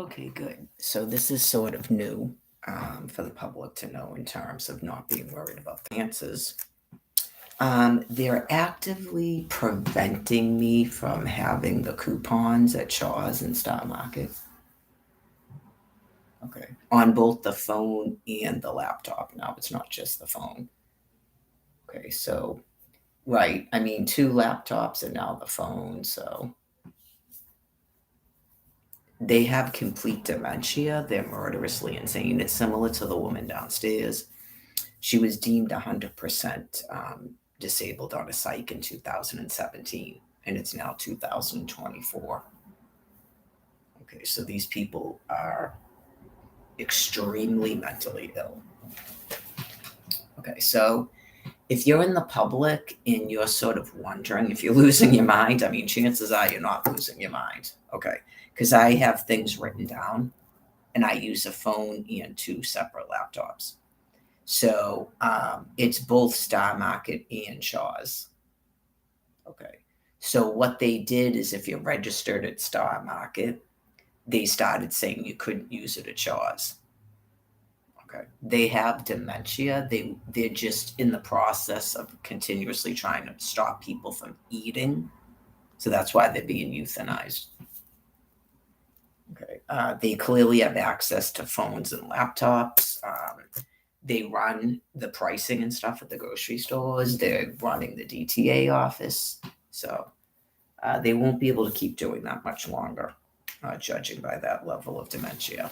Okay, good. So this is sort of new for the public to know in terms of not being worried about finances. They're actively preventing me from having the coupons at Shaw's and Star Market. Okay. On both the phone and the laptop. Now it's not just the phone. Okay, so right. I mean, two laptops and now the phone. So they have complete dementia. They're murderously insane. It's similar to the woman downstairs. She was deemed 100% disabled on a psych in 2017, and it's now 2024. Okay, so these people are extremely mentally ill. Okay, so if you're in the public and you're sort of wondering if you're losing your mind, I mean, chances are you're not losing your mind. Okay, because I have things written down and I use a phone and two separate laptops. So it's both Star Market and Shaw's. Okay. So what they did is if you're registered at Star Market, they started saying you couldn't use it at Shaw's. Okay. They have dementia. They're just in the process of continuously trying to stop people from eating. So that's why they're being euthanized. Okay. They clearly have access to phones and laptops. They run the pricing and stuff at the grocery stores. They're running the DTA office. So they won't be able to keep doing that much longer, judging by that level of dementia.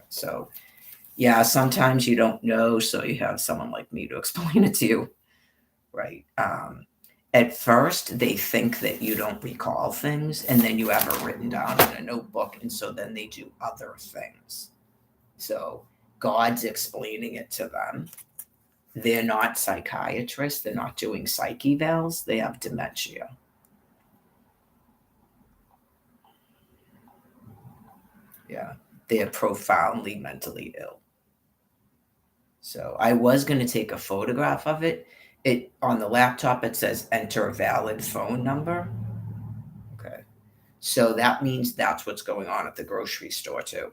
So, yeah, sometimes you don't know, so you have someone like me to explain it to you, right? At first, they think that you don't recall things, and then you have it written down in a notebook, and so then they do other things. So, God's explaining it to them. They're not psychiatrists, they're not doing psych evals, they have dementia. Yeah, they're profoundly mentally ill. So I was going to take a photograph of it. It on the laptop it says enter a valid phone number. Okay. So that means that's what's going on at the grocery store too.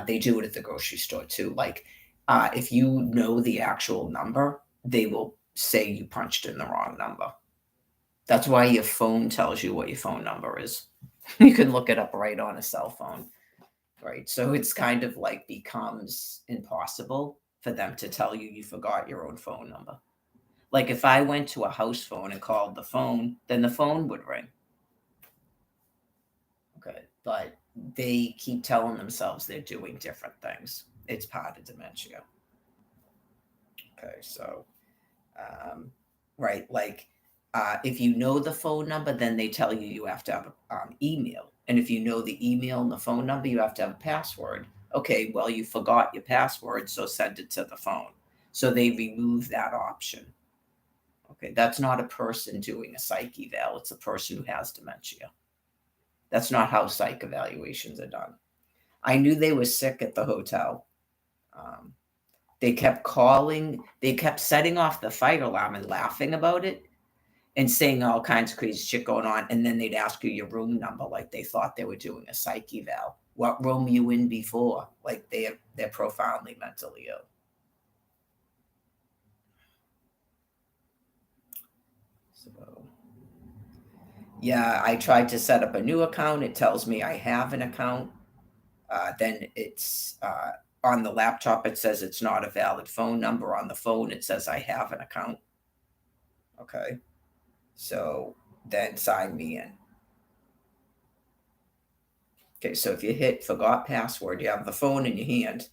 They do it at the grocery store too. Like if you know the actual number, they will say you punched in the wrong number. That's why your phone tells you what your phone number is. You can look it up right on a cell phone. Right. So it's kind of like becomes impossible for them to tell you you forgot your own phone number. Like if I went to a house phone and called the phone, then the phone would ring. Okay. But they keep telling themselves they're doing different things. It's part of dementia. Okay. So, um, right. Like if you know the phone number, then they tell you you have to have email. And if you know the email and the phone number, you have to have a password. Okay, well, you forgot your password, so send it to the phone. So they remove that option. Okay, that's not a person doing a psych eval, it's a person who has dementia. That's not how psych evaluations are done. I knew they were sick at the hotel. Um, they kept calling, they kept setting off the fire alarm and laughing about it and saying all kinds of crazy shit going on. And then they'd ask you your room number, like they thought they were doing a psych eval. What room you in before? Like they're profoundly mentally ill. So yeah, I tried to set up a new account. It tells me I have an account. Then it's on the laptop. It says it's not a valid phone number. On the phone, it says I have an account. Okay, so then sign me in. Okay, so if you hit forgot password, you have the phone in your hand.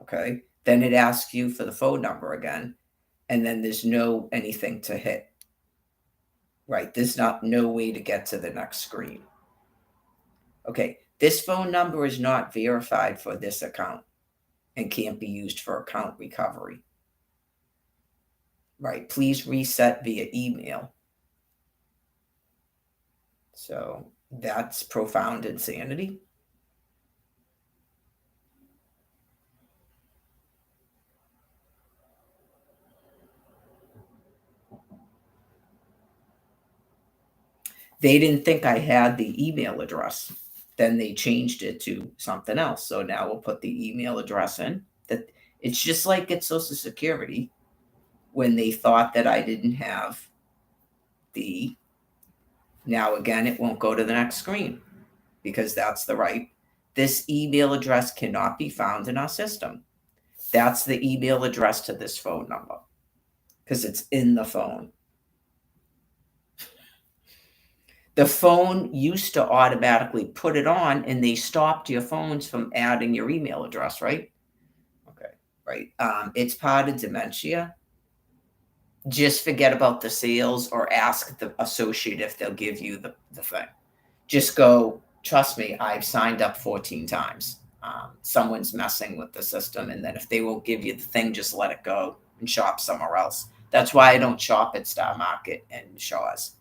Okay, then it asks you for the phone number again, and then there's no anything to hit. Right, there's not no way to get to the next screen. Okay, this phone number is not verified for this account and can't be used for account recovery. Right, please reset via email. So that's profound insanity. They didn't think I had the email address. Then they changed it to something else. So now we'll put the email address in. That it's just like at Social Security when they thought that I didn't have the. Now again, it won't go to the next screen because that's the right. This email address cannot be found in our system. That's the email address to this phone number because it's in the phone. The phone used to automatically put it on, and they stopped your phones from adding your email address, right? Okay, right. It's part of dementia. Just forget about the sales or ask the associate if they'll give you the thing. Just go, trust me, I've signed up 14 times. Someone's messing with the system, and then if they won't give you the thing, just let it go and shop somewhere else. That's why I don't shop at Star Market and Shaw's.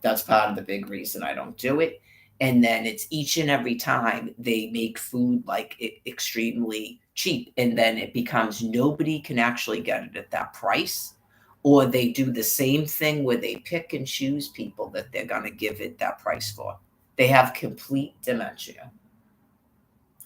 That's part of the big reason I don't do it. And then it's each and every time they make food like extremely cheap. And then it becomes nobody can actually get it at that price. Or they do the same thing where they pick and choose people that they're going to give it that price for. They have complete dementia.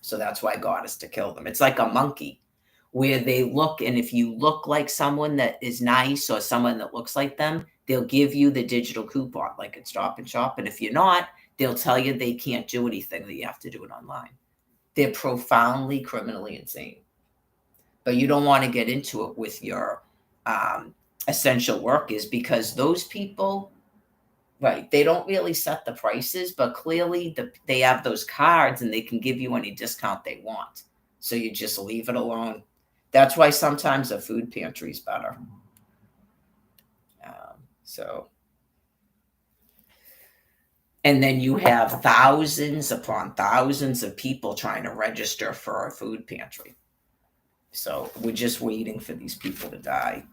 So that's why God is to kill them. It's like a monkey where they look, and if you look like someone that is nice or someone that looks like them, they'll give you the digital coupon like at Stop and Shop. And if you're not, they'll tell you they can't do anything, that you have to do it online. They're profoundly criminally insane. But you don't want to get into it with your essential workers because those people, right, they don't really set the prices, but clearly they have those cards and they can give you any discount they want. So you just leave it alone. That's why sometimes a food pantry is better. So, and then you have thousands upon thousands of people trying to register for a food pantry. So we're just waiting for these people to die.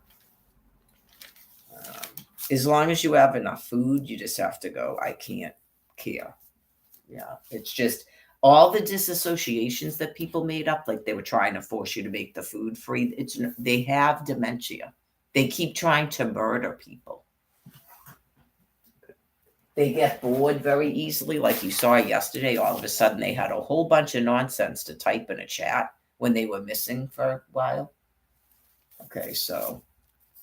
As long as you have enough food, you just have to go, I can't care. Yeah, it's just all the disassociations that people made up, like they were trying to force you to make the food free. They have dementia. They keep trying to murder people. They get bored very easily. Like you saw yesterday, all of a sudden they had a whole bunch of nonsense to type in a chat when they were missing for a while. Okay, so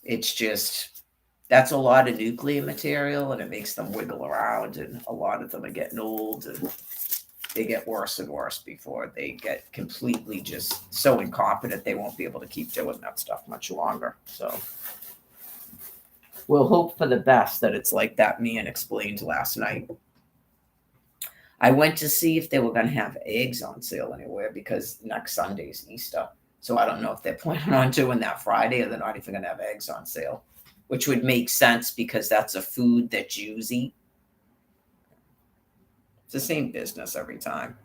it's just, that's a lot of nuclear material and it makes them wiggle around, and a lot of them are getting old and they get worse and worse before they get completely just so incompetent they won't be able to keep doing that stuff much longer. So we'll hope for the best that it's like that man explained last night. I went to see if they were going to have eggs on sale anywhere because next Sunday's Easter. So I don't know if they're planning on doing that Friday or they're not even going to have eggs on sale, which would make sense because that's a food that Jews eat. It's the same business every time.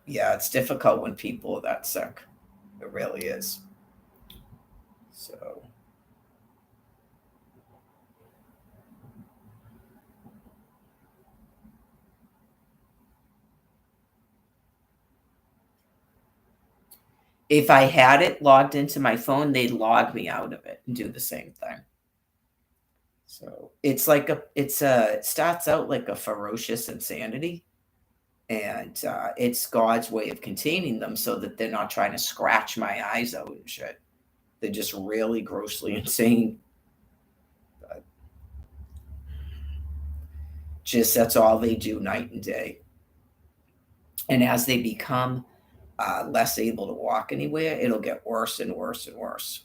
Yeah, it's difficult when people are that sick. It really is. So if I had it logged into my phone, they'd log me out of it and do the same thing. So it's like it starts out like a ferocious insanity, and it's God's way of containing them so that they're not trying to scratch my eyes out and shit. They're just really grossly insane. But just that's all they do night and day. And as they become less able to walk anywhere, it'll get worse and worse and worse.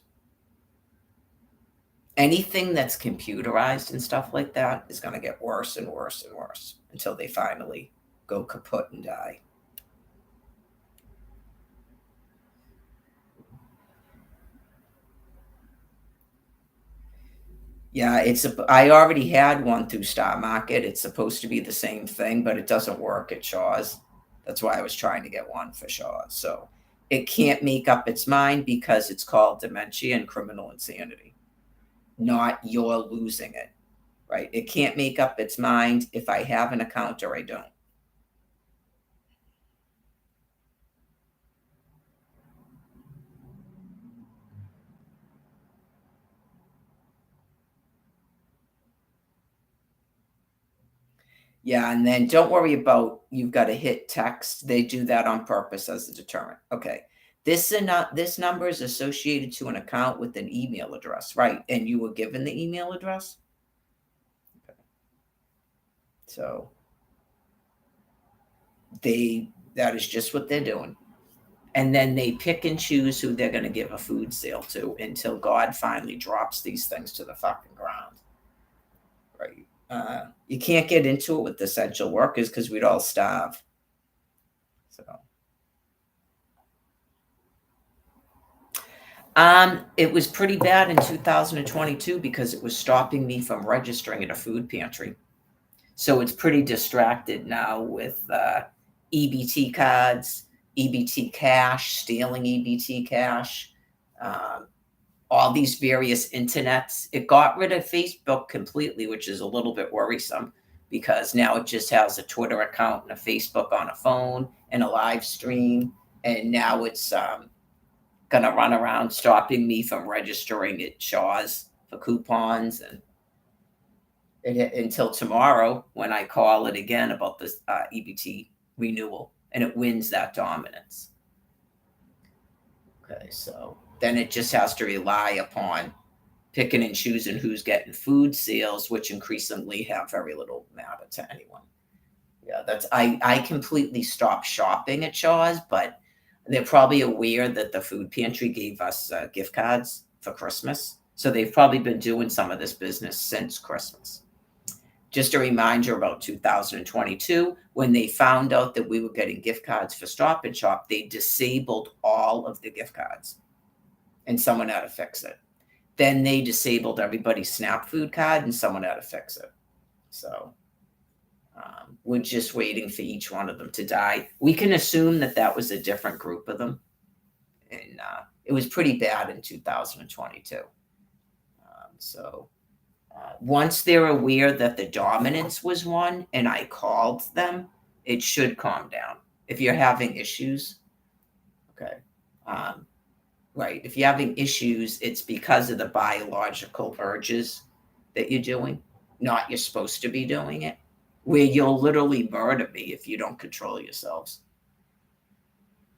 Anything that's computerized and stuff like that is going to get worse and worse and worse until they finally go kaput and die. Yeah, I already had one through Star Market. It's supposed to be the same thing, but it doesn't work at Shaw's. That's why I was trying to get one for Shaw's. So it can't make up its mind because it's called dementia and criminal insanity, not you're losing it, right? It can't make up its mind if I have an account or I don't. Yeah, and then don't worry about you've got to hit text. They do that on purpose as a deterrent. Okay. This number is associated to an account with an email address, right? And you were given the email address. Okay. So that is just what they're doing. And then they pick and choose who they're going to give a food sale to until God finally drops these things to the fucking ground. Right. You can't get into it with essential workers because we'd all starve. So, it was pretty bad in 2022 because it was stopping me from registering at a food pantry. So it's pretty distracted now with EBT cards, EBT cash, stealing EBT cash, um, all these various internets. It got rid of Facebook completely, which is a little bit worrisome because now it just has a Twitter account and a Facebook on a phone and a live stream. And now it's going to run around stopping me from registering at Shaw's for coupons until tomorrow when I call it again about this EBT renewal and it wins that dominance. Okay, so then it just has to rely upon picking and choosing who's getting food sales, which increasingly have very little matter to anyone. Yeah, I completely stopped shopping at Shaw's, but they're probably aware that the food pantry gave us gift cards for Christmas. So they've probably been doing some of this business since Christmas. Just a reminder about 2022, when they found out that we were getting gift cards for Stop and Shop, they disabled all of the gift cards and someone had to fix it. Then they disabled everybody's SNAP food card and someone had to fix it. So we're just waiting for each one of them to die. We can assume that that was a different group of them. And it was pretty bad in 2022. So once they're aware that the dominance was one and I called them, it should calm down. If you're having issues, okay. Right. If you're having issues, it's because of the biological urges that you're doing, not you're supposed to be doing it, where you'll literally murder me if you don't control yourselves.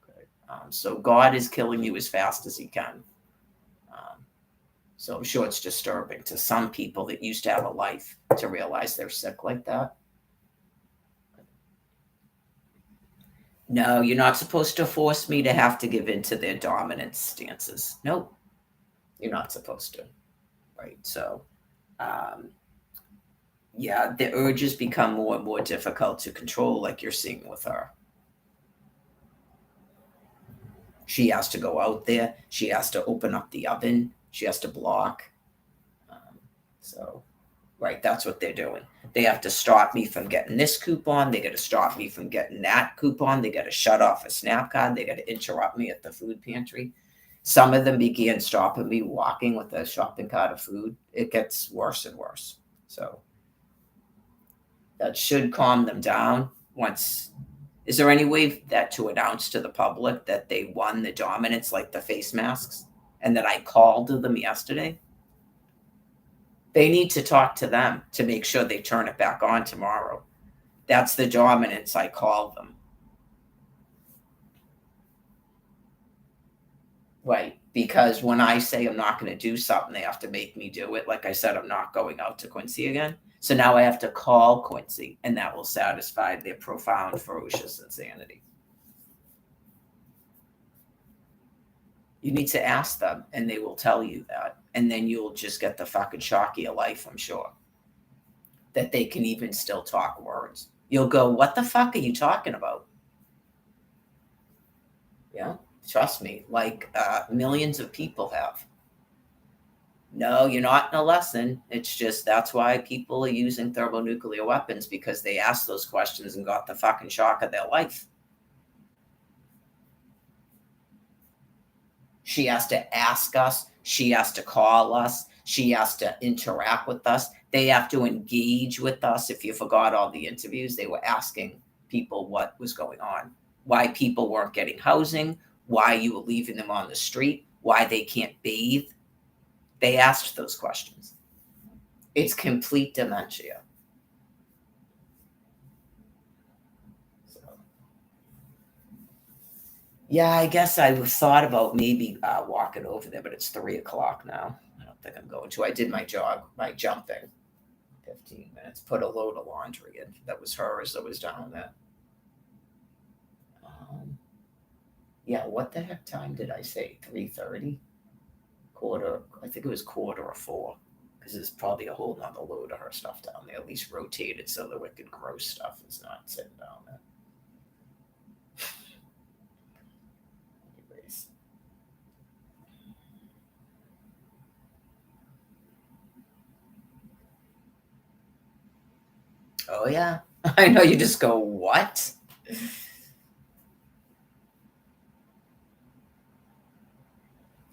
Okay. So God is killing you as fast as he can. So I'm sure it's disturbing to some people that used to have a life to realize they're sick like that. No, you're not supposed to force me to have to give in to their dominant stances. Nope, you're not supposed to. Right. So, um, yeah, the urges become more and more difficult to control, like you're seeing with her. She has to go out there. She has to open up the oven. She has to block. So, right, that's what they're doing. They have to stop me from getting this coupon. They got to stop me from getting that coupon. They got to shut off a SNAP card. They got to interrupt me at the food pantry. Some of them began stopping me walking with a shopping cart of food. It gets worse and worse. So that should calm them down once. Is there any way that to announce to the public that they won the dominance, like the face masks, and that I called to them yesterday? They need to talk to them to make sure they turn it back on tomorrow. That's the dominance I call them. Right. Because when I say I'm not going to do something, they have to make me do it. Like I said, I'm not going out to Quincy again. So now I have to call Quincy, and that will satisfy their profound, ferocious insanity. You need to ask them, and they will tell you that. And then you'll just get the fucking shock of your life, I'm sure, that they can even still talk words. You'll go, what the fuck are you talking about? Yeah, trust me, like millions of people have. No, you're not in a lesson. It's just that's why people are using thermonuclear weapons because they asked those questions and got the fucking shock of their life. She has to ask us. She has to call us. She has to interact with us. They have to engage with us. If you forgot all the interviews, they were asking people what was going on, why people weren't getting housing, why you were leaving them on the street, why they can't bathe. They asked those questions. It's complete dementia. Yeah, I guess I thought about maybe walking over there, but it's 3 o'clock now. I don't think I'm going to. I did my jumping, 15 minutes. Put a load of laundry in. That was hers. That was down there. Um, yeah, what the heck time did I say? 3:30? Quarter. I think it was quarter or four. Because there's probably a whole nother load of her stuff down there. At least rotated so the wicked gross stuff is not sitting down there. Anyways. Oh yeah. I know you just go, what?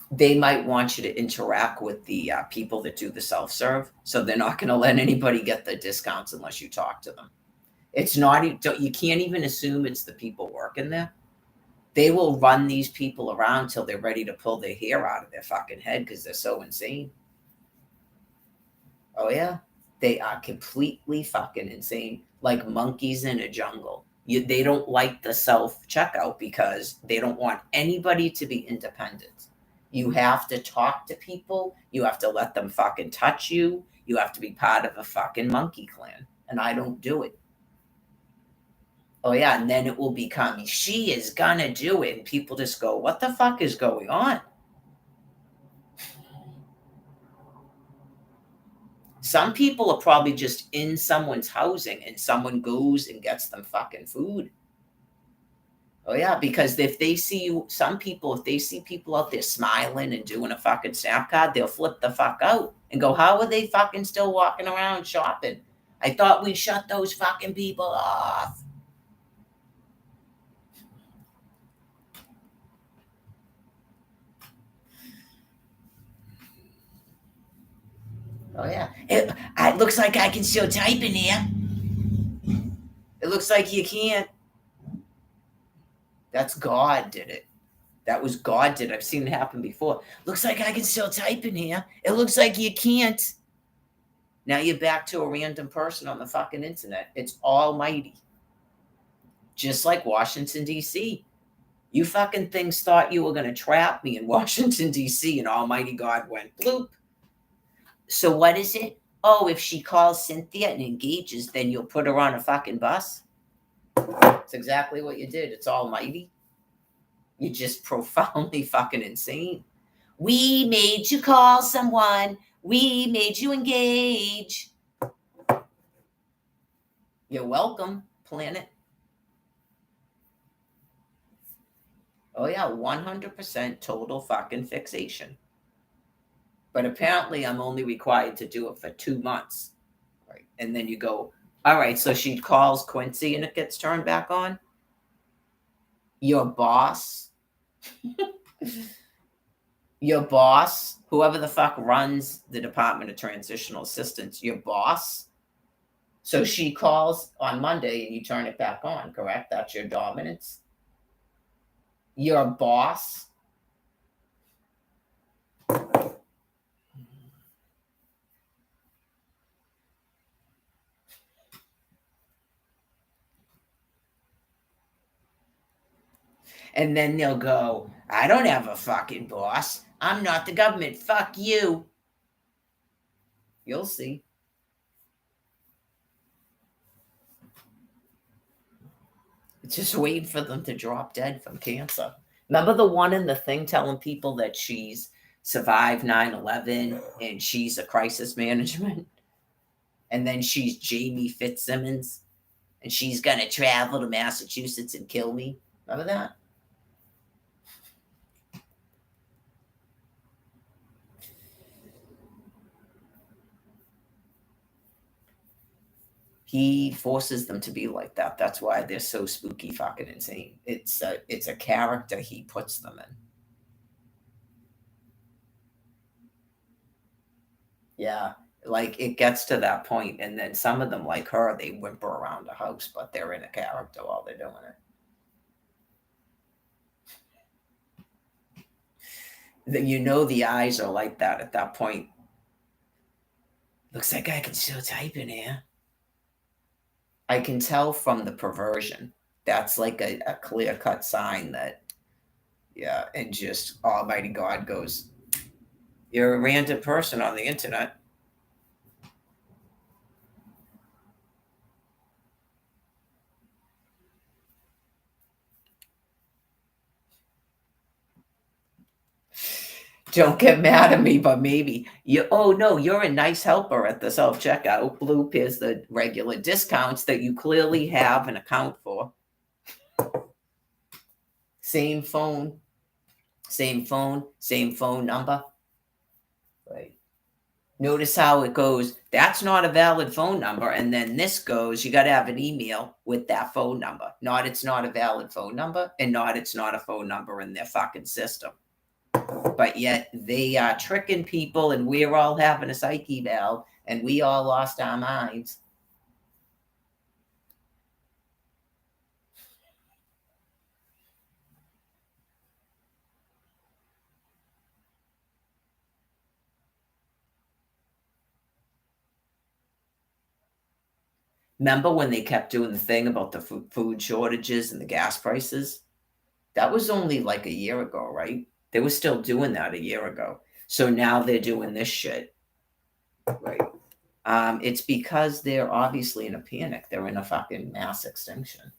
They might want you to interact with the people that do the self-serve, so they're not going to let anybody get the discounts unless you talk to them. It's not you can't even assume it's the people working there. They will run these people around till they're ready to pull their hair out of their fucking head because they're so insane. Oh yeah, they are completely fucking insane, like monkeys in a jungle. They don't like the self checkout because they don't want anybody to be independent. You have to talk to people. You have to let them fucking touch you. You have to be part of a fucking monkey clan. And I don't do it. Oh yeah, and then it will become she is gonna do it, and people just go, "What the fuck is going on?" Some people are probably just in someone's housing, and someone goes and gets them fucking food. Oh yeah, because if they see you, some people, if they see people out there smiling and doing a fucking snap card, they'll flip the fuck out and go, "How are they fucking still walking around shopping? I thought we shut those fucking people off." Oh yeah, it looks like I can still type in here. It looks like you can't. That's God did it. That was God did. I've seen it happen before. Looks like I can still type in here. It looks like you can't. Now you're back to a random person on the fucking internet. It's almighty. Just like Washington, D.C. You fucking things thought you were going to trap me in Washington, D.C., and almighty God went bloop. So what is it? Oh, if she calls Cynthia and engages, then you'll put her on a fucking bus? That's exactly what you did. It's almighty. You're just profoundly fucking insane. We made you call someone. We made you engage. You're welcome, planet. Oh, yeah, 100% total fucking fixation. But apparently, I'm only required to do it for 2 months. Right. And then you go, all right, so she calls Quincy and it gets turned back on. Your boss, your boss, whoever the fuck runs the Department of Transitional Assistance, your boss. So she calls on Monday and you turn it back on, correct? That's your dominance. Your boss. And then they'll go, I don't have a fucking boss. I'm not the government. Fuck you. You'll see. It's just waiting for them to drop dead from cancer. Remember the one in the thing telling people that she's survived 9/11 and she's a crisis management? And then she's Jamie Fitzsimmons and she's going to travel to Massachusetts and kill me. Remember that? He forces them to be like that. That's why they're so spooky fucking insane. It's a character he puts them in. Yeah, like it gets to that point, and then some of them, like her, they whimper around the house, but they're in a character while they're doing it. You know the eyes are like that at that point. Looks like I can still type in here. I can tell from the perversion. That's like a clear cut sign that Yeah, and just Almighty God goes, "You're a random person on the internet." Don't get mad at me, but maybe you. Oh no, you're a nice helper at the self checkout. Bloop is the regular discounts that you clearly have an account for. Same phone, same phone number. Right. Notice how it goes. That's not a valid phone number, and then this goes. You got to have an email with that phone number. Not it's not a valid phone number, and not it's not a phone number in their fucking system. But yet they are tricking people, and we're all having a psyche eval, and we all lost our minds. Remember when they kept doing the thing about the food shortages and the gas prices? That was only like a year ago, right? They were still doing that a year ago. So now they're doing this shit, right? It's because they're obviously in a panic. They're in a fucking mass extinction.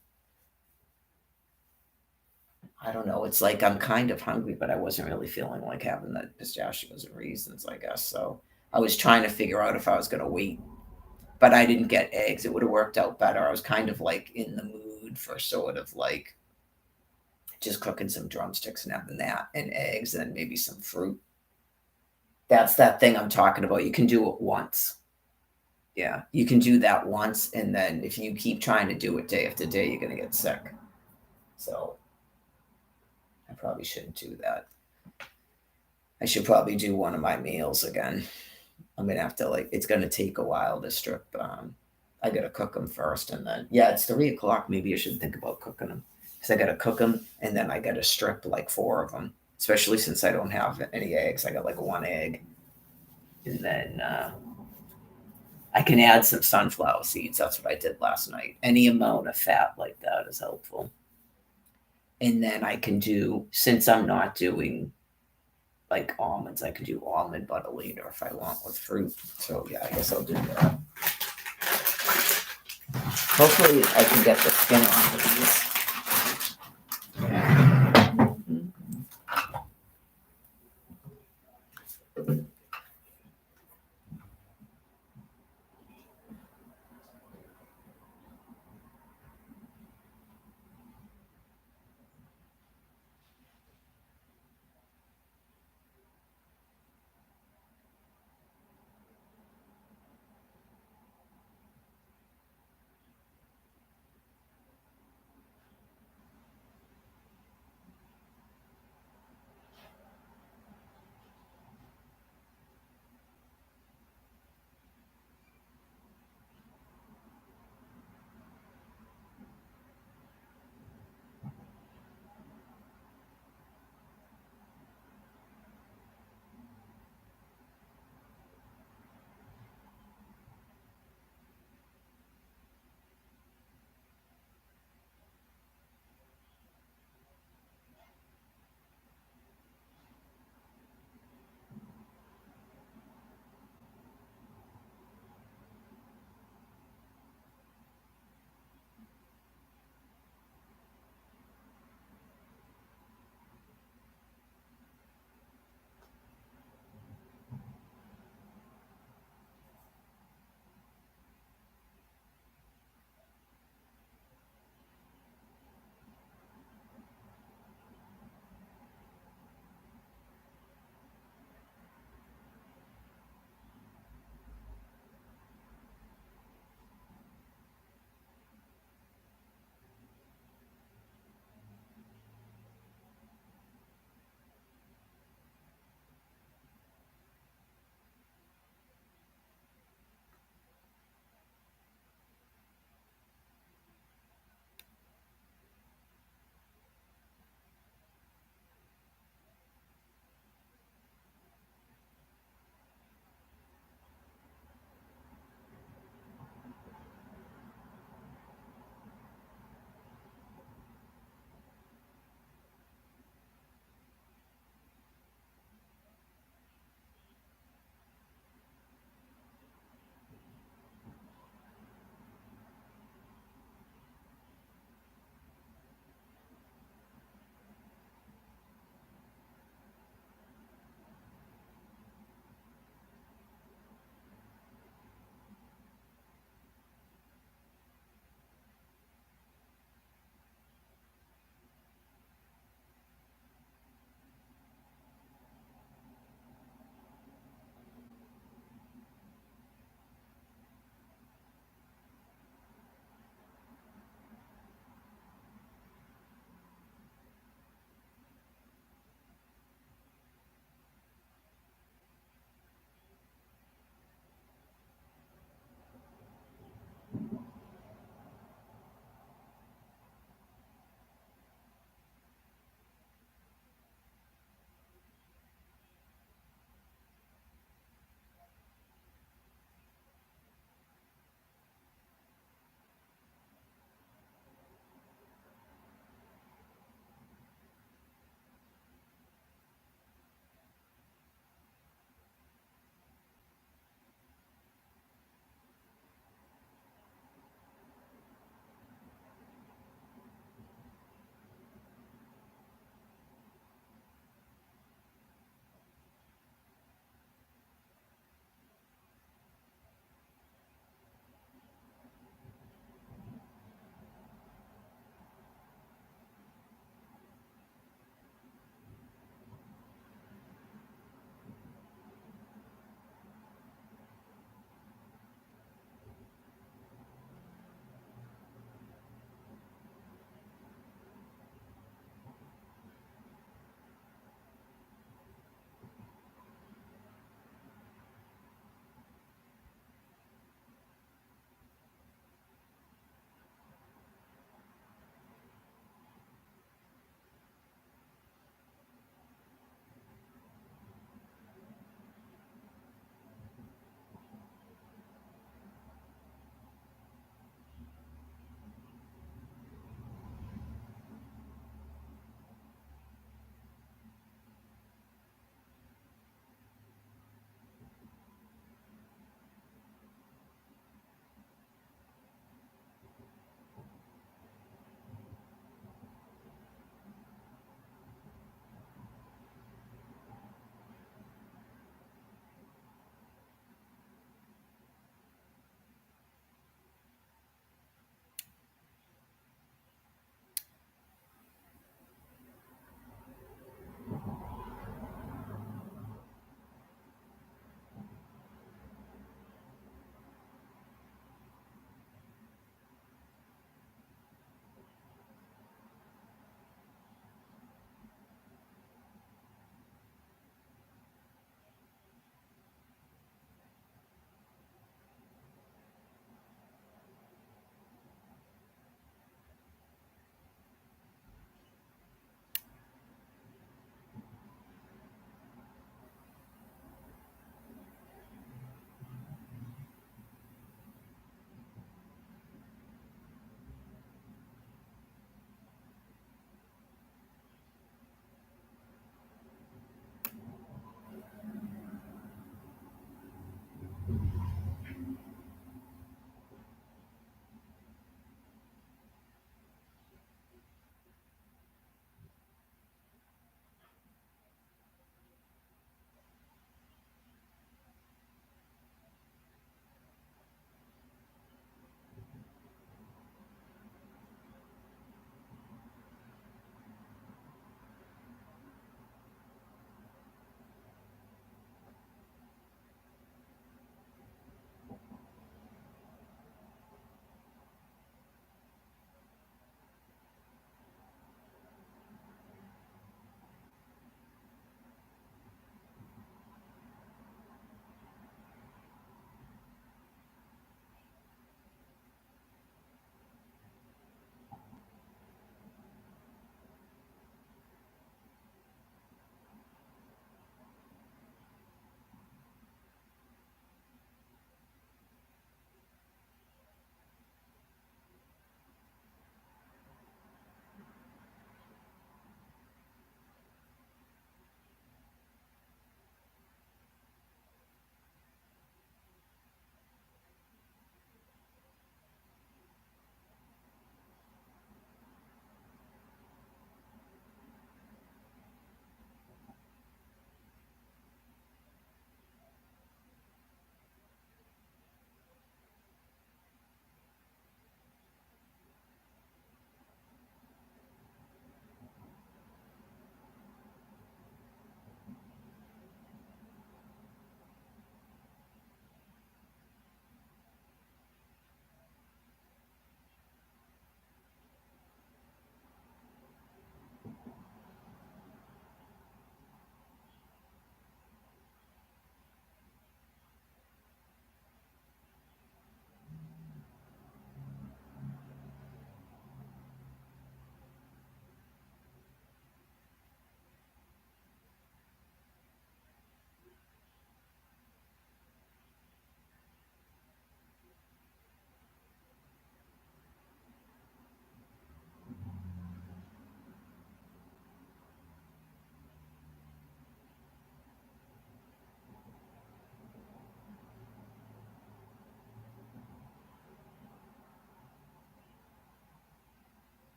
I don't know. It's like I'm kind of hungry, but I wasn't really feeling like having the pistachios and raisins, I guess. So I was trying to figure out if I was going to wait, but I didn't get eggs. It would have worked out better. I was kind of like in the mood for sort of like just cooking some drumsticks and having that and eggs and maybe some fruit. That's that thing I'm talking about. You can do it once. Yeah, you can do that once, and then if you keep trying to do it day after day, you're gonna get sick. So I probably shouldn't do that. I should probably do one of my meals again. I'm gonna have to like. It's gonna take a while to strip. I gotta cook them first, and then yeah, it's 3 o'clock. Maybe I should think about cooking them because I gotta cook them, and then I gotta strip like 4 of them. Especially since I don't have any eggs, I got like one egg, and then I can add some sunflower seeds. That's what I did last night. Any amount of fat like that is helpful. And then I can do, since I'm not doing like almonds, I can do almond butter later if I want with fruit. So yeah, I guess I'll do that. Hopefully I can get the skin off of these.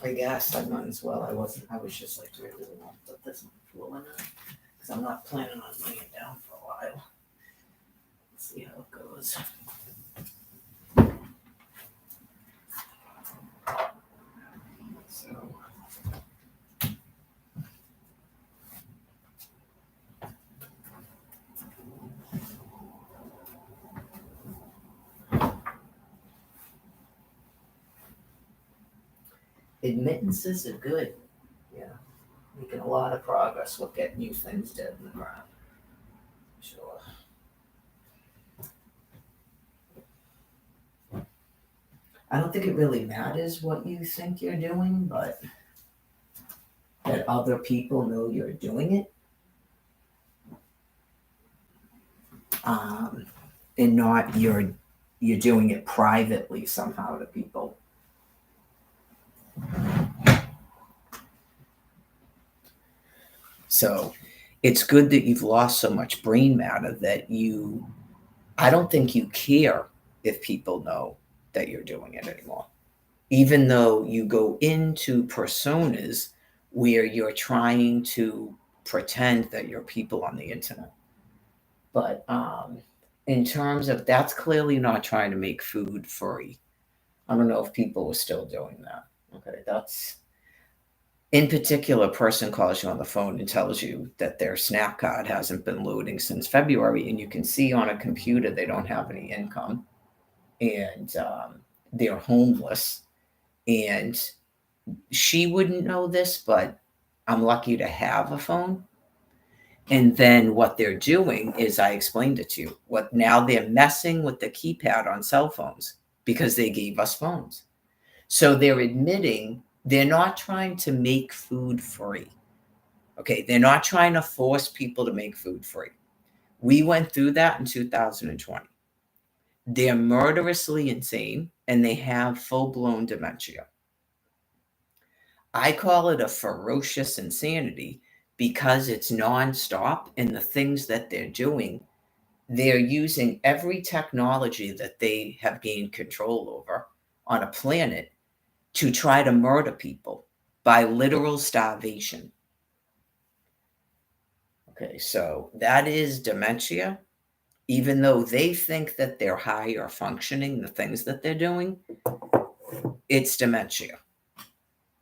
I guess I might as well. I was just like, do I really want to put this on the floor now? Because I'm not planning on laying it down for a while. Let's see how it goes. So. Admittances are good. Yeah. Making a lot of progress with getting new things dead in the ground. Sure. I don't think it really matters what you think you're doing, but that other people know you're doing it. And not you're doing it privately somehow to people. So it's good that you've lost so much brain matter that I don't think you care if people know that you're doing it anymore. Even though you go into personas where you're trying to pretend that you're people on the internet. But in terms of, that's clearly not trying to make food free. I don't know if people are still doing that. Okay, that's, in particular, a person calls you on the phone and tells you that their Snap card hasn't been loading since February, and you can see on a computer they don't have any income, and they're homeless. And she wouldn't know this, but I'm lucky to have a phone. And then what they're doing is, I explained it to you, what now they're messing with the keypad on cell phones because they gave us phones. So they're admitting they're not trying to make food free. Okay, they're not trying to force people to make food free. We went through that in 2020. They're murderously insane and they have full-blown dementia. I call it a ferocious insanity because it's nonstop, and the things that they're doing, they're using every technology that they have gained control over on a planet to try to murder people by literal starvation. Okay, so that is dementia. Even though they think that they're high or functioning, the things that they're doing, it's dementia.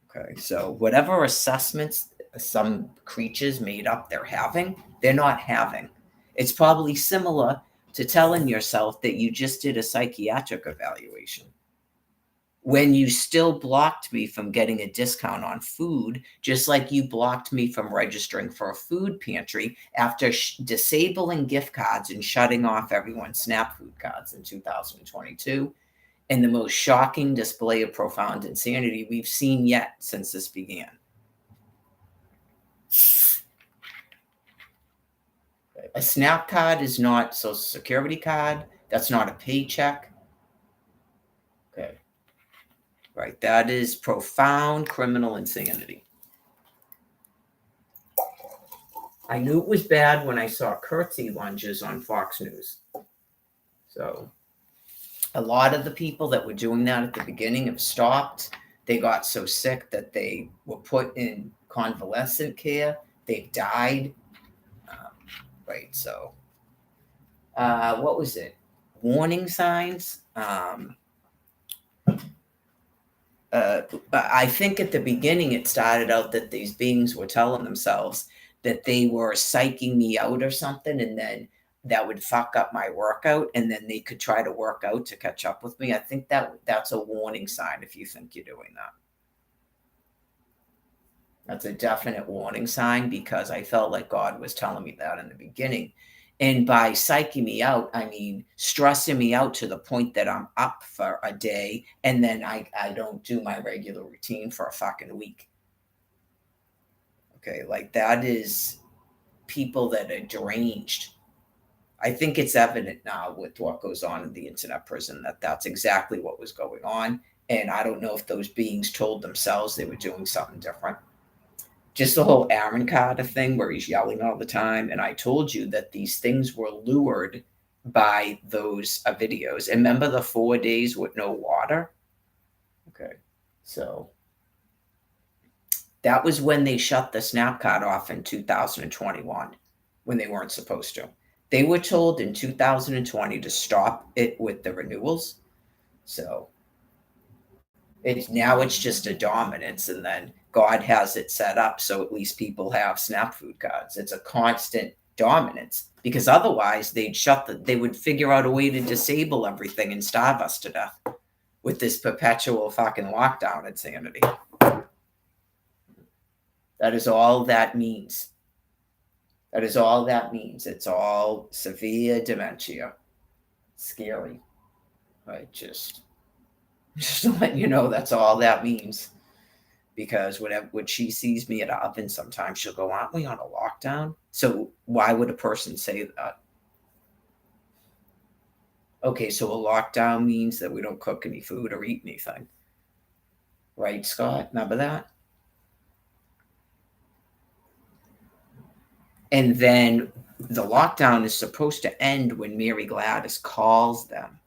Okay, so whatever assessments some creatures made up they're not having. It's probably similar to telling yourself that you just did a psychiatric evaluation when you still blocked me from getting a discount on food, just like you blocked me from registering for a food pantry after disabling gift cards and shutting off everyone's SNAP food cards in 2022. And the most shocking display of profound insanity we've seen yet since this began. A SNAP card is not Social Security card. That's not a paycheck. Okay. Right. That is profound criminal insanity. I knew it was bad when I saw curtsy lunges on Fox News. So a lot of the people that were doing that at the beginning have stopped. They got so sick that they were put in convalescent care. They've died. Right. So what was it? Warning signs. I think at the beginning it started out that these beings were telling themselves that they were psyching me out or something, and then that would fuck up my workout, and then they could try to work out to catch up with me. I think that's a warning sign if you think you're doing that. That's a definite warning sign, because I felt like God was telling me that in the beginning. And by psyching me out, I mean stressing me out to the point that I'm up for a day and then I don't do my regular routine for a fucking week. Okay, like that is people that are deranged. I think it's evident now with what goes on in the internet prison that that's exactly what was going on. And I don't know if those beings told themselves they were doing something different. Just the whole Aaron Carter thing where he's yelling all the time. And I told you that these things were lured by those videos. And remember the 4 days with no water? Okay. So That was when they shut the SNAP card off in 2021, when they weren't supposed to. They were told in 2020 to stop it with the renewals. So it's just a dominance, and then God has it set up so at least people have SNAP food cards. It's a constant dominance, because otherwise they would figure out a way to disable everything and starve us to death with this perpetual fucking lockdown insanity. That is all that means. That is all that means. It's all severe dementia. Scary. Right? Just to let you know, that's all that means. Because when she sees me at an oven, sometimes she'll go, "Aren't we on a lockdown?" So why would a person say that? Okay, so a lockdown means that we don't cook any food or eat anything. Right, Scott? Remember that? And then the lockdown is supposed to end when Mary Gladys calls them,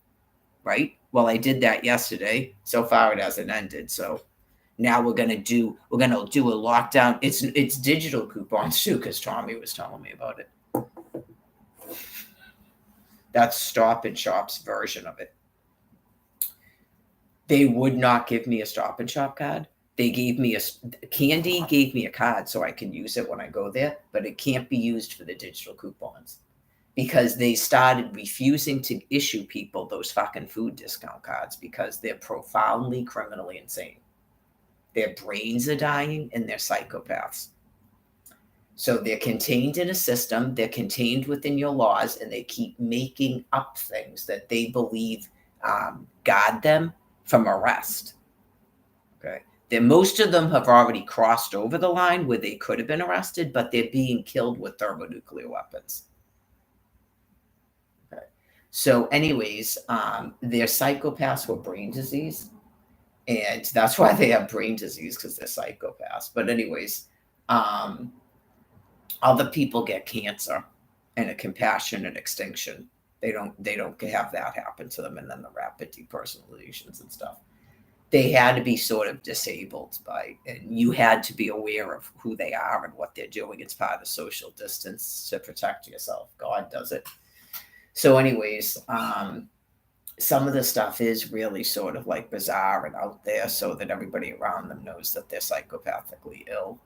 right? Well, I did that yesterday. So far it hasn't ended. So now we're gonna do a lockdown. It's digital coupons too, because Tommy was telling me about it. That's Stop and Shop's version of it. They would not give me a Stop and Shop card. They gave me Candy gave me a card so I can use it when I go there, but it can't be used for the digital coupons, because they started refusing to issue people those fucking food discount cards because they're profoundly criminally insane. Their brains are dying and they're psychopaths. So they're contained in a system, they're contained within your laws, and they keep making up things that they believe guard them from arrest. Okay. Most of them have already crossed over the line where they could have been arrested, but they're being killed with thermonuclear weapons. Okay. So anyways, they're psychopaths with brain disease. And that's why they have brain disease, because they're psychopaths. But anyways, other people get cancer and a compassionate extinction. They don't have that happen to them, and then the rapid depersonalizations and stuff. They had to be sort of disabled and you had to be aware of who they are and what they're doing. It's part of social distance to protect yourself. God does it. So anyways, some of the stuff is really sort of like bizarre and out there, so that everybody around them knows that they're psychopathically ill.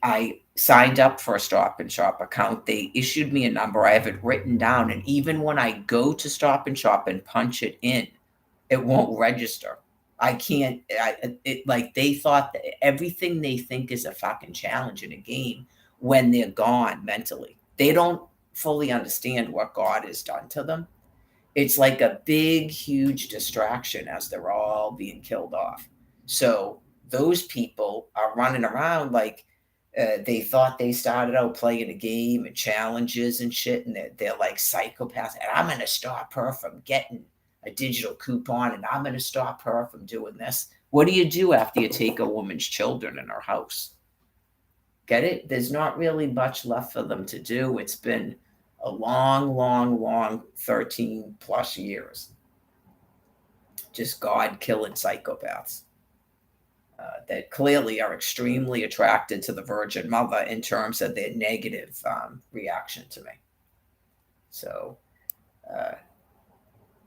I signed up for a Stop and Shop account. They issued me a number. I have it written down. And even when I go to Stop and Shop and punch it in, it won't register. I can't, like they thought that everything they think is a fucking challenge in a game when they're gone mentally. They don't fully understand what God has done to them. It's like a big, huge distraction as they're all being killed off. So those people are running around like, they thought they started out playing a game and challenges and shit, and they're like psychopaths. And I'm going to stop her from getting a digital coupon, and I'm going to stop her from doing this. What do you do after you take a woman's children in her house? Get it? There's not really much left for them to do. It's been a long 13 plus years. Just God killing psychopaths. That clearly are extremely attracted to the Virgin Mother in terms of their negative reaction to me. So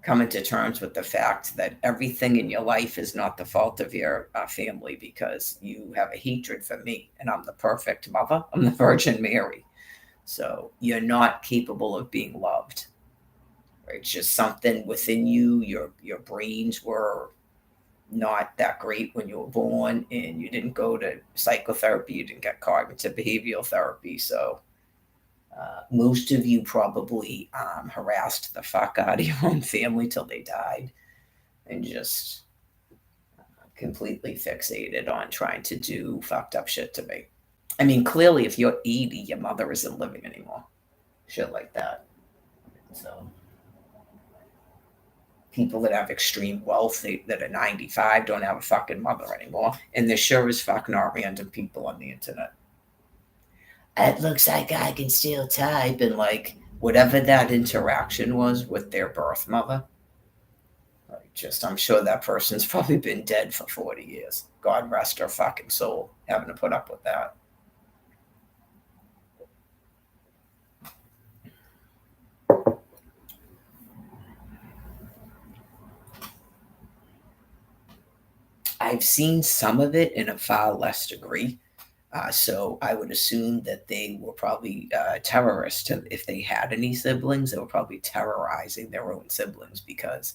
coming to terms with the fact that everything in your life is not the fault of your family, because you have a hatred for me, and I'm the perfect mother. I'm the Virgin Mary. So you're not capable of being loved. Right? It's just something within you. Your brains were not that great when you were born, and you didn't go to psychotherapy, you didn't get cognitive behavioral therapy. So most of you probably harassed the fuck out of your own family till they died, and just completely fixated on trying to do fucked up shit to me. I mean, clearly if you're 80, your mother isn't living anymore. Shit like that. So people that have extreme wealth that are 95 don't have a fucking mother anymore. And there sure as fuck not random people on the internet. It looks like I can still type, and like whatever that interaction was with their birth mother, like Just, I'm sure that person's probably been dead for 40 years. God rest her fucking soul, having to put up with that. I've seen some of it in a far less degree. So I would assume that they were probably terrorists. If they had any siblings, they were probably terrorizing their own siblings because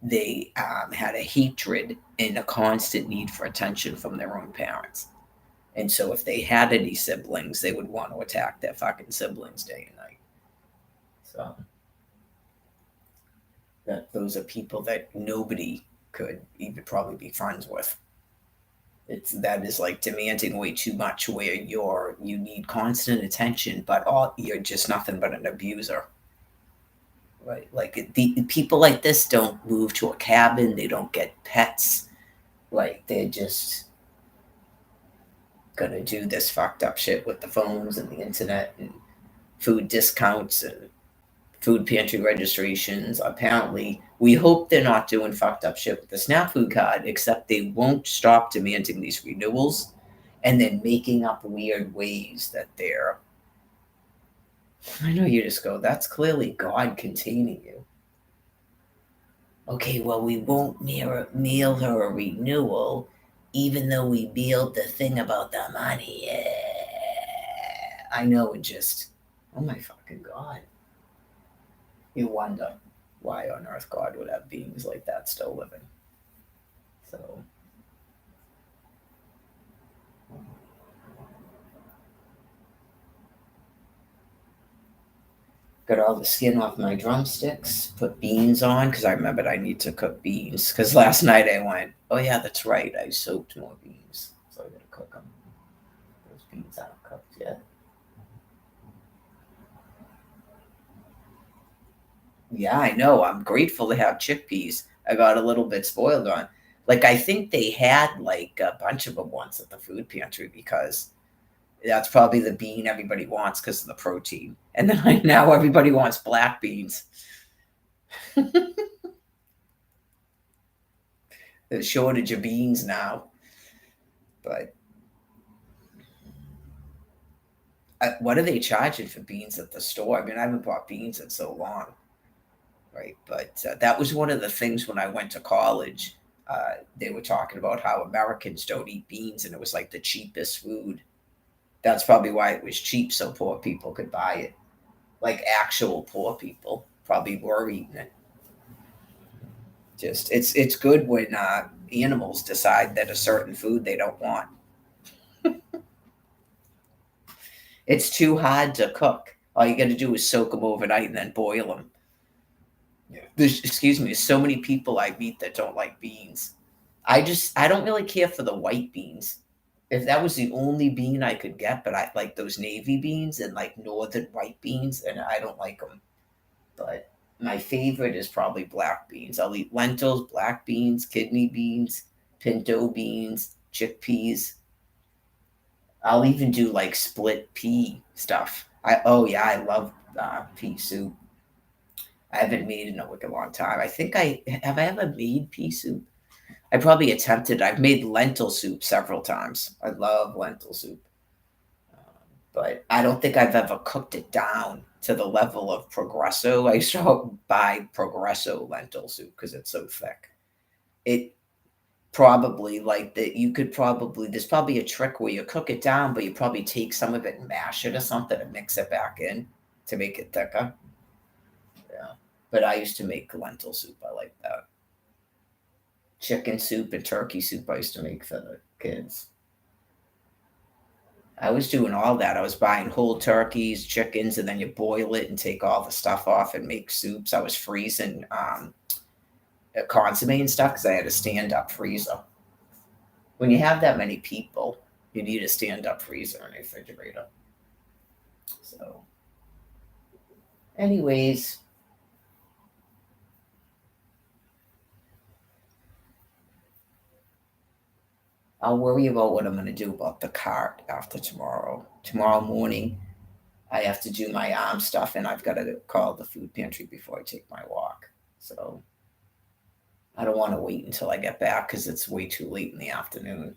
they had a hatred and a constant need for attention from their own parents. And so if they had any siblings, they would want to attack their fucking siblings day and night. So those are people that nobody could even probably be friends with. That is like demanding way too much where you need constant attention, but you're just nothing but an abuser. Right? Like the people like this don't move to a cabin, they don't get pets. Like they're just gonna do this fucked up shit with the phones and the internet and food discounts and food pantry registrations. Apparently, we hope they're not doing fucked up shit with the SNAP food card, except they won't stop demanding these renewals and then making up weird ways that they're. I know you just go, that's clearly God containing you. Okay, well, we won't mail her a renewal, even though we mailed the thing about the money. Yeah. I know, and just, oh my fucking God. You wonder why on earth God would have beings like that still living. So, got all the skin off my drumsticks, put beans on, because I remembered I need to cook beans. Because last night I went, oh yeah, that's right, I soaked more beans. So I gotta cook them. Those beans aren't cooked yet. Yeah, I know. I'm grateful to have chickpeas. I got a little bit spoiled on. Like, I think they had like a bunch of them once at the food pantry because that's probably the bean everybody wants because of the protein. And then now everybody wants black beans. There's a shortage of beans now. But what are they charging for beans at the store? I mean, I haven't bought beans in so long, right? But that was one of the things when I went to college. They were talking about how Americans don't eat beans, and it was like the cheapest food. That's probably why it was cheap, so poor people could buy it. Like actual poor people probably were eating it. Just it's good when animals decide that a certain food they don't want. It's too hard to cook. All you got to do is soak them overnight and then boil them. Yeah. Excuse me. There's so many people I meet that don't like beans. I don't really care for the white beans. If that was the only bean I could get, but I like those navy beans and like northern white beans, and I don't like them. But my favorite is probably black beans. I'll eat lentils, black beans, kidney beans, pinto beans, chickpeas. I'll even do like split pea stuff. I love pea soup. I haven't made it in a wicked long time. I ever made pea soup? I probably attempted. I've made lentil soup several times. I love lentil soup, but I don't think I've ever cooked it down to the level of Progresso. I used to buy Progresso lentil soup because it's so thick. It probably like that. You could probably there's probably a trick where you cook it down, but you probably take some of it and mash it or something and mix it back in to make it thicker. Yeah, but I used to make lentil soup. I like that. Chicken soup and turkey soup I used to make for the kids. I was doing all that. I was buying whole turkeys, chickens, and then you boil it and take all the stuff off and make soups. I was freezing consomme and stuff because I had a stand up freezer. When you have that many people, you need a stand up freezer and refrigerator. So, anyways, I'll worry about what I'm going to do about the cart after tomorrow. Tomorrow morning, I have to do my arm stuff and I've got to call the food pantry before I take my walk. So I don't want to wait until I get back because it's way too late in the afternoon.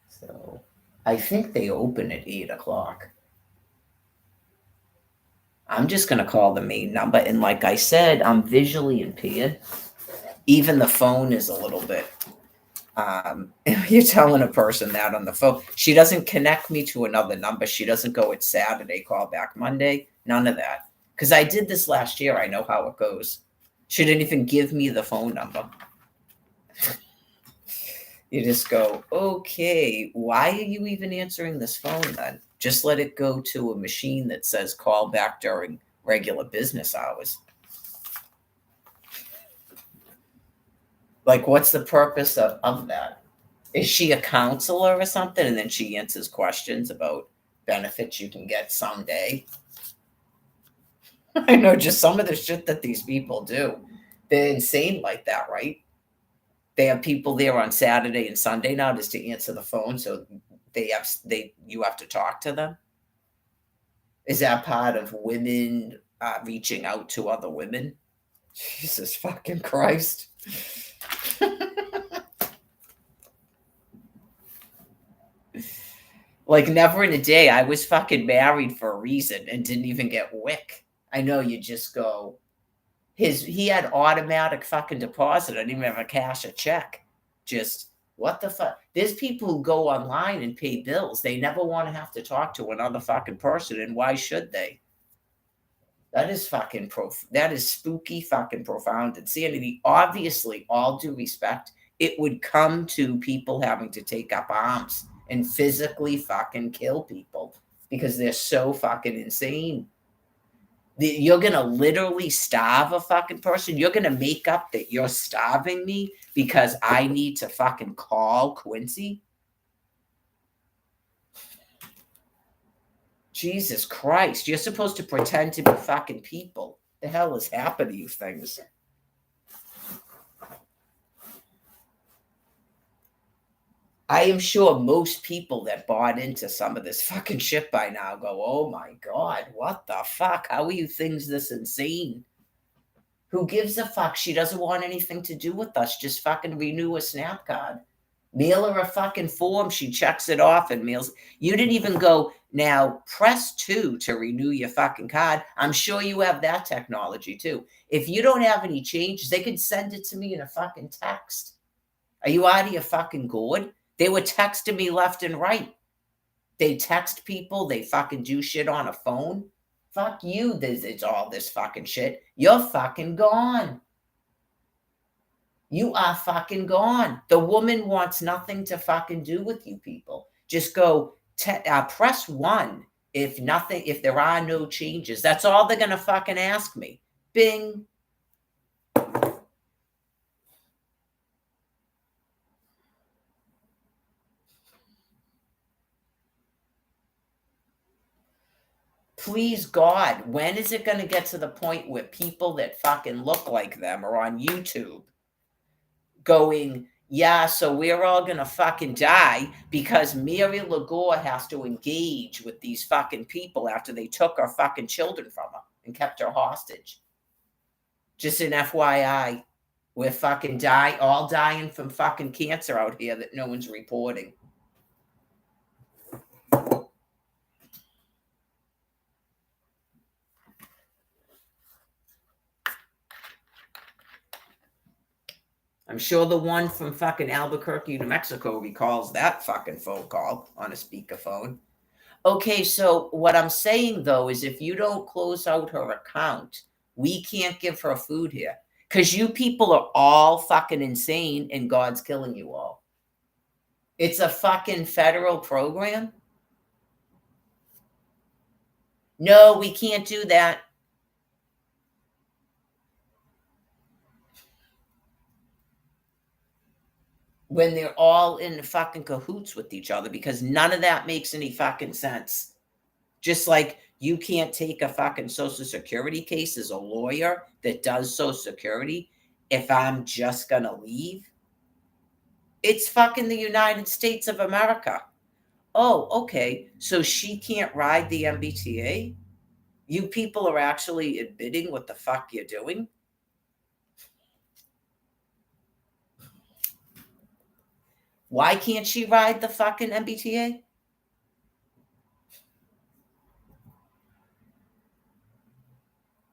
So I think they open at 8 o'clock. I'm just going to call the main number. And like I said, I'm visually impaired. Even the phone is a little bit. You're telling a person that on the phone. She doesn't connect me to another number. She doesn't go, it's Saturday, call back Monday. None of that. Because I did this last year. I know how it goes. She didn't even give me the phone number. You just go, okay, why are you even answering this phone then? Just let it go to a machine that says call back during regular business hours. Like, what's the purpose of that? Is she a counselor or something? And then she answers questions about benefits you can get someday. I know just some of the shit that these people do. They're insane like that, right? They have people there on Saturday and Sunday now just to answer the phone, so you have to talk to them. Is that part of women reaching out to other women? Jesus fucking Christ. Like, never in a day. I was fucking married for a reason and didn't even get WIC. I know you just go, he had automatic fucking deposit. I didn't even have to cash a check. Just, what the fuck? There's people who go online and pay bills. They never want to have to talk to another fucking person, and why should they? That is fucking that is spooky fucking profound insanity. Obviously, all due respect, it would come to people having to take up arms and physically fucking kill people because they're so fucking insane. You're gonna literally starve a fucking person. You're gonna make up that you're starving me because I need to fucking call Quincy. Jesus Christ, you're supposed to pretend to be fucking people. The hell is happening to you things? I am sure most people that bought into some of this fucking shit by now go, oh my God, what the fuck? How are you things this insane? Who gives a fuck? She doesn't want anything to do with us. Just fucking renew a snap card. Mail her a fucking form. She checks it off and mails. You didn't even go, now press 2 to renew your fucking card. I'm sure you have that technology too. If you don't have any changes, they could send it to me in a fucking text. Are you out of your fucking gourd? They were texting me left and right. They text people. They fucking do shit on a phone. Fuck you. It's all this fucking shit. You're fucking gone. You are fucking gone. The woman wants nothing to fucking do with you people. Just go press 1 if there are no changes. That's all they're going to fucking ask me. Bing. Please God, when is it going to get to the point where people that fucking look like them are on YouTube going, yeah, so we're all going to fucking die because Mary Lagore has to engage with these fucking people after they took our fucking children from her and kept her hostage. Just an FYI, we're fucking all dying from fucking cancer out here that no one's reporting. I'm sure the one from fucking Albuquerque, New Mexico recalls that fucking phone call on a speakerphone. Okay, so what I'm saying though is if you don't close out her account, we can't give her food here. Because you people are all fucking insane and God's killing you all. It's a fucking federal program. No, we can't do that. When they're all in fucking cahoots with each other because none of that makes any fucking sense. Just like you can't take a fucking Social Security case as a lawyer that does Social Security if I'm just gonna leave. It's fucking the United States of America. Oh, okay. So she can't ride the MBTA? You people are actually admitting what the fuck you're doing. Why can't she ride the fucking MBTA?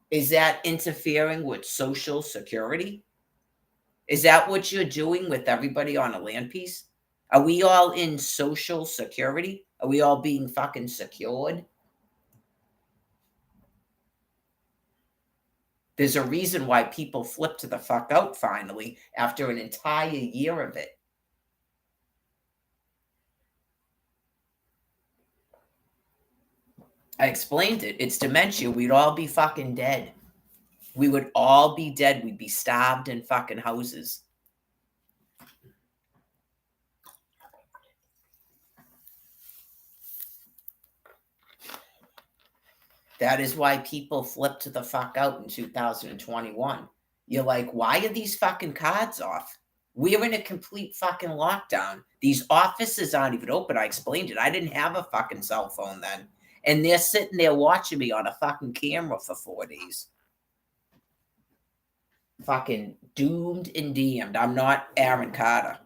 Is that interfering with Social Security? Is that what you're doing with everybody on a land piece? Are we all in Social Security? Are we all being fucking secured? There's a reason why people flipped the fuck out finally after an entire year of it. I explained it. It's dementia. We'd all be fucking dead. We would all be dead. We'd be starved in fucking houses. That is why people flipped the fuck out in 2021. You're like, why are these fucking cards off? We're in a complete fucking lockdown. These offices aren't even open. I explained it. I didn't have a fucking cell phone then. And they're sitting there watching me on a fucking camera for 4 days. Fucking doomed and damned. I'm not Aaron Carter,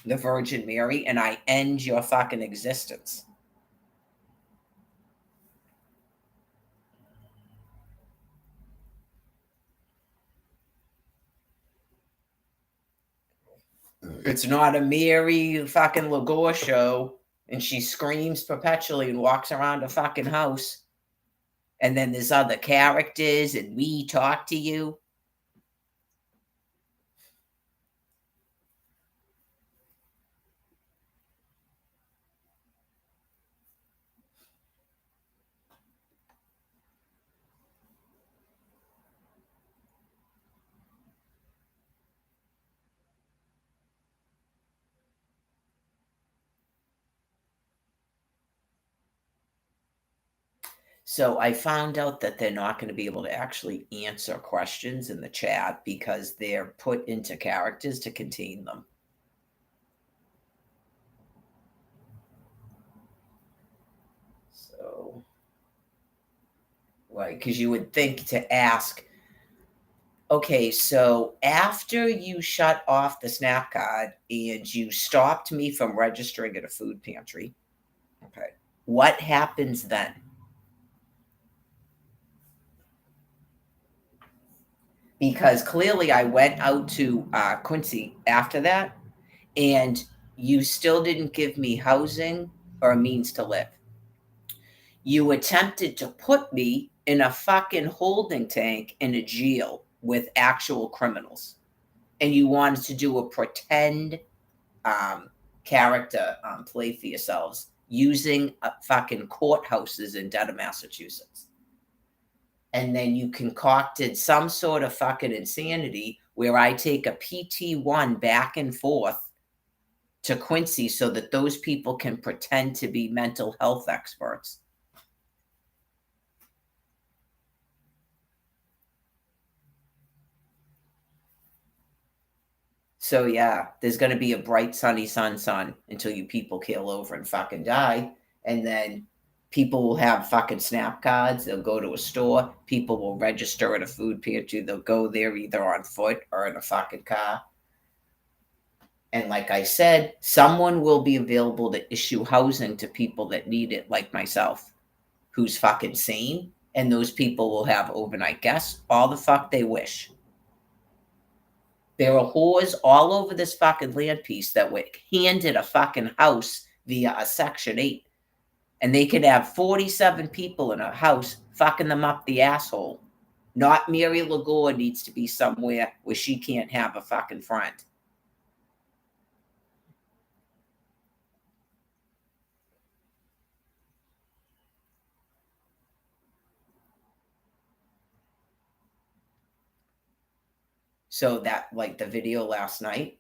the Virgin Mary, and I end your fucking existence. It's not a Mary fucking Lagore show, and she screams perpetually and walks around a fucking house. And then there's other characters, and we talk to you. So I found out that they're not going to be able to actually answer questions in the chat because they're put into characters to contain them. So, right, because you would think to ask, okay, so after you shut off the SNAP card and you stopped me from registering at a food pantry, okay, what happens then? Because clearly I went out to Quincy after that, and you still didn't give me housing or a means to live. You attempted to put me in a fucking holding tank in a jail with actual criminals. And you wanted to do a pretend character play for yourselves using fucking courthouses in Dedham, Massachusetts. And then you concocted some sort of fucking insanity where I take a PT1 back and forth to Quincy so that those people can pretend to be mental health experts. So yeah, there's going to be a bright sunny sun until you people keel over and fucking die. And then people will have fucking SNAP cards. They'll go to a store. People will register at a food pantry. They'll go there either on foot or in a fucking car. And like I said, someone will be available to issue housing to people that need it, like myself, who's fucking sane. And those people will have overnight guests, all the fuck they wish. There are whores all over this fucking land piece that were handed a fucking house via a Section 8. And they could have 47 people in a house fucking them up the asshole. Not Mary Lagore needs to be somewhere where she can't have a fucking friend. So that, like the video last night,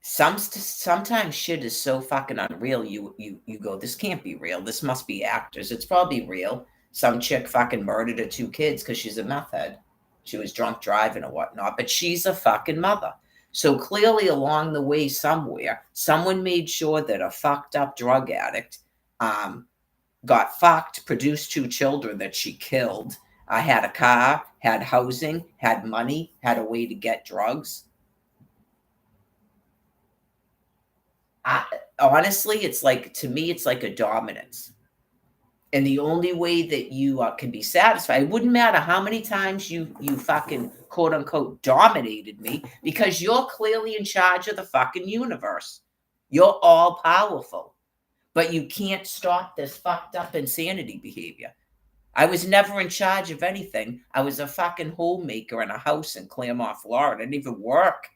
sometimes shit is so fucking unreal. You go, this can't be real. This must be actors. It's probably real. Some chick fucking murdered her 2 kids because she's a meth head. She was drunk driving or whatnot, but she's a fucking mother. So clearly, along the way, somewhere, someone made sure that a fucked up drug addict got fucked, produced two children that she killed. I had a car, had housing, had money, had a way to get drugs. I, honestly, it's like, to me, it's like a dominance. And the only way that you can be satisfied, it wouldn't matter how many times you fucking quote unquote dominated me, because you're clearly in charge of the fucking universe. You're all powerful, but you can't stop this fucked up insanity behavior. I was never in charge of anything. I was a fucking homemaker in a house in Claremont, Florida. I didn't even work.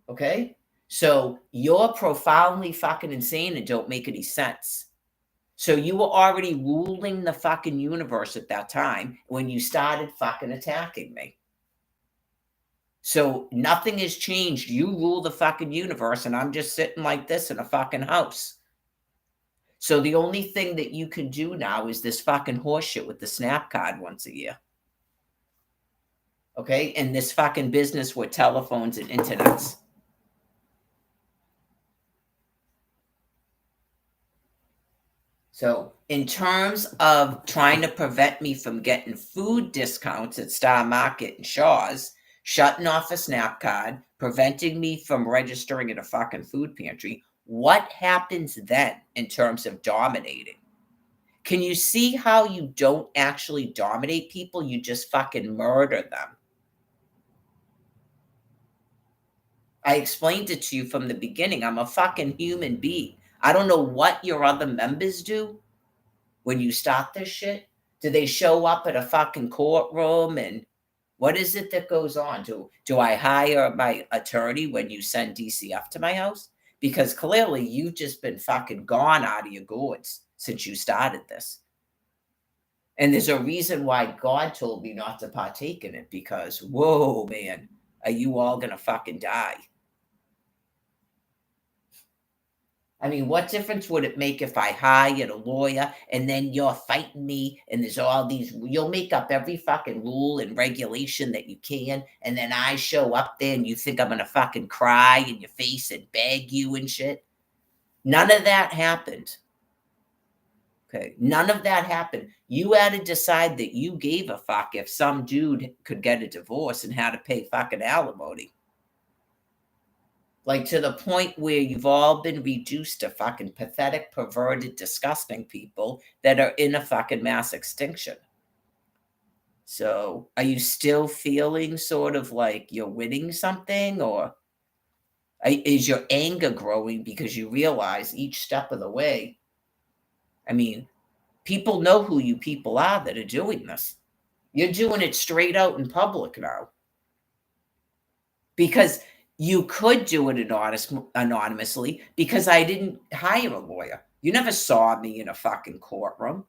Okay? So you're profoundly fucking insane and don't make any sense. So you were already ruling the fucking universe at that time when you started fucking attacking me. So nothing has changed. You rule the fucking universe, and I'm just sitting like this in a fucking house. So the only thing that you can do now is this fucking horseshit with the snap card once a year. Okay? And this fucking business with telephones and internets. So, in terms of trying to prevent me from getting food discounts at Star Market and Shaw's, shutting off a SNAP card, preventing me from registering at a fucking food pantry, what happens then in terms of dominating? Can you see how you don't actually dominate people? You just fucking murder them. I explained it to you from the beginning. I'm a fucking human being. I don't know what your other members do when you start this shit. Do they show up at a fucking courtroom, and what is it that goes on? Do I hire my attorney when you send DCF to my house? Because clearly you've just been fucking gone out of your gourds since you started this. And there's a reason why God told me not to partake in it, because whoa, man, are you all gonna fucking die? I mean, what difference would it make if I hired a lawyer and then you're fighting me and there's all these, you'll make up every fucking rule and regulation that you can, and then I show up there and you think I'm gonna fucking cry in your face and beg you and shit? None of that happened. Okay. None of that happened. You had to decide that you gave a fuck if some dude could get a divorce and had to pay fucking alimony. Like, to the point where you've all been reduced to fucking pathetic, perverted, disgusting people that are in a fucking mass extinction. So, are you still feeling sort of like you're winning something, or is your anger growing because you realize each step of the way? I mean, people know who you people are that are doing this. You're doing it straight out in public now. Because you could do it anonymously, because I didn't hire a lawyer. You never saw me in a fucking courtroom.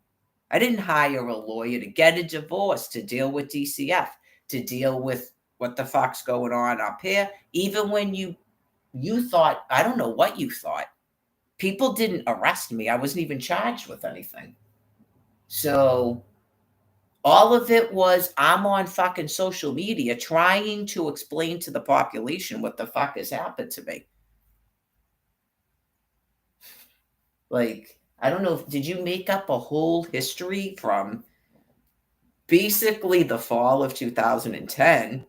I didn't hire a lawyer to get a divorce, to deal with DCF, to deal with what the fuck's going on up here. Even when you thought, I don't know what you thought. People didn't arrest me. I wasn't even charged with anything. So all of it was, I'm on fucking social media trying to explain to the population what the fuck has happened to me. Like, I don't know, did you make up a whole history from basically the fall of 2010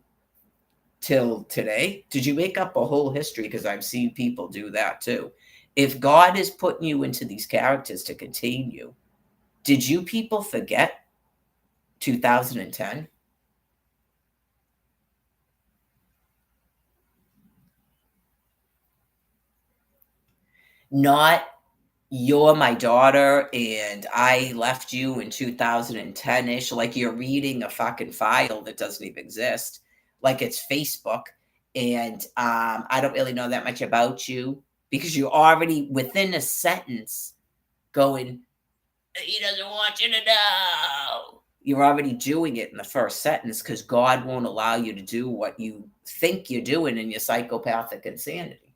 till today? Did you make up a whole history? Because I've seen people do that too. If God is putting you into these characters to contain you, did you people forget 2010? Not, you're my daughter and I left you in 2010-ish, like you're reading a fucking file that doesn't even exist, like it's Facebook, and I don't really know that much about you, because you're already within a sentence going, he doesn't want you to know. You're already doing it in the first sentence because God won't allow you to do what you think you're doing in your psychopathic insanity.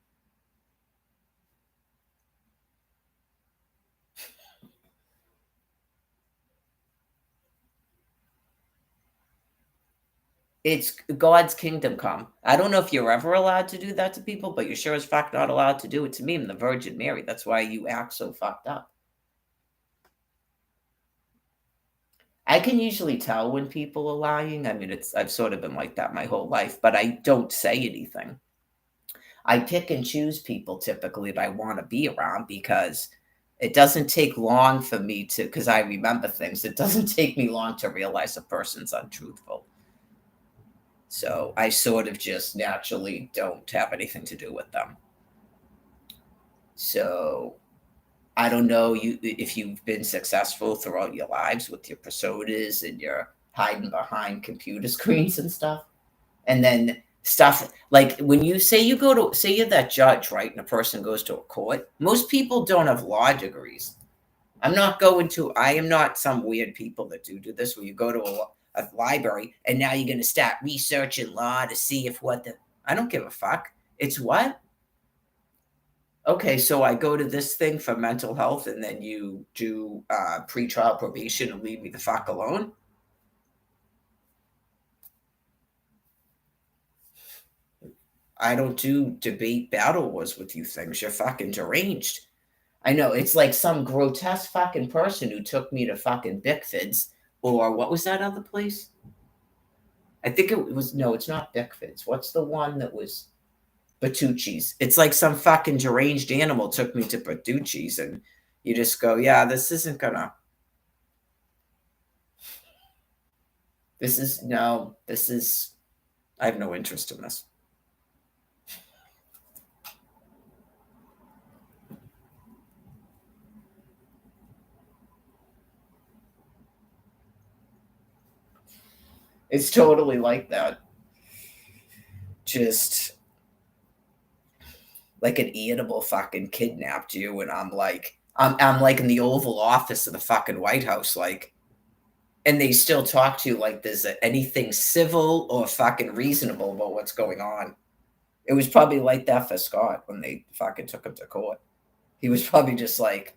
It's God's kingdom come. I don't know if you're ever allowed to do that to people, but you're sure as fuck not allowed to do it to me. I'm the Virgin Mary. That's why you act so fucked up. I can usually tell when people are lying. I mean, I've sort of been like that my whole life, but I don't say anything. I pick and choose people typically that I want to be around because it doesn't take long for me to, because I remember things. It doesn't take me long to realize a person's untruthful. So I sort of just naturally don't have anything to do with them. So I don't know if you've been successful throughout your lives with your personas and your hiding behind computer screens and stuff. And then stuff like when you say you go to say you're that judge, right? And a person goes to a court. Most people don't have law degrees. I am not some weird people that do this where you go to a library and now you're going to start researching law to see if what the, I don't give a fuck. It's what? Okay, so I go to this thing for mental health and then you do pretrial probation and leave me the fuck alone? I don't do debate battle wars with you things. You're fucking deranged. I know it's like some grotesque fucking person who took me to fucking Bickford's or what was that other place? I think it was no, it's not Bickford's. What's the one that was Bertucci's? It's like some fucking deranged animal took me to Bertucci's and you just go, yeah, this isn't gonna. This is no. This is. I have no interest in this. It's totally like that. Just like an animal fucking kidnapped you, and I'm like in the Oval Office of the fucking White House, like, and they still talk to you like there's anything civil or fucking reasonable about what's going on. It was probably like that for Scott when they fucking took him to court. He was probably just like,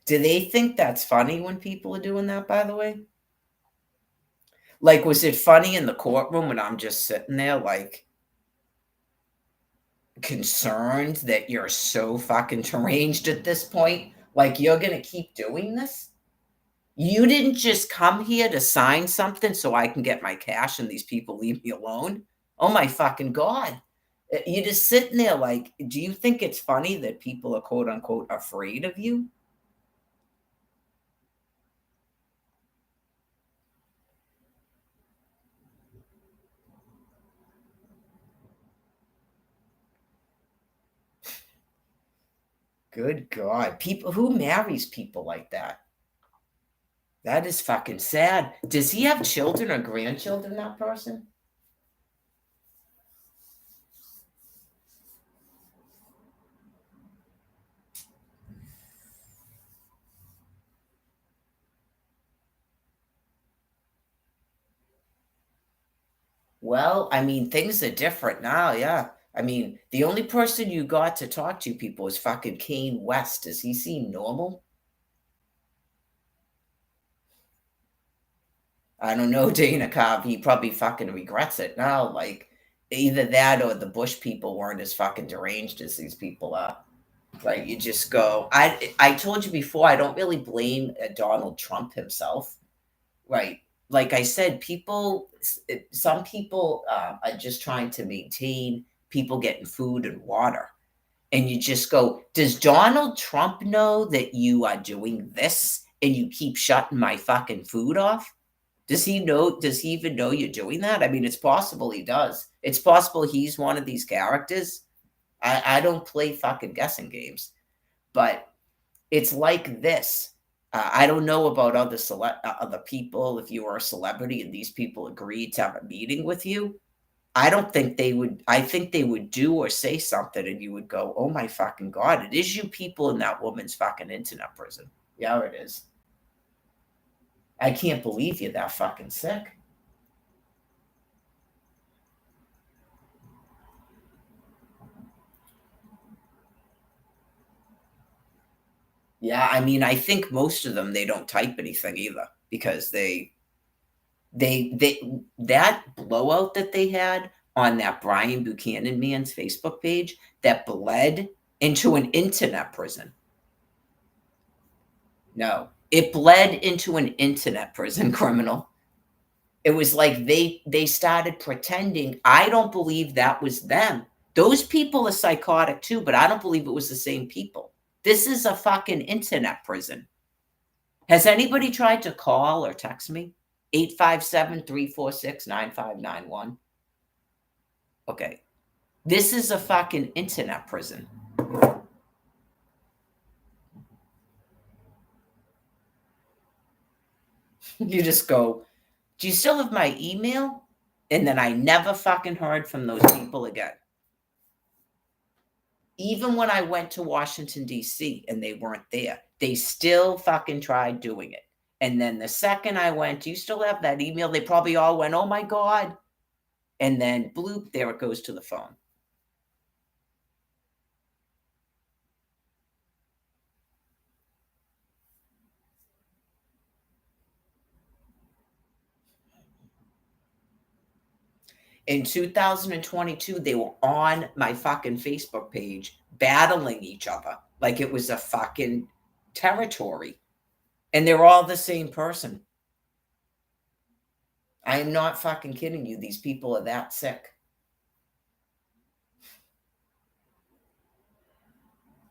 do they think that's funny when people are doing that, by the way? Like, was it funny in the courtroom when I'm just sitting there, like, concerned that you're so fucking deranged at this point? Like, you're gonna keep doing this? You didn't just come here to sign something so I can get my cash and these people leave me alone? Oh my fucking God. You're just sitting there like, do you think it's funny that people are quote unquote afraid of you? Good God. People who marries people like that? That is fucking sad. Does he have children or grandchildren, that person? Well, I mean, things are different now, yeah. I mean, the only person you got to talk to people is fucking Kane West. Does he seem normal? I don't know, Dana Cobb. He probably fucking regrets it now. Like, either that or the Bush people weren't as fucking deranged as these people are. Like, you just go. I told you before, I don't really blame Donald Trump himself. Right. Like I said, some people are just trying to maintain people getting food and water. And you just go, does Donald Trump know that you are doing this and you keep shutting my fucking food off? Does he even know you're doing that? I mean, it's possible he does. It's possible he's one of these characters. I don't play fucking guessing games, but it's like this. I don't know about other people. If you are a celebrity and these people agreed to have a meeting with you, I don't think they would. I think they would do or say something, and you would go, "Oh my fucking God! It is you people in that woman's fucking internet prison." Yeah, it is. I can't believe you're that fucking sick. Yeah, I mean, I think most of them they don't type anything either because they that blowout that they had on that Brian Buchanan man's Facebook page that bled into an internet prison. No, it bled into an internet prison, criminal. It was like they started pretending. I don't believe that was them. Those people are psychotic too, but I don't believe it was the same people. This is a fucking internet prison. Has anybody tried to call or text me? 857-346-9591. Okay. This is a fucking internet prison. You just go, do you still have my email? And then I never fucking heard from those people again. Even when I went to Washington, D.C. and they weren't there, they still fucking tried doing it. And then the second I went, do you still have that email? They probably all went, oh my God. And then bloop, there it goes to the phone. In 2022, they were on my fucking Facebook page battling each other like it was a fucking territory. And they're all the same person. I am not fucking kidding you. These people are that sick.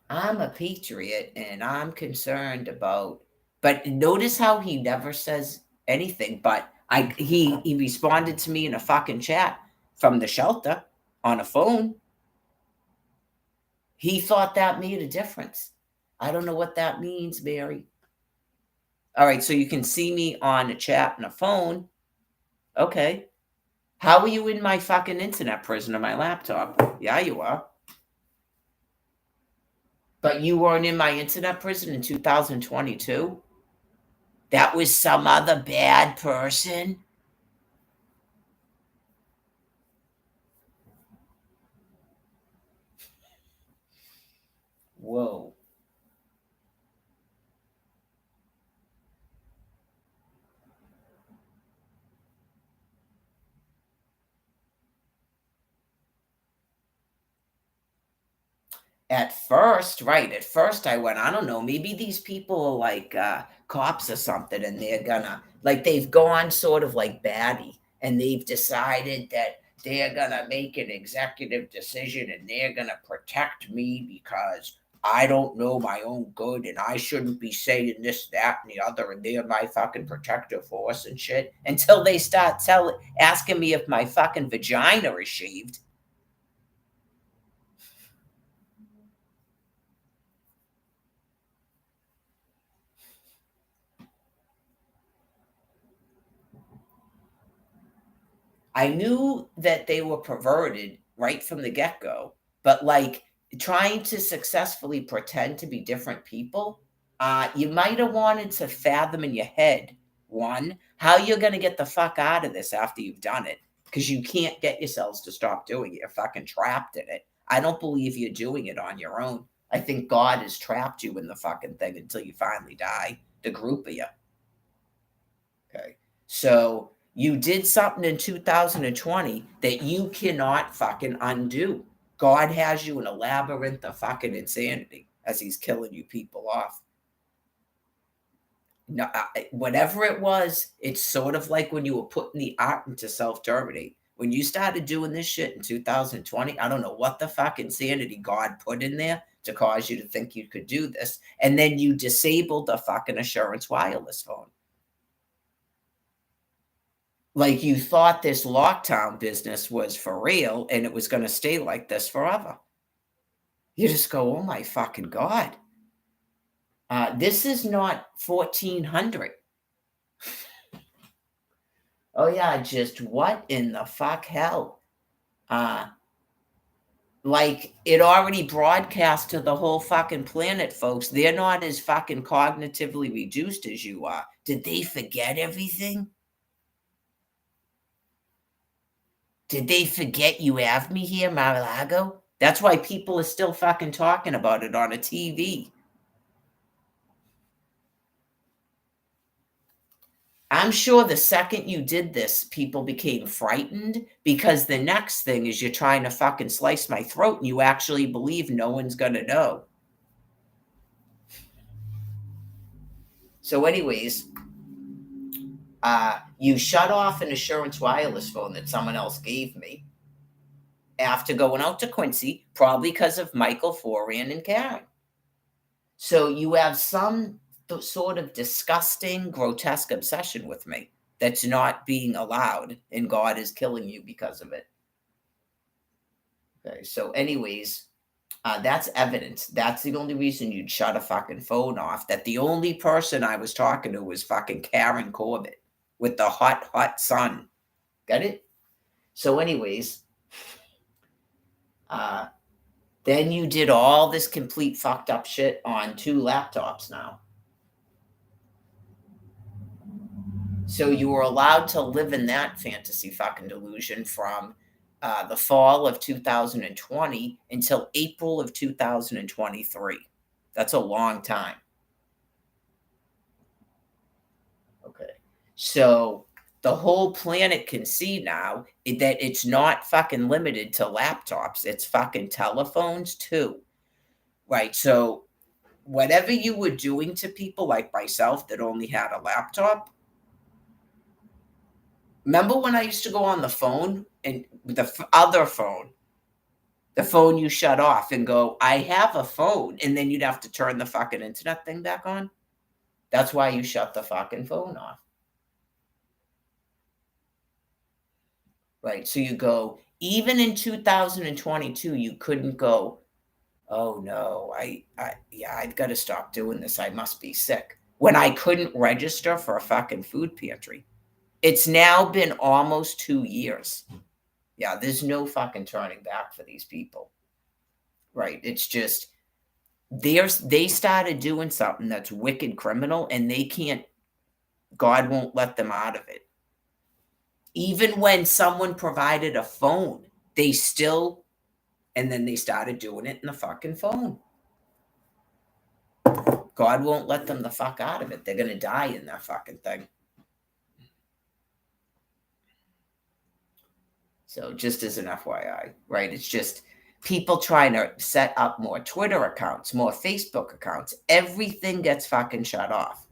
I'm a patriot and I'm concerned about, but notice how he never says anything. But he responded to me in a fucking chat from the shelter on a phone. He thought that made a difference. I don't know what that means, Mary. All right, so you can see me on a chat and a phone. Okay. How are you in my fucking internet prison on my laptop? Yeah, you are. But you weren't in my internet prison in 2022? That was some other bad person? Whoa. At first, right, at first I went, I don't know, maybe these people are like cops or something, and they're gonna, like, they've gone sort of like batty, and they've decided that they're gonna make an executive decision and they're gonna protect me because I don't know my own good and I shouldn't be saying this, that, and the other, and they're my fucking protective force and shit. Until they start asking me if my fucking vagina is shaved. I knew that they were perverted right from the get go, but like trying to successfully pretend to be different people, you might have wanted to fathom in your head, one, how you're going to get the fuck out of this after you've done it, because you can't get yourselves to stop doing it. You're fucking trapped in it. I don't believe you're doing it on your own. I think God has trapped you in the fucking thing until you finally die, the group of you. Okay. So you did something in 2020 that you cannot fucking undo. God has you in a labyrinth of fucking insanity as he's killing you people off. No, whatever it was, it's sort of like when you were putting the art into self-terminate. When you started doing this shit in 2020, I don't know what the fuck insanity God put in there to cause you to think you could do this. And then you disabled the fucking Assurance wireless phone. Like you thought this lockdown business was for real and it was going to stay like this forever. You just go, oh my fucking God. This is not 1400. Oh yeah, just what in the fuck hell? Uh, like it already broadcast to the whole fucking planet, folks. They're not as fucking cognitively reduced as you are. Did they forget everything? Did they forget you have me here, Mar-a-Lago? That's why people are still fucking talking about it on a TV. I'm sure the second you did this, people became frightened because the next thing is you're trying to fucking slice my throat and you actually believe no one's gonna know. So, anyways, you shut off an Assurance wireless phone that someone else gave me after going out to Quincy, probably because of Michael, Foran, and Karen. So you have some sort of disgusting, grotesque obsession with me that's not being allowed, and God is killing you because of it. Okay, so anyways, that's evidence. That's the only reason you'd shut a fucking phone off. That the only person I was talking to was fucking Karen Corbett with the hot, hot sun. Got it? So, anyways, uh, then you did all this complete fucked up shit on 2 laptops now. So you were allowed to live in that fantasy fucking delusion from the fall of 2020 until April of 2023. That's a long time. Okay. So the whole planet can see now that it's not fucking limited to laptops, it's fucking telephones too. Right. So whatever you were doing to people like myself that only had a laptop, remember when I used to go on the phone and the other phone, the phone you shut off and go, I have a phone. And then you'd have to turn the fucking internet thing back on. That's why you shut the fucking phone off. Right. So you go, even in 2022, you couldn't go, oh no, yeah, I've got to stop doing this. I must be sick. When I couldn't register for a fucking food pantry. It's now been almost 2 years. Yeah, there's no fucking turning back for these people. Right. It's just they started doing something that's wicked criminal and they can't, God won't let them out of it. Even when someone provided a phone, they still, and then they started doing it in the fucking phone. God won't let them the fuck out of it. They're gonna die in that fucking thing. So just as an FYI, right? It's just people trying to set up more Twitter accounts, more Facebook accounts. Everything gets fucking shut off.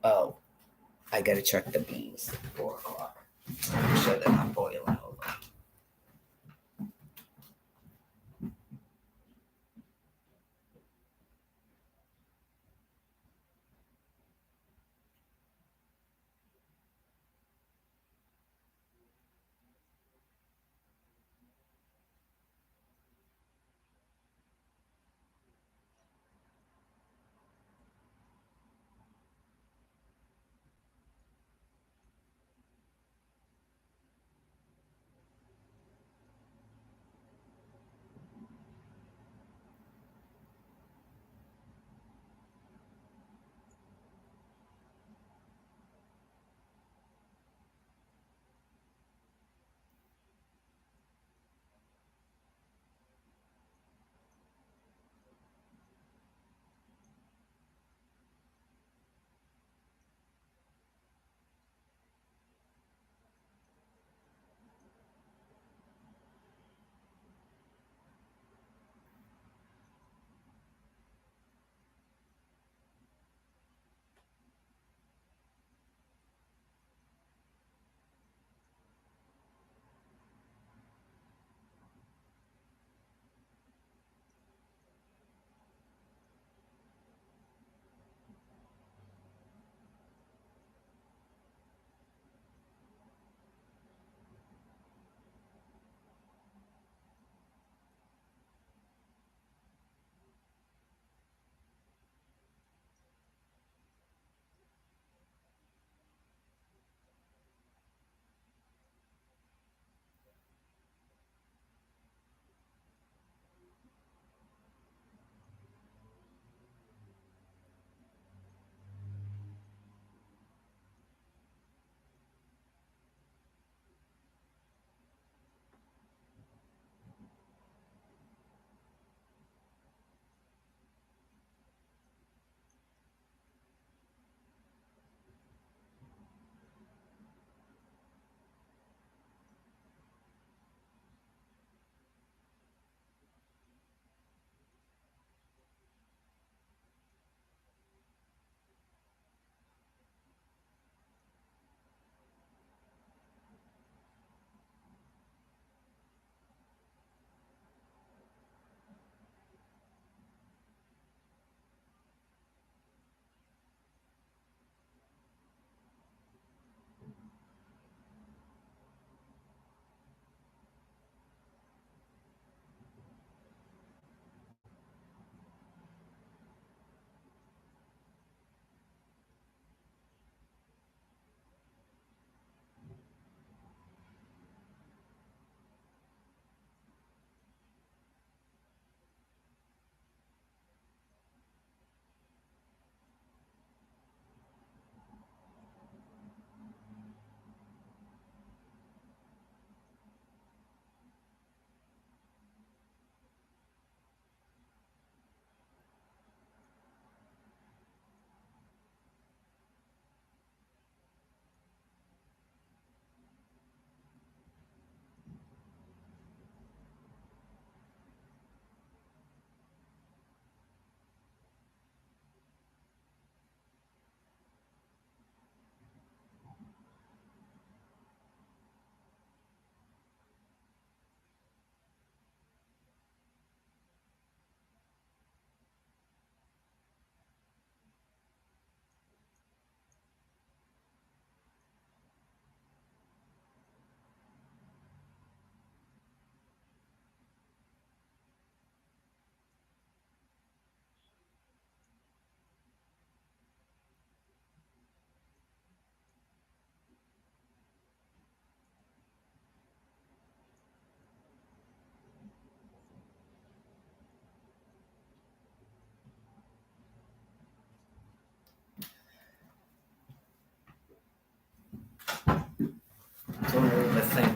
Oh, I gotta check the bees. 4 o'clock. Make sure they're not boiling over.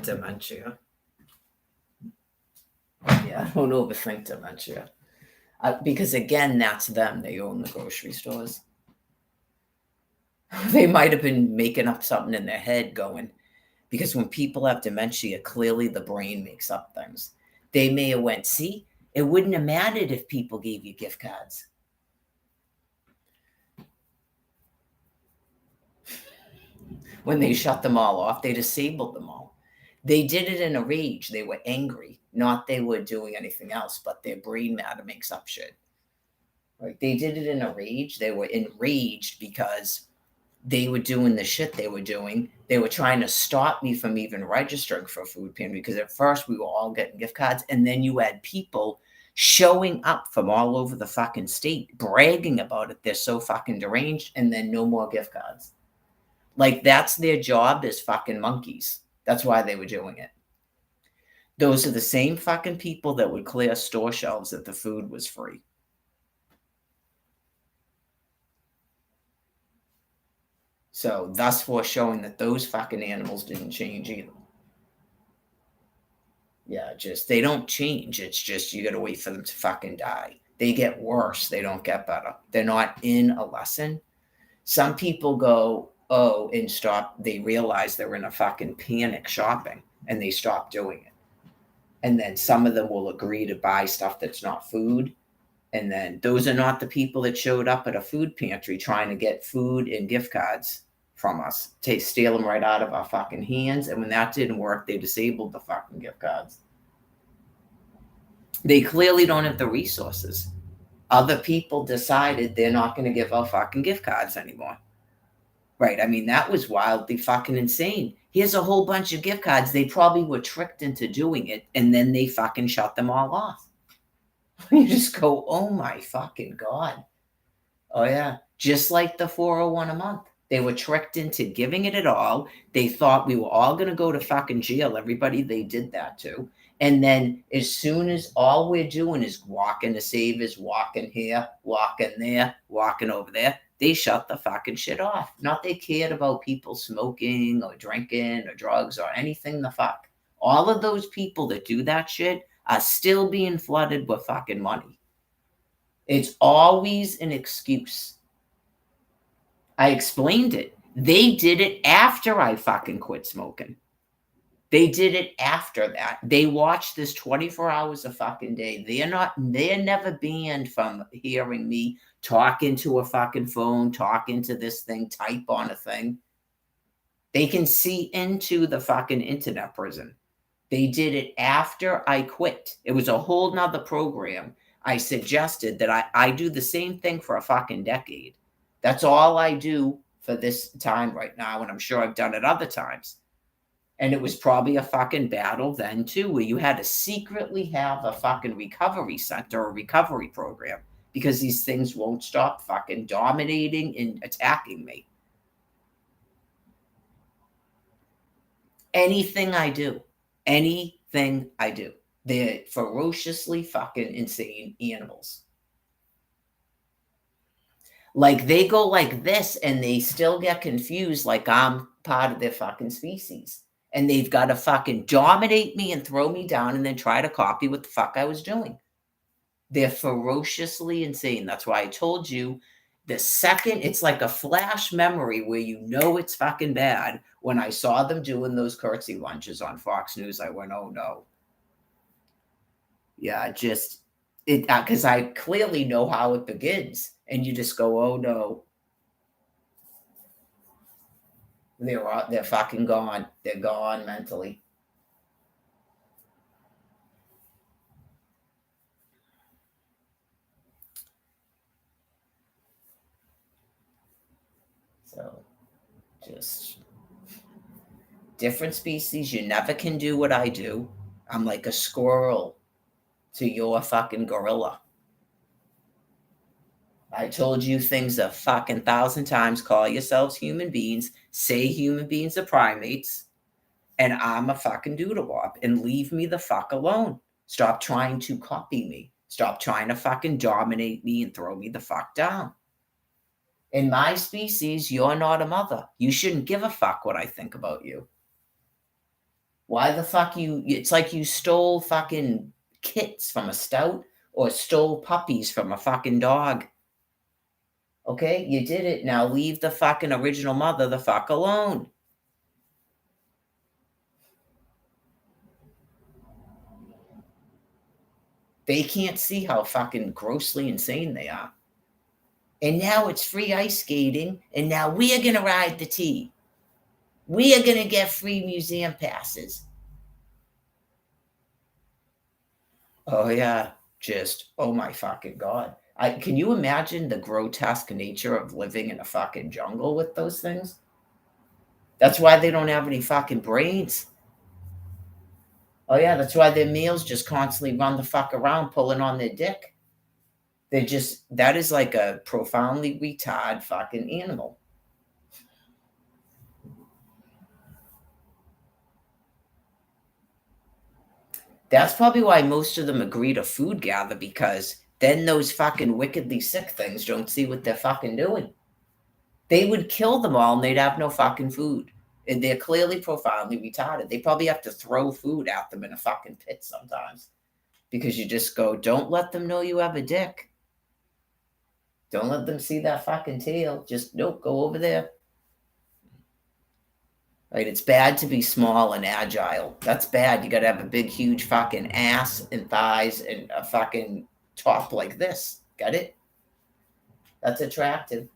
dementia. Yeah, don't overthink dementia. Because again, that's them. They own the grocery stores. They might have been making up something in their head going, because when people have dementia, clearly the brain makes up things. They may have went, see, it wouldn't have mattered if people gave you gift cards. When they shut them all off, they disabled them all. They did it in a rage. They were angry, not they were doing anything else, but their brain matter makes up shit. Right? They did it in a rage. They were enraged because they were doing the shit they were doing. They were trying to stop me from even registering for a food pantry because at first we were all getting gift cards. And then you had people showing up from all over the fucking state bragging about it. They're so fucking deranged. And then no more gift cards. Like that's their job as fucking monkeys. That's why they were doing it. Those are the same fucking people that would clear store shelves if the food was free. So thus foreshowing that those fucking animals didn't change either. Yeah, just they don't change. It's just you gotta wait for them to fucking die. They get worse. They don't get better. They're not in a lesson. Some people go, oh, and stop. They realize they're in a fucking panic shopping and they stop doing it. And then some of them will agree to buy stuff that's not food. And then those are not the people that showed up at a food pantry trying to get food and gift cards from us, to steal them right out of our fucking hands. And when that didn't work, they disabled the fucking gift cards. They clearly don't have the resources. Other people decided they're not going to give out fucking gift cards anymore. Right? I mean, that was wildly fucking insane. Here's a whole bunch of gift cards. They probably were tricked into doing it, and then they fucking shut them all off. You just go, oh my fucking God. Oh, yeah. Just like the 401 a month. They were tricked into giving it at all. They thought we were all going to go to fucking jail. Everybody they did that to. And then as soon as all we're doing is walking to Savers, walking here, walking there, walking over there, they shut the fucking shit off. Not they cared about people smoking or drinking or drugs or anything the fuck. All of those people that do that shit are still being flooded with fucking money. It's always an excuse. I explained it. They did it after I fucking quit smoking. They did it after that. They watched this 24 hours a fucking day. They're never banned from hearing me talk into a fucking phone, talk into this thing, type on a thing. They can see into the fucking internet prison. They did it after I quit. It was a whole nother program. I suggested that I do the same thing for a fucking decade. That's all I do for this time right now, and I'm sure I've done it other times. And it was probably a fucking battle then, too, where you had to secretly have a fucking recovery center or recovery program because these things won't stop fucking dominating and attacking me. Anything I do, they're ferociously fucking insane animals. Like they go like this and they still get confused like I'm part of their fucking species. And they've got to fucking dominate me and throw me down and then try to copy what the fuck I was doing. They're ferociously insane. That's why I told you the second it's like a flash memory where you know it's fucking bad. When I saw them doing those curtsy lunges on Fox News, I went, oh no. Yeah, just it because I clearly know how it begins. And you just go, oh no. They're fucking gone. They're gone mentally. So just different species. You never can do what I do. I'm like a squirrel to your fucking gorilla. I told you things a fucking thousand times. Call yourselves human beings. Say human beings are primates. And I'm a fucking doodlewop. And leave me the fuck alone. Stop trying to copy me. Stop trying to fucking dominate me and throw me the fuck down. In my species, you're not a mother. You shouldn't give a fuck what I think about you. Why the fuck it's like you stole fucking kits from a stout or stole puppies from a fucking dog. Okay, you did it. Now leave the fucking original mother the fuck alone. They can't see how fucking grossly insane they are. And now it's free ice skating, and now we are gonna ride the T. We are gonna get free museum passes. Oh yeah, just oh my fucking god. Can you imagine the grotesque nature of living in a fucking jungle with those things? That's why they don't have any fucking brains. Oh yeah, that's why their males just constantly run the fuck around pulling on their dick. They're just that is like a profoundly retarded fucking animal. That's probably why most of them agree to food gather because then those fucking wickedly sick things don't see what they're fucking doing. They would kill them all and they'd have no fucking food. And they're clearly profoundly retarded. They probably have to throw food at them in a fucking pit sometimes because you just go, don't let them know you have a dick. Don't let them see that fucking tail. Just nope, go over there. Right? It's bad to be small and agile. That's bad. You got to have a big, huge fucking ass and thighs and a fucking top like this. Got it? That's attractive.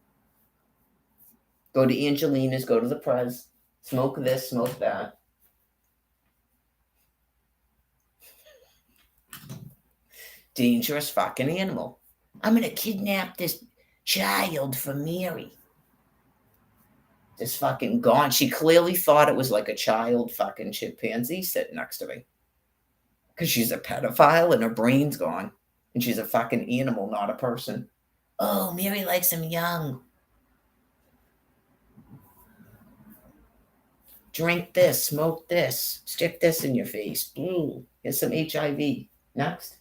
Go to Angelina's, go to the Prez, smoke this, smoke that. Dangerous fucking animal. I'm going to kidnap this child for Mary. Just fucking gone. She clearly thought it was like a child fucking chimpanzee sitting next to me. Because she's a pedophile and her brain's gone. And she's a fucking animal, not a person. Oh, Mary likes him young. Drink this, smoke this, stick this in your face. Ooh, here's some HIV. Next.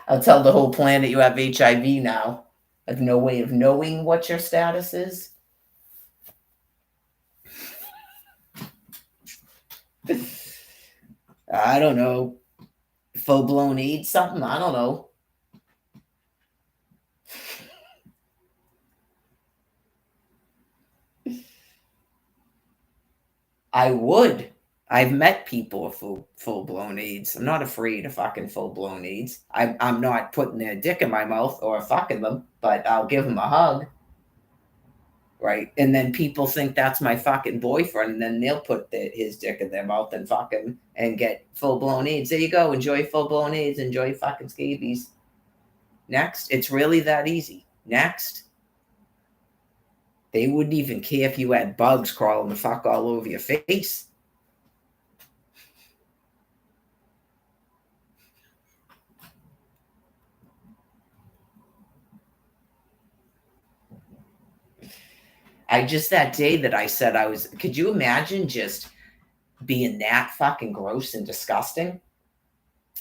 I'll tell the whole planet you have HIV now. I have no way of knowing what your status is. I don't know. Full blown AIDS, something? I don't know. I would. I've met people with full blown AIDS. I'm not afraid of fucking full blown AIDS. I'm not putting their dick in my mouth or fucking them, but I'll give them a hug. Right? And then people think that's my fucking boyfriend, and then they'll put his dick in their mouth and fuck him and get full blown AIDS. There you go. Enjoy full blown AIDS. Enjoy fucking scabies. Next. It's really that easy. Next. They wouldn't even care if you had bugs crawling the fuck all over your face. That day that I said could you imagine just being that fucking gross and disgusting?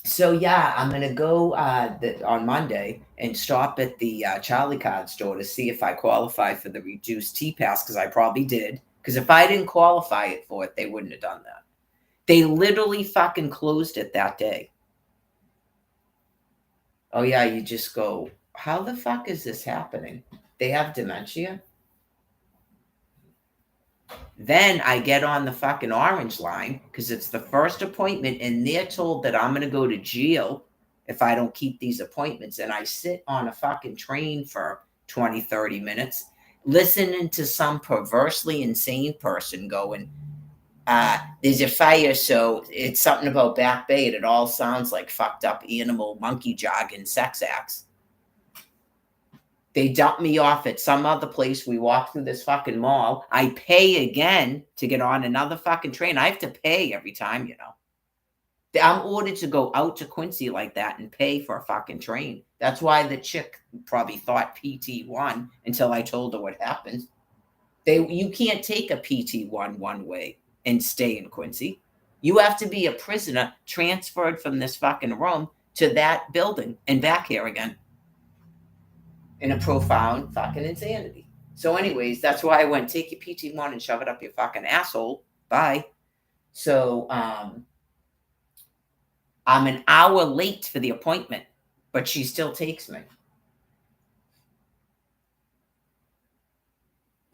So yeah, I'm gonna go on Monday and stop at the Charlie Card store to see if I qualify for the reduced T pass because I probably did. Because if I didn't qualify it for it, they wouldn't have done that. They literally fucking closed it that day. Oh yeah, you just go, how the fuck is this happening? They have dementia? Then I get on the fucking orange line because it's the first appointment and they're told that I'm going to go to jail if I don't keep these appointments. And I sit on a fucking train for 20, 30 minutes listening to some perversely insane person going, there's a fire, so it's something about Back Bay. And it all sounds like fucked up animal monkey jargon sex acts. They dump me off at some other place. We walk through this fucking mall. I pay again to get on another fucking train. I have to pay every time, you know. I'm ordered to go out to Quincy like that and pay for a fucking train. That's why the chick probably thought PT won until I told her what happened. You can't take a PT one way and stay in Quincy. You have to be a prisoner transferred from this fucking room to that building and back here again in a profound fucking insanity. So, anyways, that's why I went take your PT1 and shove it up your fucking asshole. Bye. So, I'm an hour late for the appointment, but she still takes me.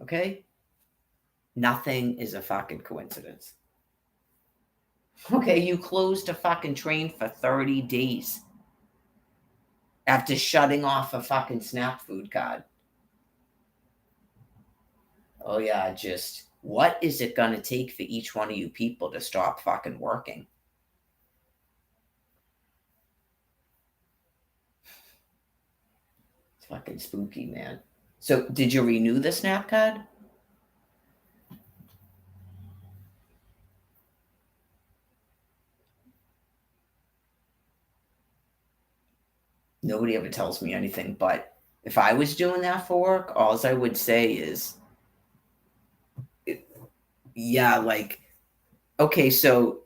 Okay? Nothing is a fucking coincidence. Okay, you closed a fucking train for 30 days after shutting off a fucking SNAP food card. Oh, yeah, just what is it going to take for each one of you people to stop fucking working? It's fucking spooky, man. So, did you renew the SNAP card? Nobody ever tells me anything, but if I was doing that for work, all I would say is, yeah, like, okay, so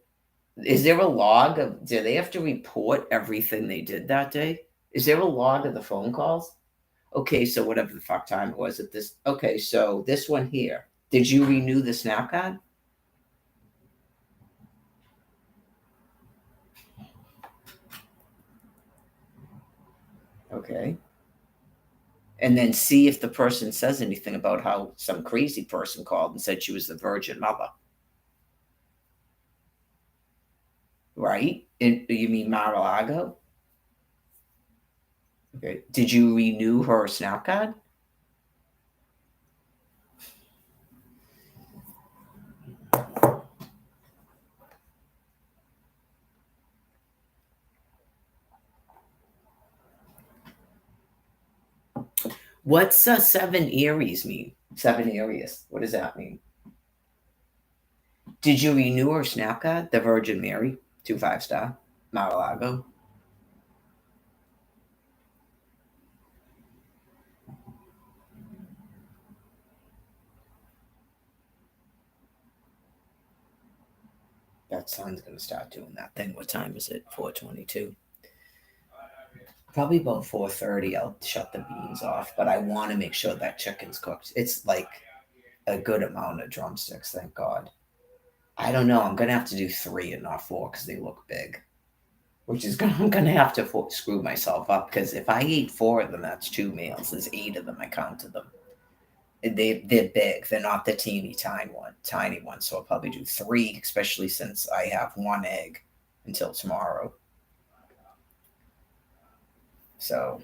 is there a log of, do they have to report everything they did that day? Is there a log of the phone calls? Okay, so whatever the fuck time it was at this, okay, so this one here, did you renew the SNAP card? Okay. And then see if the person says anything about how some crazy person called and said she was the Virgin Mother. Right? You mean Mar-a-Lago? Okay. Did you renew her SNAP card? What's 7 Aries mean? 7 Aries. What does that mean? Did you renew her SNAP card? The Virgin Mary, 2 5-star, Mar-a-Lago. That sun's gonna start doing that thing. What time is it? 4:22. Probably about 4:30. I'll shut the beans off, but I want to make sure that chicken's cooked. It's like a good amount of drumsticks. Thank God. I don't know. I'm gonna have to do 3 and not 4 because they look big. Which is gonna I'm gonna have to screw myself up because if I eat 4 of them, that's 2 meals. There's 8 of them. I counted them. They're big. They're not the tiny one. So I'll probably do 3, especially since I have 1 egg until tomorrow. So,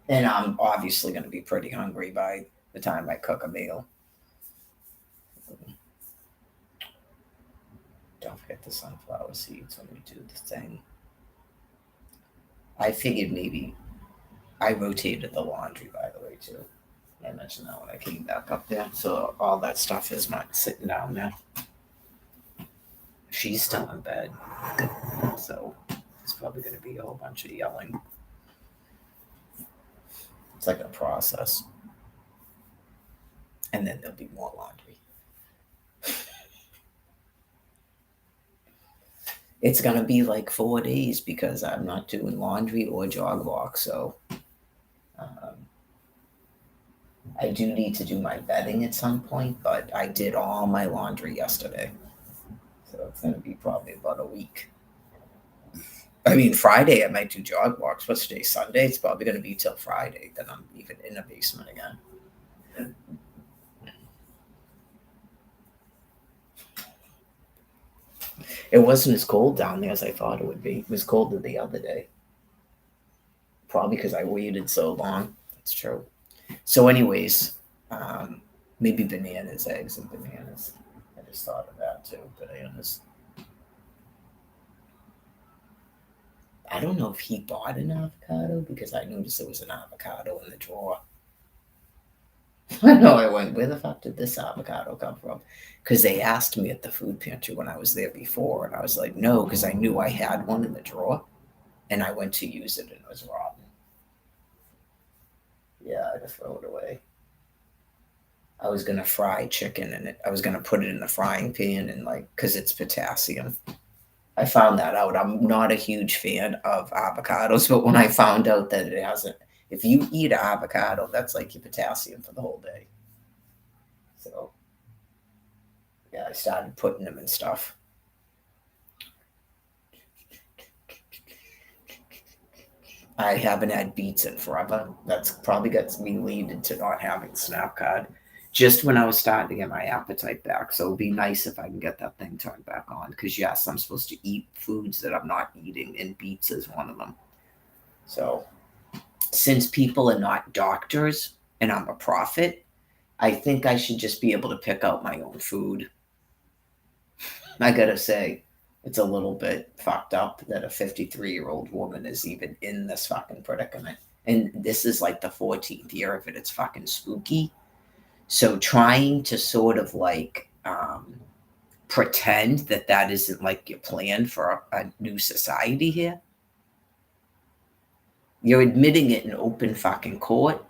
and I'm obviously going to be pretty hungry by the time I cook a meal. Don't forget the sunflower seeds when we do the thing. I figured maybe I rotated the laundry, by the way, too. I mentioned that when I came back up there. So all that stuff is not sitting down there. She's still in bed. So it's probably going to be a whole bunch of yelling. It's like a process. And then there'll be more laundry. It's going to be like 4 days because I'm not doing laundry or jog walk. So I do need to do my bedding at some point, but I did all my laundry yesterday. So it's going to be probably about a week. I mean, Friday I might do jog walks. What's today? Sunday? It's probably going to be till Friday. Then I'm even in the basement again. It wasn't as cold down there as I thought it would be. It was colder the other day. Probably because I waited so long. That's true. So, anyways, maybe bananas, eggs, and bananas. I just thought of that too. Bananas. I don't know if he bought an avocado because I noticed there was an avocado in the drawer. I know I went, where the fuck did this avocado come from? Because they asked me at the food pantry when I was there before, and I was like, no, because I knew I had one in the drawer, and I went to use it, and it was rotten. Yeah, I had to throw it away. I was gonna fry chicken, and I was gonna put it in the frying pan, and like, because it's potassium, I found that out. I'm not a huge fan of avocados, but when I found out that it hasn't, if you eat an avocado, that's like your potassium for the whole day. So yeah, I started putting them in stuff. I haven't had beets in forever. That's probably got me leaned into not having Snap Card. Just when I was starting to get my appetite back. So it'd be nice if I can get that thing turned back on. Because yes, I'm supposed to eat foods that I'm not eating, and beets is one of them. So since people are not doctors and I'm a prophet, I think I should just be able to pick out my own food. I gotta say, it's a little bit fucked up that a 53-year-old woman is even in this fucking predicament. And this is like the 14th year of it. It's fucking spooky. So trying to sort of like pretend that that isn't like your plan for a new society here. You're admitting it in open fucking court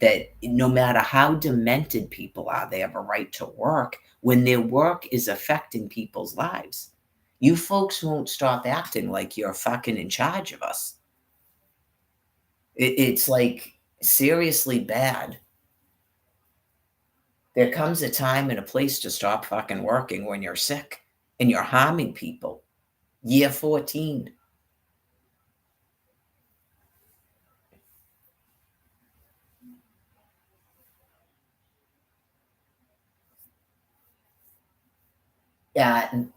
that no matter how demented people are, they have a right to work when their work is affecting people's lives. You folks won't stop acting like you're fucking in charge of us. It's like seriously bad. There comes a time and a place to stop fucking working when you're sick and you're harming people. Year 14.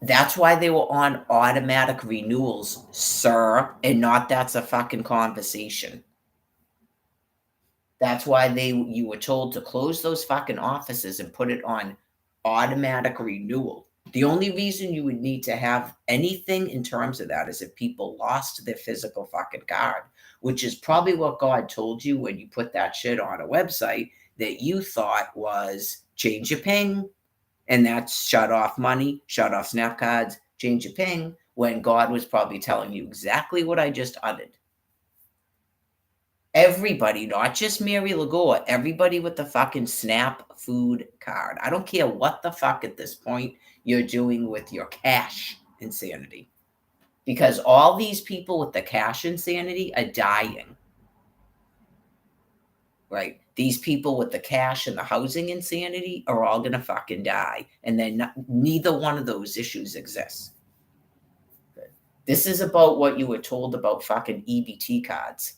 That's why they were on automatic renewals, sir, and not that's a fucking conversation. That's why you were told to close those fucking offices and put it on automatic renewal. The only reason you would need to have anything in terms of that is if people lost their physical fucking card, which is probably what God told you when you put that shit on a website that you thought was change your ping, and that's shut off money, shut off snap cards, change your ping, when God was probably telling you exactly what I just uttered. Everybody, not just Mary Lagore, everybody with the fucking SNAP food card. I don't care what the fuck at this point you're doing with your cash insanity. Because all these people with the cash insanity are dying. Right? These people with the cash and the housing insanity are all gonna fucking die. And then neither one of those issues exists. This is about what you were told about fucking EBT cards.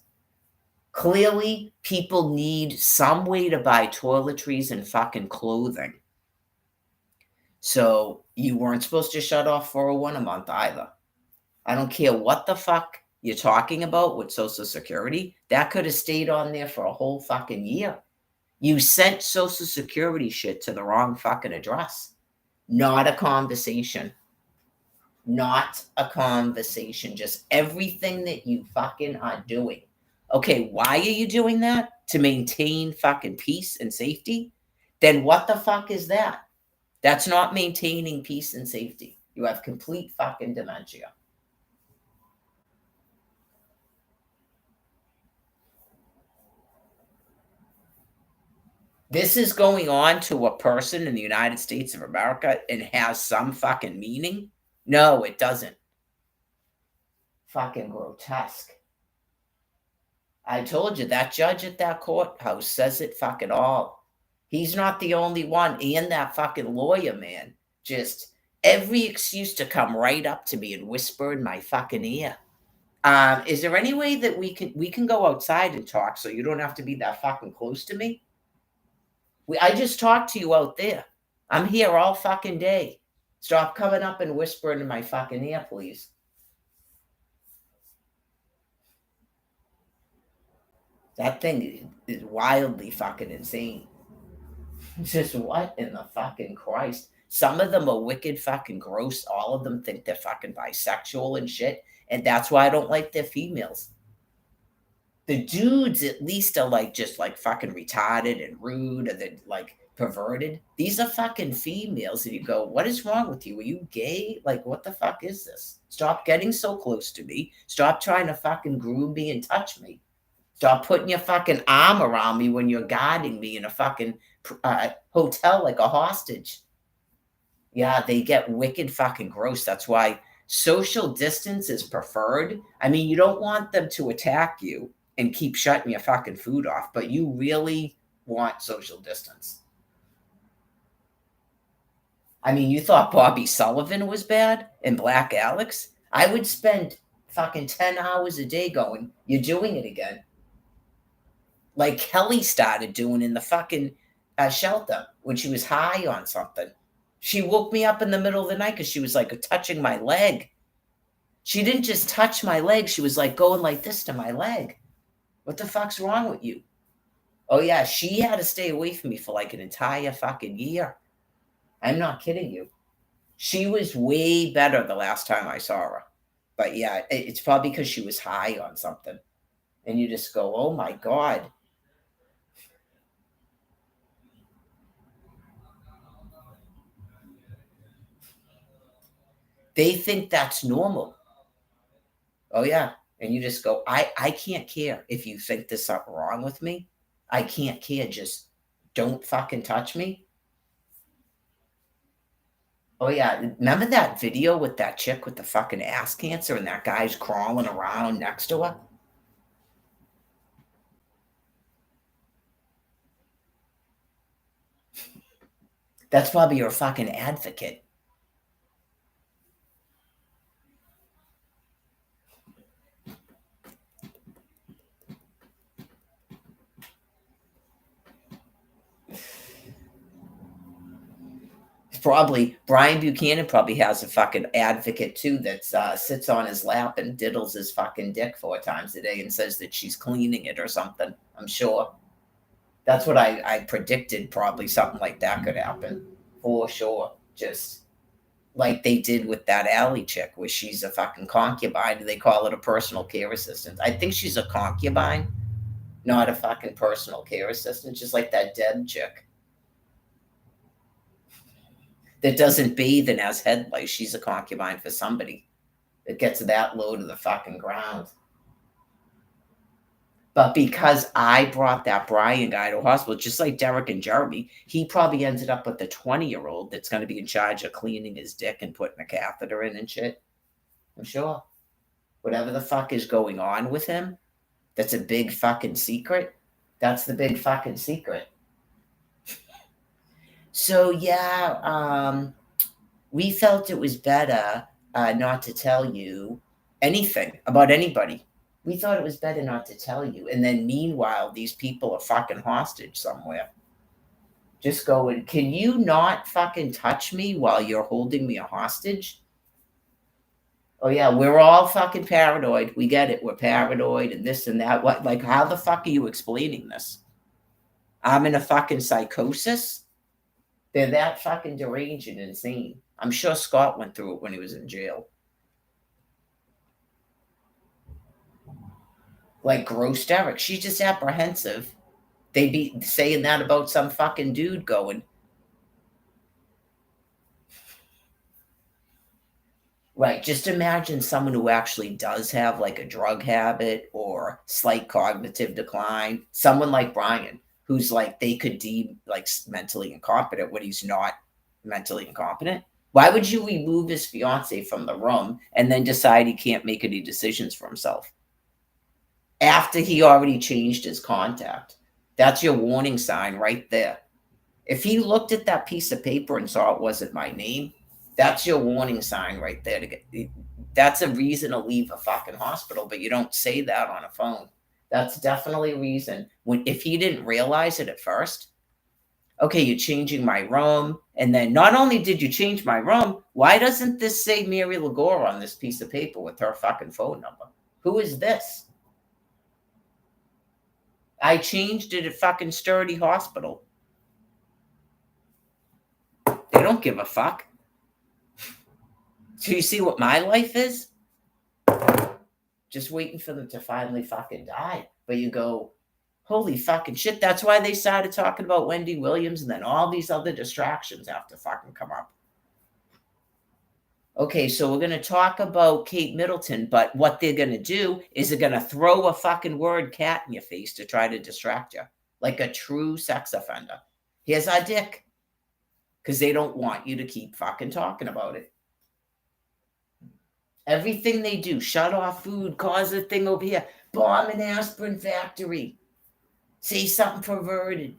Clearly, people need some way to buy toiletries and fucking clothing. So you weren't supposed to shut off 401 a month either. I don't care what the fuck you're talking about with Social Security. That could have stayed on there for a whole fucking year. You sent Social Security shit to the wrong fucking address. Not a conversation. Not a conversation. Just everything that you fucking are doing. Okay, why are you doing that? To maintain fucking peace and safety? Then what the fuck is that? That's not maintaining peace and safety. You have complete fucking dementia. This is going on to a person in the United States of America and has some fucking meaning? No, it doesn't. Fucking grotesque. I told you that judge at that courthouse says it fucking all. He's not the only one, and that fucking lawyer, man. Just every excuse to come right up to me and whisper in my fucking ear. Is there any way that we can go outside and talk so you don't have to be that fucking close to me? I just talked to you out there. I'm here all fucking day. Stop coming up and whispering in my fucking ear, please. That thing is wildly fucking insane. Just what in the fucking Christ? Some of them are wicked fucking gross. All of them think they're fucking bisexual and shit. And that's why I don't like their females. The dudes at least are like just like fucking retarded and rude and then like perverted. These are fucking females. And you go, what is wrong with you? Are you gay? Like, what the fuck is this? Stop getting so close to me. Stop trying to fucking groom me and touch me. Stop putting your fucking arm around me when you're guarding me in a fucking hotel like a hostage. Yeah, they get wicked fucking gross. That's why social distance is preferred. I mean, you don't want them to attack you and keep shutting your fucking food off, but you really want social distance. I mean, you thought Bobby Sullivan was bad and Black Alex? I would spend fucking 10 hours a day going, you're doing it again. Like Kelly started doing in the fucking shelter when she was high on something. She woke me up in the middle of the night because she was like touching my leg. She didn't just touch my leg. She was like going like this to my leg. What the fuck's wrong with you? Oh, yeah. She had to stay away from me for like an entire fucking year. I'm not kidding you. She was way better the last time I saw her. But yeah, it's probably because she was high on something. And you just go, oh my God. They think that's normal. Oh yeah. And you just go, I can't care if you think there's something wrong with me. I can't care. Just don't fucking touch me. Oh yeah. Remember that video with that chick with the fucking ass cancer and that guy's crawling around next to her? That's probably your fucking advocate. Probably Brian Buchanan probably has a fucking advocate too that sits on his lap and diddles his fucking dick 4 times a day and says that she's cleaning it or something. I'm sure. That's what I predicted. Probably something like that could happen for sure. Just like they did with that alley chick, where she's a fucking concubine. They call it a personal care assistant. I think she's a concubine, not a fucking personal care assistant. Just like that Deb chick that doesn't bathe and has head lice. She's a concubine for somebody that gets that low to the fucking ground. But because I brought that Brian guy to hospital, just like Derek and Jeremy, he probably ended up with the 20-year-old that's going to be in charge of cleaning his dick and putting a catheter in and shit. I'm sure. Whatever the fuck is going on with him, that's a big fucking secret. That's the big fucking secret. So yeah, we felt it was better not to tell you anything about anybody. We thought it was better not to tell you. And then meanwhile, these people are fucking hostage somewhere. Just going, can you not fucking touch me while you're holding me a hostage? Oh yeah, we're all fucking paranoid. We get it. We're paranoid and this and that. What, like, how the fuck are you explaining this? I'm in a fucking psychosis? They're that fucking deranged and insane. I'm sure Scott went through it when he was in jail. Like gross Derek. She's just apprehensive. They'd be saying that about some fucking dude going. Right. Just imagine someone who actually does have like a drug habit or slight cognitive decline. Someone like Brian, who's like they could deem like mentally incompetent when he's not mentally incompetent. Why would you remove his fiance from the room and then decide he can't make any decisions for himself after he already changed his contact? That's your warning sign right there. If he looked at that piece of paper and saw it wasn't my name, that's your warning sign right there. That's a reason to leave a fucking hospital, but you don't say that on a phone. That's definitely a reason. If he didn't realize it at first, okay, you're changing my room, and then not only did you change my room, why doesn't this say Mary Lagore on this piece of paper with her fucking phone number? Who is this? I changed it at fucking Sturdy Hospital. They don't give a fuck. So you see what my life is? Just waiting for them to finally fucking die. But you go, holy fucking shit. That's why they started talking about Wendy Williams, and then all these other distractions have to fucking come up. Okay, so we're going to talk about Kate Middleton, but what they're going to do is they're going to throw a fucking word cat in your face to try to distract you, like a true sex offender. Here's our dick. Because they don't want you to keep fucking talking about it. Everything they do, shut off food, cause a thing over here, bomb an aspirin factory, say something perverted.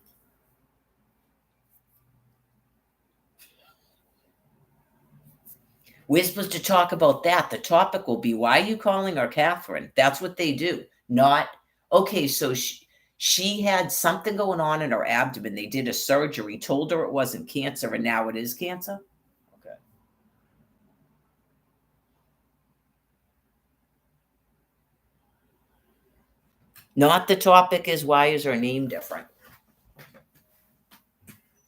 We're supposed to talk about that. The topic will be, why are you calling her Catherine? That's what they do. Not, okay, so she had something going on in her abdomen. They did a surgery, told her it wasn't cancer, and now it is cancer. Okay. Not the topic is, why is her name different?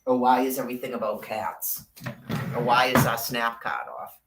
Or why is everything about cats? Or why is our snap card off?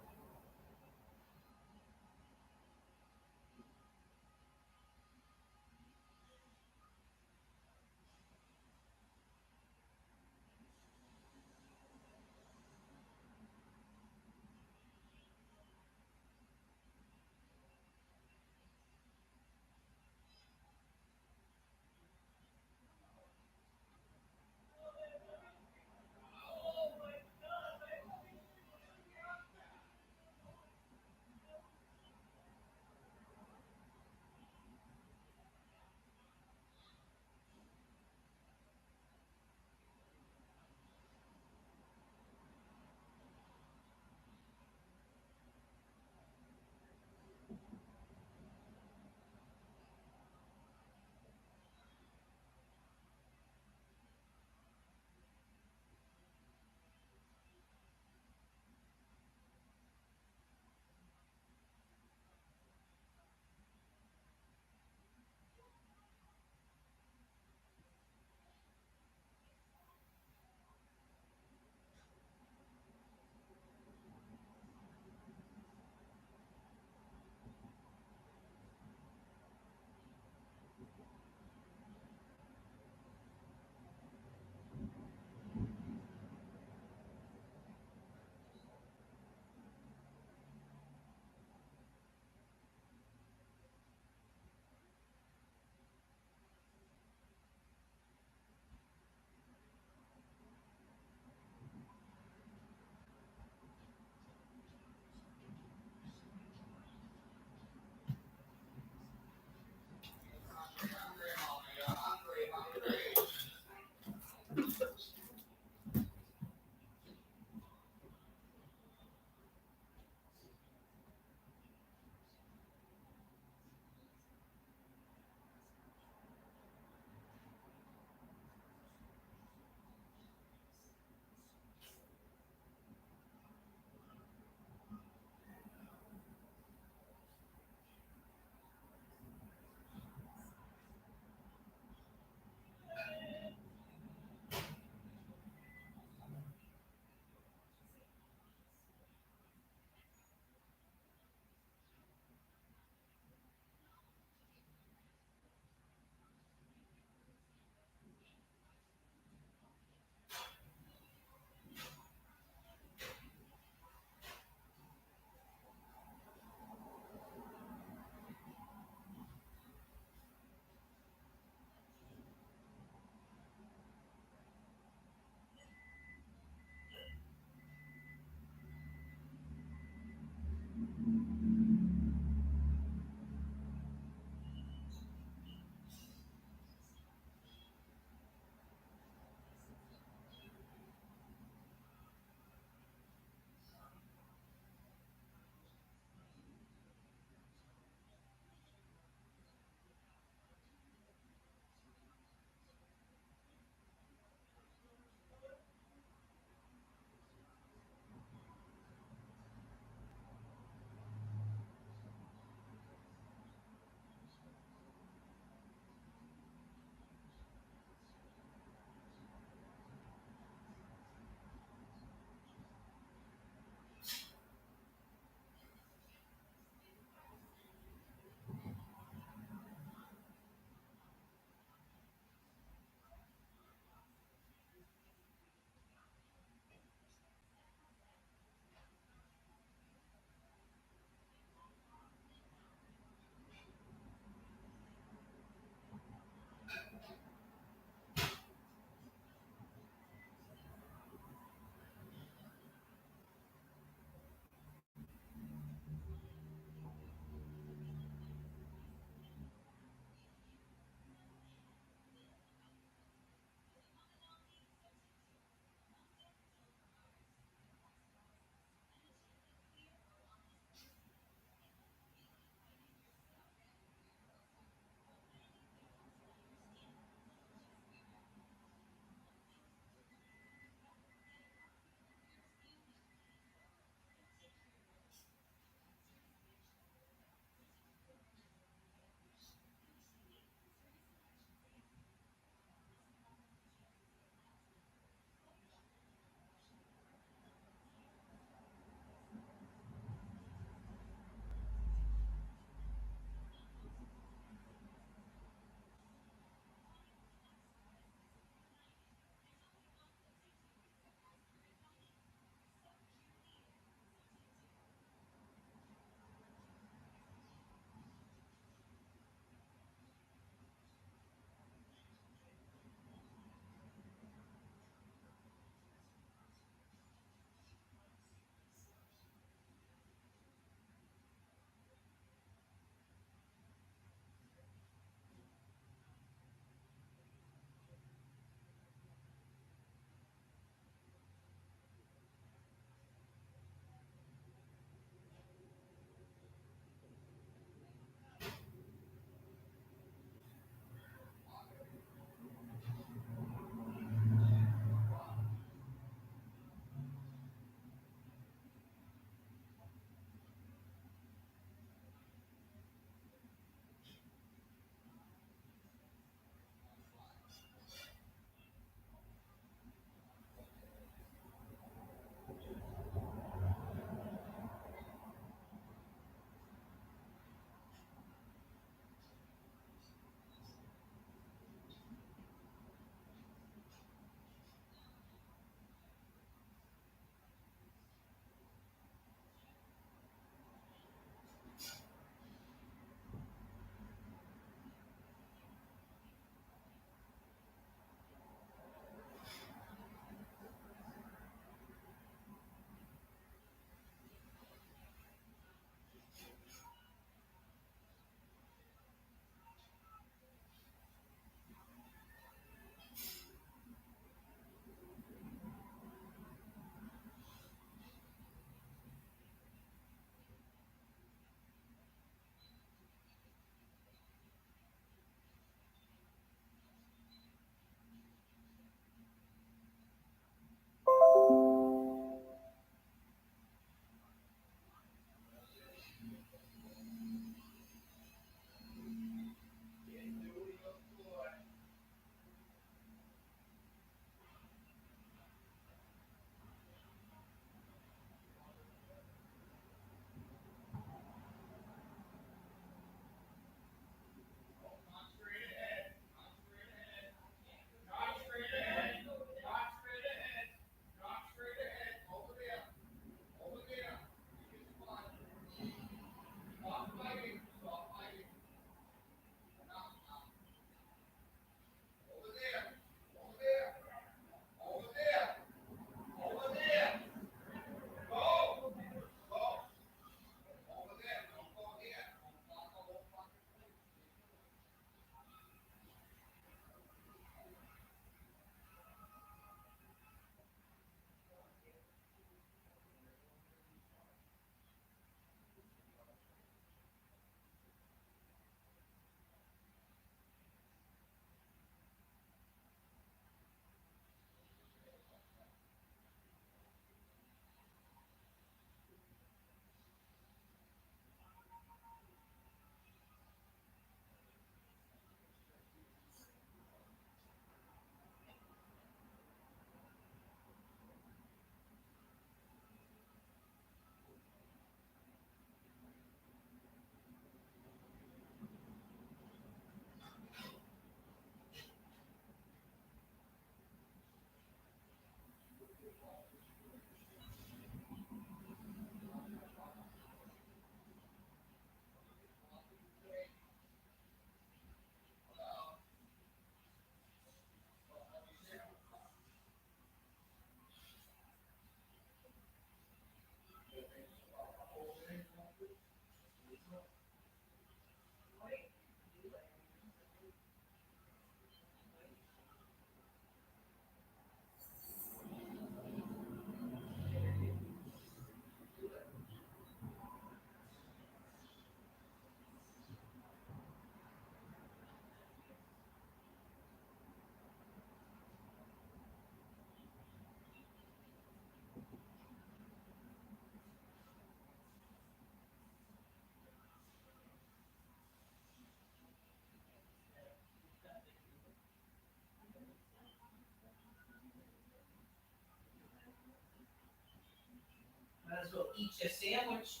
Might as well eat your sandwich.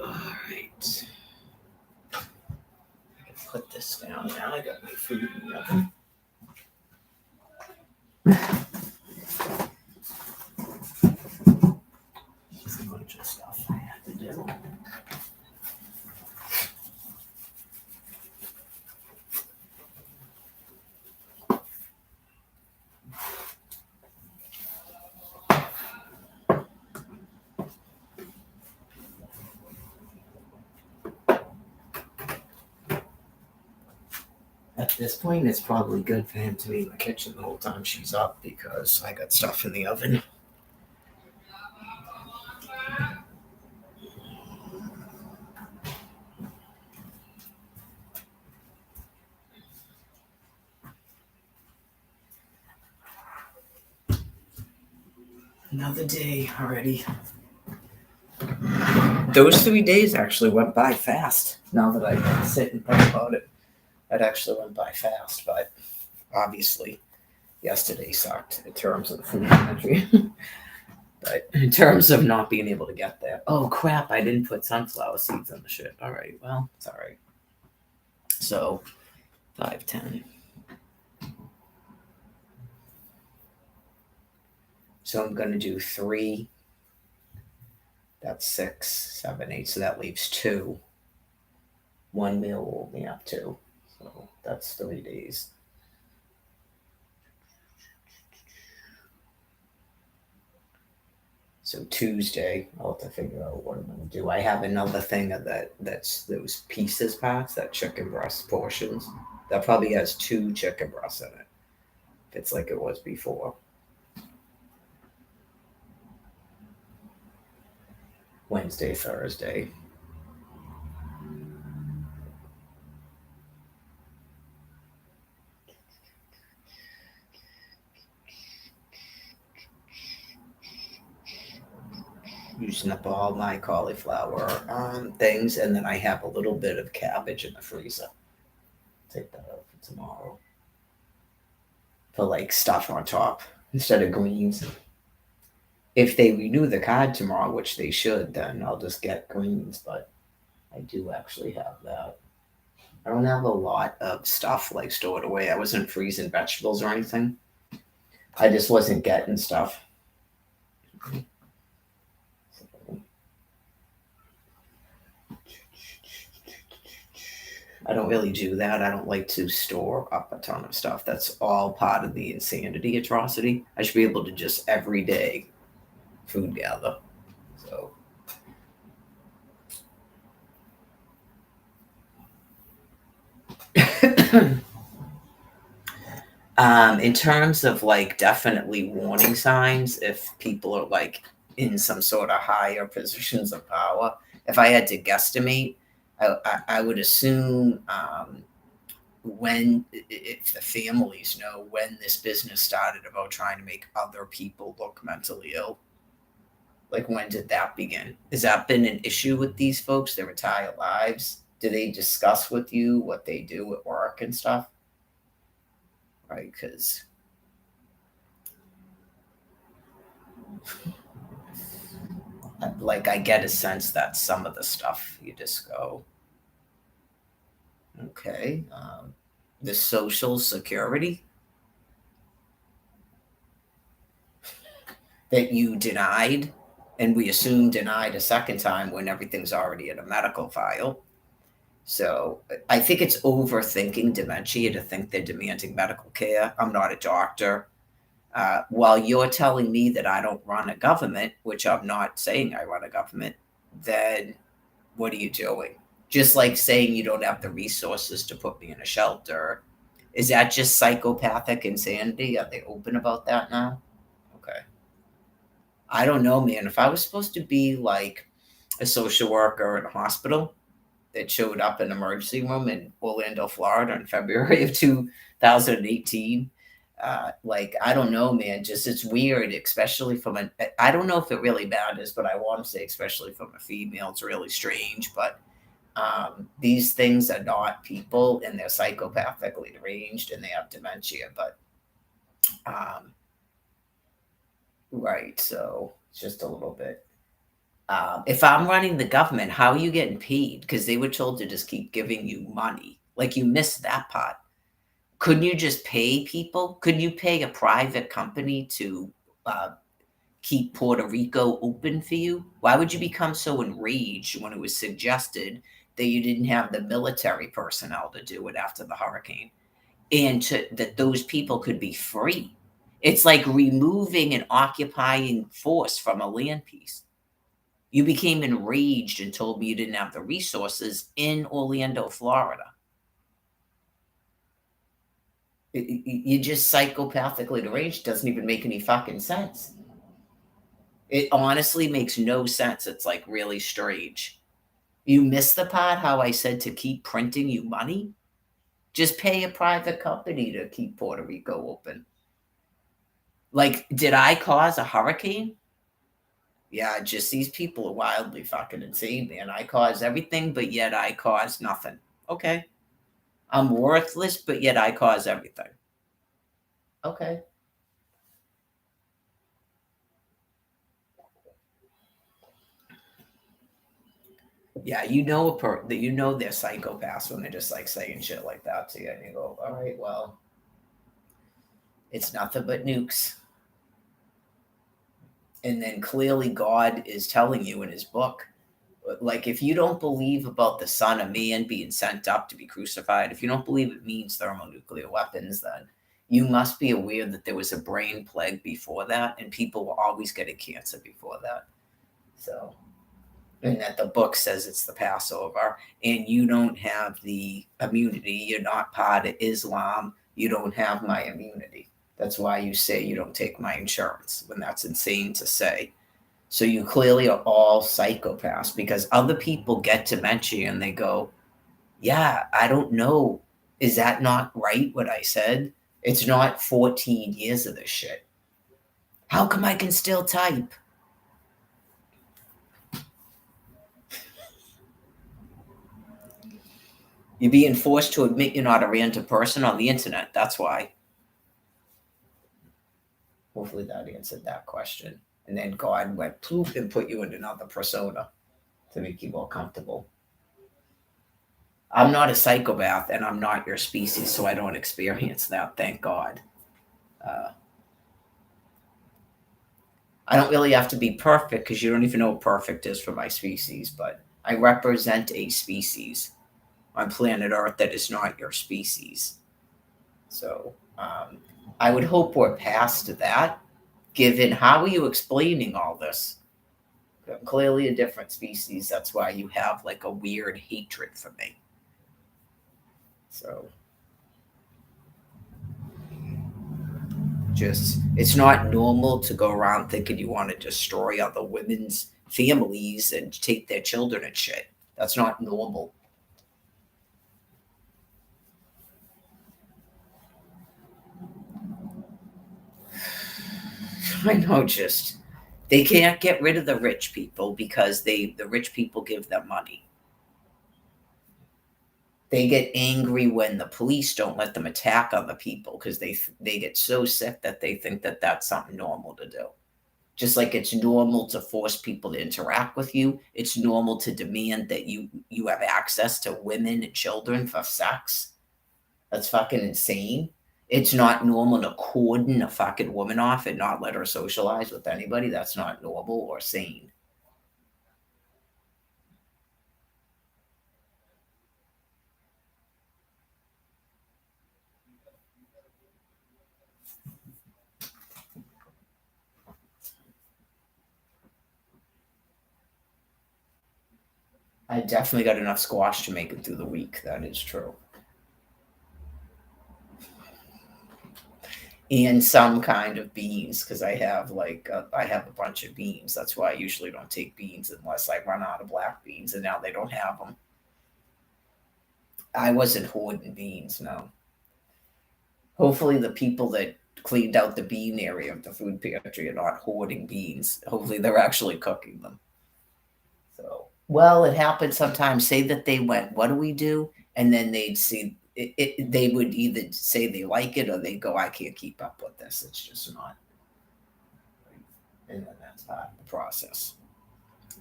All right. I can put this down now. I got my food in the oven. Just a bunch of stuff I have to do. At this point, it's probably good for him to be in the kitchen the whole time she's up because I got stuff in the oven. Another day already. Those 3 days actually went by fast. Now that I sit and think about it, it actually went by fast. But obviously, yesterday sucked in terms of the food pantry. But in terms of not being able to get there, oh crap! I didn't put sunflower seeds in the shit. All right, well, it's all right. So 5:10. So I'm gonna do 3. That's 6, 7, 8. So that leaves 2. One meal will be up 2. So that's 3 days. So Tuesday, I'll have to figure out what I'm gonna do. I have another thing of that's those pieces packs, that chicken breast portions. That probably has 2 chicken breasts in it. If it's like it was before. Wednesday, Thursday. Using up all my cauliflower things, and then I have a little bit of cabbage in the freezer. Take that out for tomorrow. Put like stuff on top instead of greens. If they renew the card tomorrow, which they should, then I'll just get greens. But I do actually have that. I don't have a lot of stuff like stored away. I wasn't freezing vegetables or anything. I just wasn't getting stuff. I don't really do that. I don't like to store up a ton of stuff. That's all part of the insanity atrocity. I should be able to just every day food gather. So in terms of like definitely warning signs, if people are like in some sort of higher positions of power, if I had to guesstimate, I would assume when if the families know when this business started about trying to make other people look mentally ill. Like when did that begin? Has that been an issue with these folks their entire lives? Do they discuss with you what they do at work and stuff? Right? Because like I get a sense that some of the stuff you just go, Okay. The social security that you denied, and we assume denied a second time when everything's already in a medical file. So I think it's overthinking dementia to think they're demanding medical care. I'm not a doctor. While you're telling me that I don't run a government, which I'm not saying I run a government, then what are you doing? Just like saying you don't have the resources to put me in a shelter. Is that just psychopathic insanity? Are they open about that now? Okay. I don't know, man. If I was supposed to be like a social worker in a hospital that showed up in an emergency room in Orlando, Florida in February of 2018, like, I don't know, man. Just it's weird, especially from a, I don't know if it really matters, but I want to say, especially from a female, it's really strange. But these things are not people and they're psychopathically deranged and they have dementia. But um, right, so it's just a little bit. If I'm running the government, how are you getting paid? Because they were told to just keep giving you money. Like you missed that part. Couldn't you just pay people? Could you pay a private company to uh, keep Puerto Rico open for you? Why would you become so enraged when it was suggested that you didn't have the military personnel to do it after the hurricane and that those people could be free? It's like removing an occupying force from a land piece. You became enraged and told me you didn't have the resources in Orlando, Florida. You just psychopathically deranged. Doesn't even make any fucking sense. It honestly makes no sense. It's like really strange. You missed the part how I said to keep printing you money? Just pay a private company to keep Puerto Rico open. Like, did I cause a hurricane? Yeah, just these people are wildly fucking insane, man. I caused everything, but yet I caused nothing. Okay. I'm worthless, but yet I cause everything. Okay. Yeah, that you know they're psychopaths when they're just like saying shit like that to you, and you go, "All right, well, it's nothing but nukes." And then clearly God is telling you in His book, like if you don't believe about the Son of Man being sent up to be crucified, if you don't believe it means thermonuclear weapons, then you must be aware that there was a brain plague before that, and people were always getting cancer before that. So and that the book says it's the Passover, and you don't have the immunity. You're not part of Islam. You don't have my immunity. That's why you say you don't take my insurance when that's insane to say. So you clearly are all psychopaths because other people get dementia and they go, yeah, I don't know. Is that not right what I said? It's not 14 years of this shit. How come I can still type? You're being forced to admit you're not a random person on the internet. That's why. Hopefully that answered that question. And then God went poof and put you in another persona to make you more comfortable. I'm not a psychopath and I'm not your species, so I don't experience that, thank God. Uh, I don't really have to be perfect because you don't even know what perfect is for my species, but I represent a species on planet Earth that is not your species. So I would hope we're past that, given how are you explaining all this? I'm clearly a different species. That's why you have like a weird hatred for me. So just, it's not normal to go around thinking you want to destroy other women's families and take their children and shit. That's not normal. I know, just they can't get rid of the rich people because the rich people give them money. They get angry when the police don't let them attack other people because they get so sick that they think that that's something normal to do. Just like it's normal to force people to interact with you, it's normal to demand that you have access to women and children for sex. That's fucking insane. It's not normal to cordon a fucking woman off and not let her socialize with anybody. That's not normal or sane. I definitely got enough squash to make it through the week. That is true. And some kind of beans because I have a bunch of beans. That's why I usually don't take beans unless I run out of black beans, and now they don't have them. I wasn't hoarding beans. No. Hopefully, the people that cleaned out the bean area of the food pantry are not hoarding beans. Hopefully, they're actually cooking them. So, well, it happens sometimes. Say that they went, what do we do? And then they'd see they would either say they like it or they go, I can't keep up with this. It's just not. And then that's part of the process.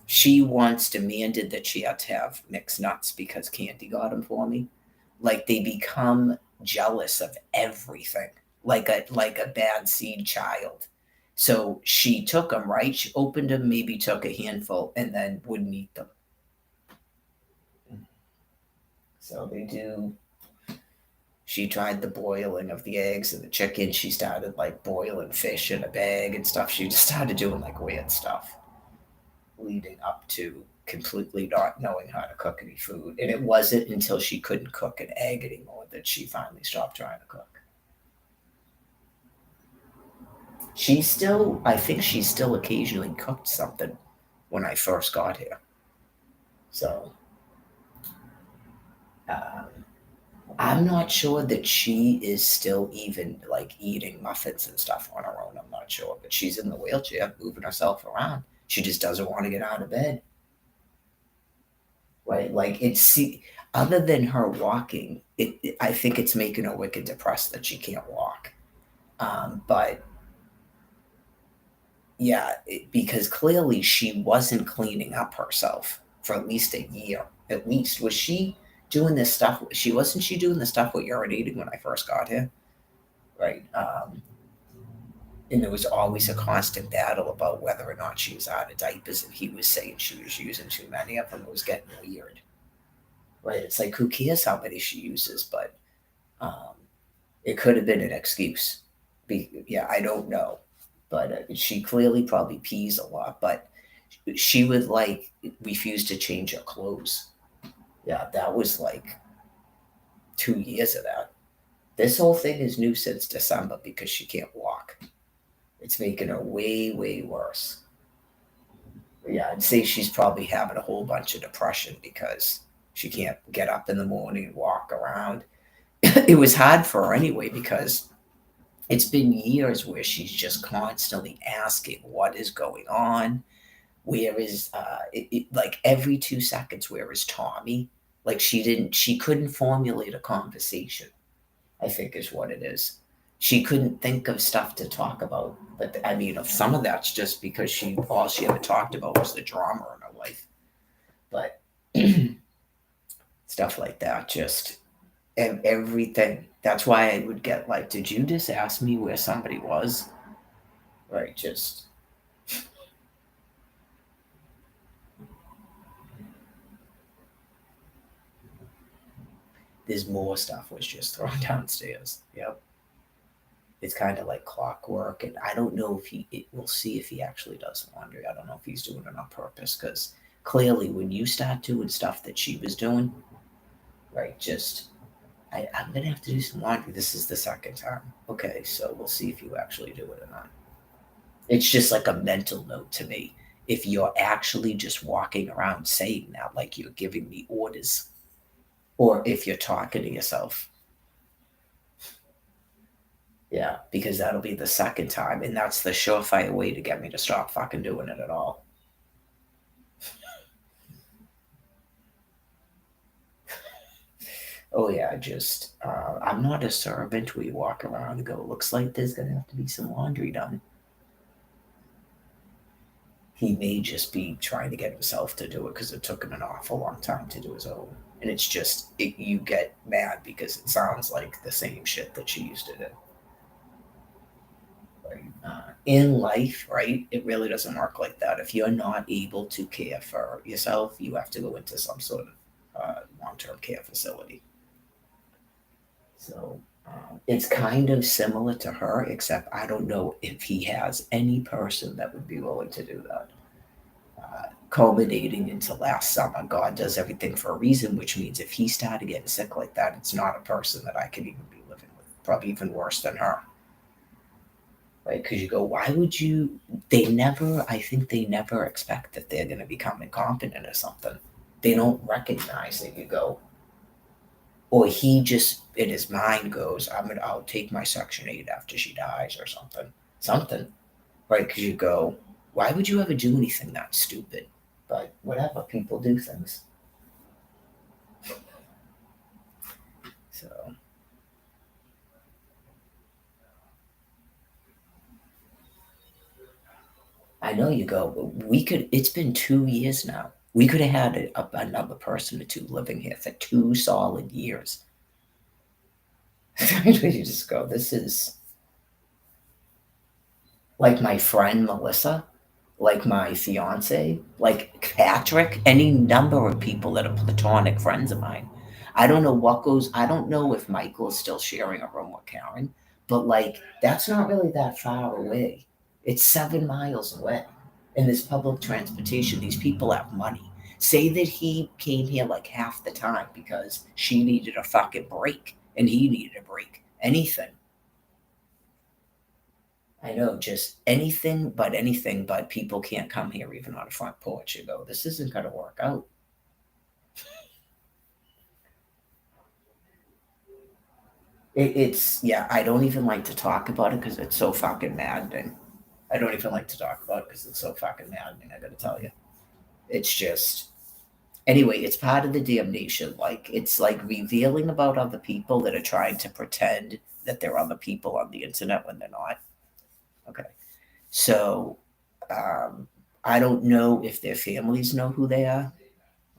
She once demanded that she had to have mixed nuts because Candy got them for me. Like they become jealous of everything, like a bad seed child. So she took them, right? She opened them, maybe took a handful, and then wouldn't eat them. So they do. She tried the boiling of the eggs and the chicken. She started like boiling fish in a bag and stuff. She just started doing like weird stuff leading up to completely not knowing how to cook any food. And it wasn't until she couldn't cook an egg anymore that she finally stopped trying to cook. I think she still occasionally cooked something when I first got here. So, um, I'm not sure that she is still even like eating muffins and stuff on her own. I'm not sure, but she's in the wheelchair, moving herself around. She just doesn't want to get out of bed, right? Like other than her walking, I think it's making her wicked depressed that she can't walk. But yeah, because clearly she wasn't cleaning up herself for at least a year. At least was she doing this stuff? She doing the stuff with urinating when I first got here, right? And there was always a constant battle about whether or not she was out of diapers, and he was saying she was using too many of them. It was getting weird, right? It's like who cares how many she uses, but um, it could have been an excuse. Yeah, I don't know, but she clearly probably pees a lot. But she would like refuse to change her clothes. Yeah, that was like 2 years of that. This whole thing is new since December because she can't walk. It's making her way, way worse. Yeah, I'd say she's probably having a whole bunch of depression because she can't get up in the morning and walk around. It was hard for her anyway because it's been years where she's just constantly asking what is going on. Where is like every 2 seconds? Where is Tommy? Like she couldn't formulate a conversation. I think is what it is. She couldn't think of stuff to talk about. But I mean, some of that's just because she all she ever talked about was the drama in her life. But stuff like that, just everything. That's why I would get like, did you just ask me where somebody was? Right, just there's more stuff was just thrown downstairs. Yep. It's kind of like clockwork, and I don't know if we'll see if he actually does laundry. I don't know if he's doing it on purpose because clearly when you start doing stuff that she was doing, right, just I'm gonna have to do some laundry. This is the second time. Okay, so we'll see if you actually do it or not. It's just like a mental note to me. If you're actually just walking around saying that, like you're giving me orders, or if you're talking to yourself. Yeah, because that'll be the second time, and that's the surefire way to get me to stop fucking doing it at all. Oh yeah, just I'm not a servant where you walk around and go, looks like there's gonna have to be some laundry done. He may just be trying to get himself to do it because it took him an awful long time to do his own. And it's just, you get mad because it sounds like the same shit that she used to do. Right? In life, right, it really doesn't work like that. If you're not able to care for yourself, you have to go into some sort of long-term care facility. So it's kind of similar to her, except I don't know if he has any person that would be willing to do that. Culminating into last summer, God does everything for a reason, which means if he started getting sick like that, it's not a person that I could even be living with. Probably even worse than her. Right? Because you go, why would you? I think they never expect that they're going to become incompetent or something. They don't recognize it. You go, or he just in his mind goes, I'll take my Section 8 after she dies or something. Something. Right? Because you go, why would you ever do anything that stupid? But whatever, people do things. So I know you go, but it's been 2 years now. We could have had another person or two living here for 2 solid years. You just go, this is like my friend Melissa, like my fiance, like Patrick, any number of people that are platonic friends of mine. I don't know if Michael is still sharing a room with Karen, but like that's not really that far away. It's 7 miles away. And there's public transportation. These people have money. Say that he came here like half the time because she needed a fucking break and he needed a break. Anything. I know, just anything, but people can't come here even on a front porch. You go, this isn't going to work out. Yeah, I don't even like to talk about it because it's so fucking maddening. I don't even like to talk about it because it's so fucking maddening, I gotta tell you. It's just, anyway, it's part of the damnation. Like, it's like revealing about other people that are trying to pretend that they're other people on the internet when they're not. Okay. So, um, I don't know if their families know who they are.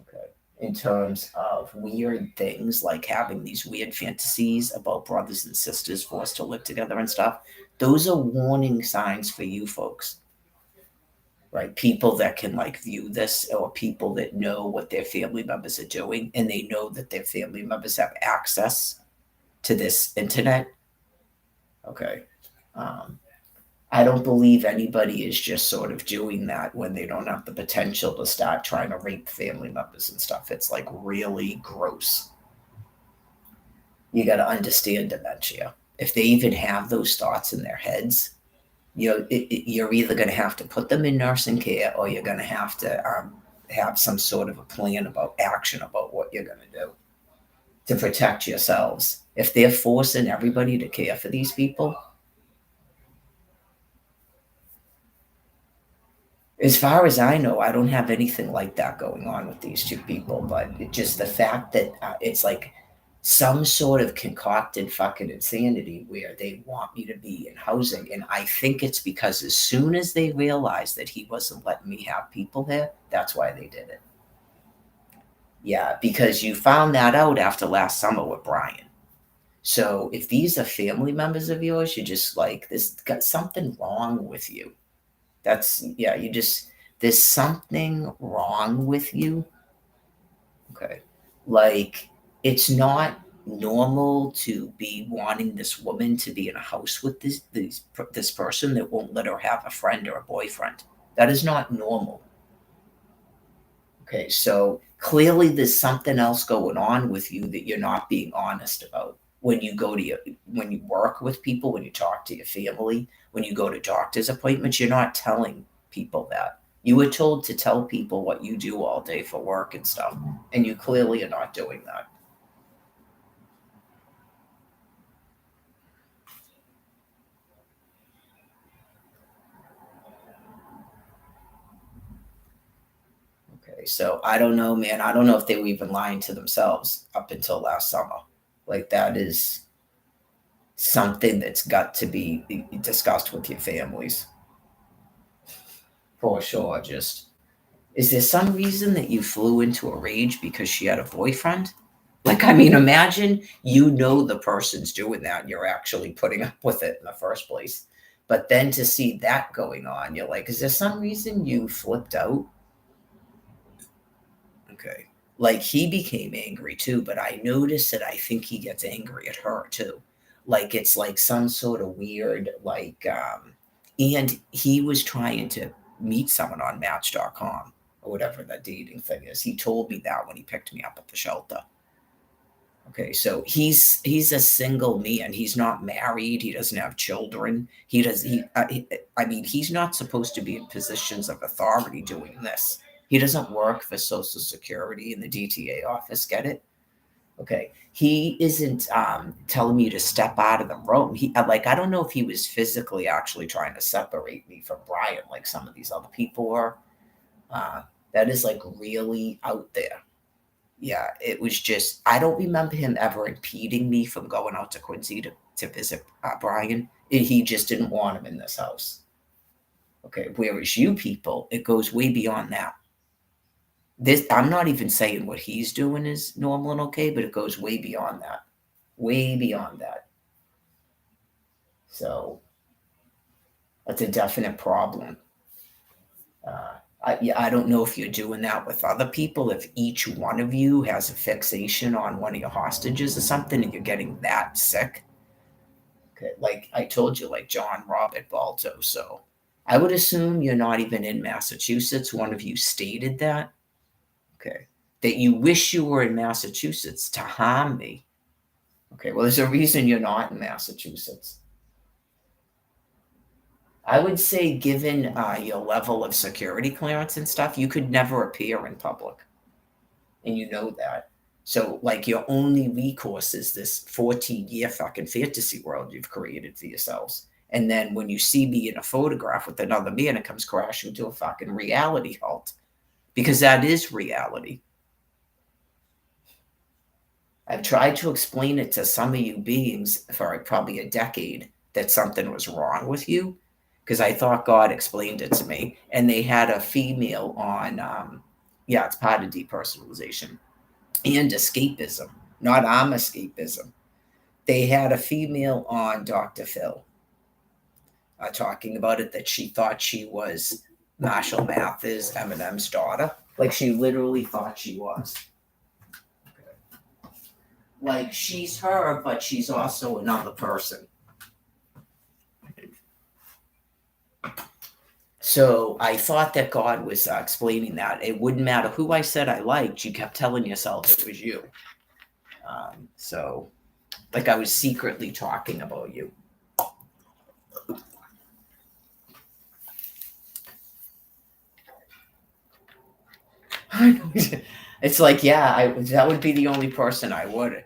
Okay. In terms of weird things like having these weird fantasies about brothers and sisters forced to live together and stuff, those are warning signs for you folks, right? People that can like view this, or people that know what their family members are doing and they know that their family members have access to this internet. Okay. Um, I don't believe anybody is just sort of doing that when they don't have the potential to start trying to rape family members and stuff. It's like really gross. You got to understand dementia. If they even have those thoughts in their heads, you're either going to have to put them in nursing care, or you're going to have some sort of a plan about action about what you're going to do to protect yourselves. If they're forcing everybody to care for these people, as far as I know, I don't have anything like that going on with these two people, but just the fact that it's like some sort of concocted fucking insanity where they want me to be in housing. And I think it's because as soon as they realized that he wasn't letting me have people there, that's why they did it. Yeah, because you found that out after last summer with Brian. So if these are family members of yours, you're just like, there's got something wrong with you. Yeah, there's something wrong with you. Okay. Like, it's not normal to be wanting this woman to be in a house with this person that won't let her have a friend or a boyfriend. That is not normal. Okay, so clearly there's something else going on with you that you're not being honest about. When you work with people, when you talk to your family, when you go to doctor's appointments, you're not telling people that. You were told to tell people what you do all day for work and stuff, and you clearly are not doing that. Okay, so I don't know, man. I don't know if they were even lying to themselves up until last summer. Like, that is something that's got to be discussed with your families. For sure. Just, is there some reason that you flew into a rage because she had a boyfriend? Like, I mean, imagine you know the person's doing that and you're actually putting up with it in the first place. But then to see that going on, you're like, is there some reason you flipped out? Okay. Like, he became angry too, but I noticed that I think he gets angry at her too. Like, it's like some sort of weird, like, and he was trying to meet someone on Match.com or whatever that dating thing is. He told me that when he picked me up at the shelter. Okay, so he's a single man. He's not married. He doesn't have children. I mean, he's not supposed to be in positions of authority doing this. He doesn't work for Social Security in the DTA office. Get it? Okay. He isn't telling me to step out of the room. Like, I don't know if he was physically actually trying to separate me from Brian, like some of these other people were. That is like really out there. Yeah, it was just, I don't remember him ever impeding me from going out to Quincy to visit Brian. He just didn't want him in this house. Okay, whereas you people, it goes way beyond that. This, I'm not even saying what he's doing is normal and okay, but it goes way beyond that. Way beyond that. So that's a definite problem. I don't know if you're doing that with other people, if each one of you has a fixation on one of your hostages or something and you're getting that sick. Okay, like I told you, like John Robert Balto. So I would assume you're not even in Massachusetts. One of you stated that. Okay. That you wish you were in Massachusetts to harm me. Okay, well, there's a reason you're not in Massachusetts. I would say, given your level of security clearance and stuff, you could never appear in public. And you know that. So, like, your only recourse is this 14-year fucking fantasy world you've created for yourselves. And then when you see me in a photograph with another man, it comes crashing to a fucking reality halt. Because that is reality. I've tried to explain it to some of you beings for probably a decade that something was wrong with you, because I thought God explained it to me. And they had a female on, yeah, it's part of depersonalization and escapism, not escapism. They had a female on Dr. Phil talking about it, that she thought she was Marshall Mathers, Eminem's daughter. Like, she literally thought she was. Like, she's her, but she's also another person. So I thought that God was explaining that. It wouldn't matter who I said I liked. You kept telling yourself it was you. So, like, I was secretly talking about you. It's like, yeah, that would be the only person I would.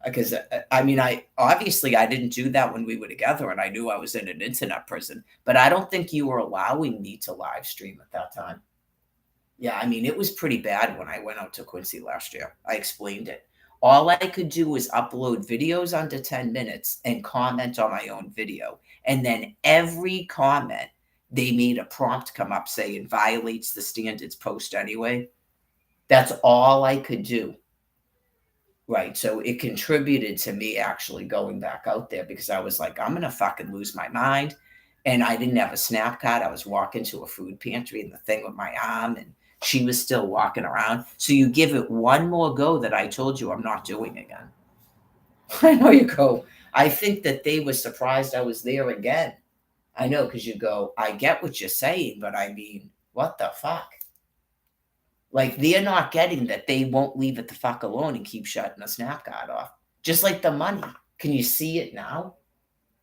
Because I mean, I didn't do that when we were together, and I knew I was in an internet prison. But I don't think you were allowing me to live stream at that time. Yeah, I mean, it was pretty bad when I went out to Quincy last year. I explained it. All I could do was upload videos under 10 minutes and comment on my own video. And then every comment, they made a prompt come up saying violates the standards, post anyway. That's all I could do. Right. So it contributed to me actually going back out there, because I was like, I'm going to fucking lose my mind. And I didn't have a snap card. I was walking to a food pantry and the thing with my arm, and she was still walking around. So you give it one more go that I told you I'm not doing again. I know you go, I think that they were surprised I was there again. I know, because you go, I get what you're saying, but I mean, what the fuck? Like, they're not getting that they won't leave it the fuck alone and keep shutting the snap card off. Just like the money. Can you see it now?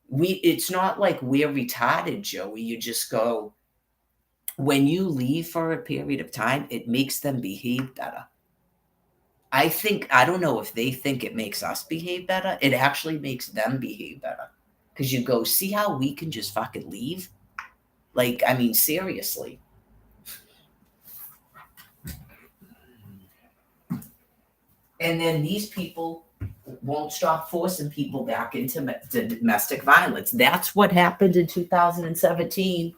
It's not like we're retarded, Joey. You just go, when you leave for a period of time, it makes them behave better. I don't know if they think it makes us behave better. It actually makes them behave better. Because you go, see how we can just fucking leave? Like, I mean, seriously. And then these people won't stop forcing people back into domestic violence. That's what happened in 2017.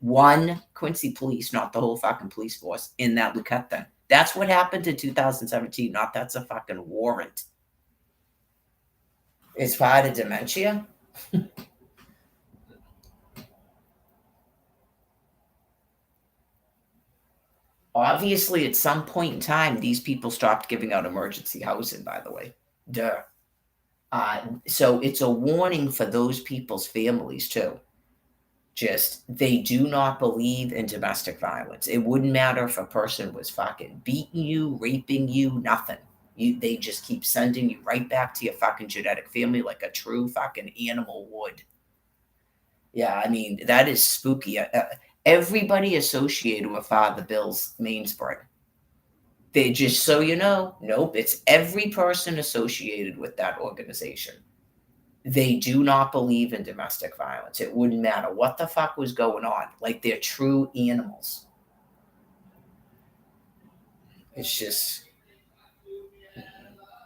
One Quincy police, not the whole fucking police force, in that Luquette thing. That's what happened in 2017. Not that's a fucking warrant. It's part of dementia. Obviously, at some point in time, these people stopped giving out emergency housing, by the way. Duh. So it's a warning for those people's families, too. Just, they do not believe in domestic violence. It wouldn't matter if a person was fucking beating you, raping you, nothing. They just keep sending you right back to your fucking genetic family like a true fucking animal would. Yeah, I mean, that is spooky. Everybody associated with Father Bill's mainspring. They just, so you know, nope, it's every person associated with that organization. They do not believe in domestic violence. It wouldn't matter what the fuck was going on. Like, they're true animals. It's just,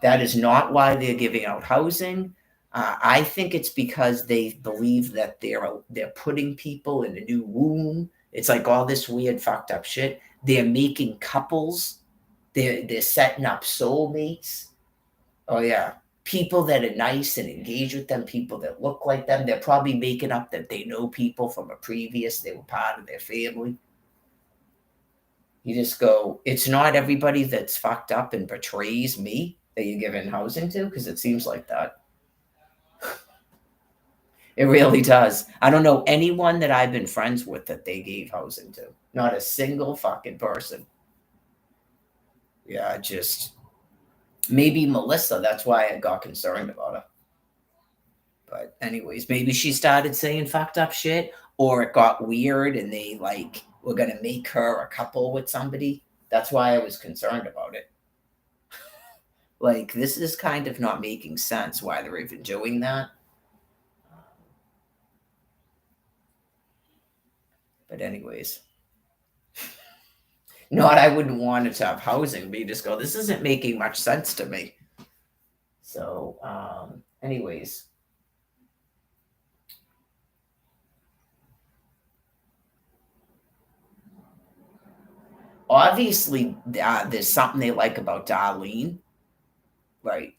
that is not why they're giving out housing. I think it's because they believe that they're putting people in a new womb. It's like all this weird fucked up shit. They're making couples. They're setting up soulmates. Oh yeah, people that are nice and engage with them, people that look like them. They're probably making up that they know people from a previous. They were part of their family. You just go, it's not everybody that's fucked up and betrays me that you're giving housing to, because it seems like that. It really does. I don't know anyone that I've been friends with that they gave housing to. Not a single fucking person. Yeah, just maybe Melissa. That's why I got concerned about her. But anyways, maybe she started saying fucked up shit, or it got weird and they like were gonna make her a couple with somebody. That's why I was concerned about it. Like, this is kind of not making sense why they're even doing that. But anyways, not I wouldn't want it to have housing, but you just go, this isn't making much sense to me. So, anyways. Obviously, there's something they like about Darlene, right?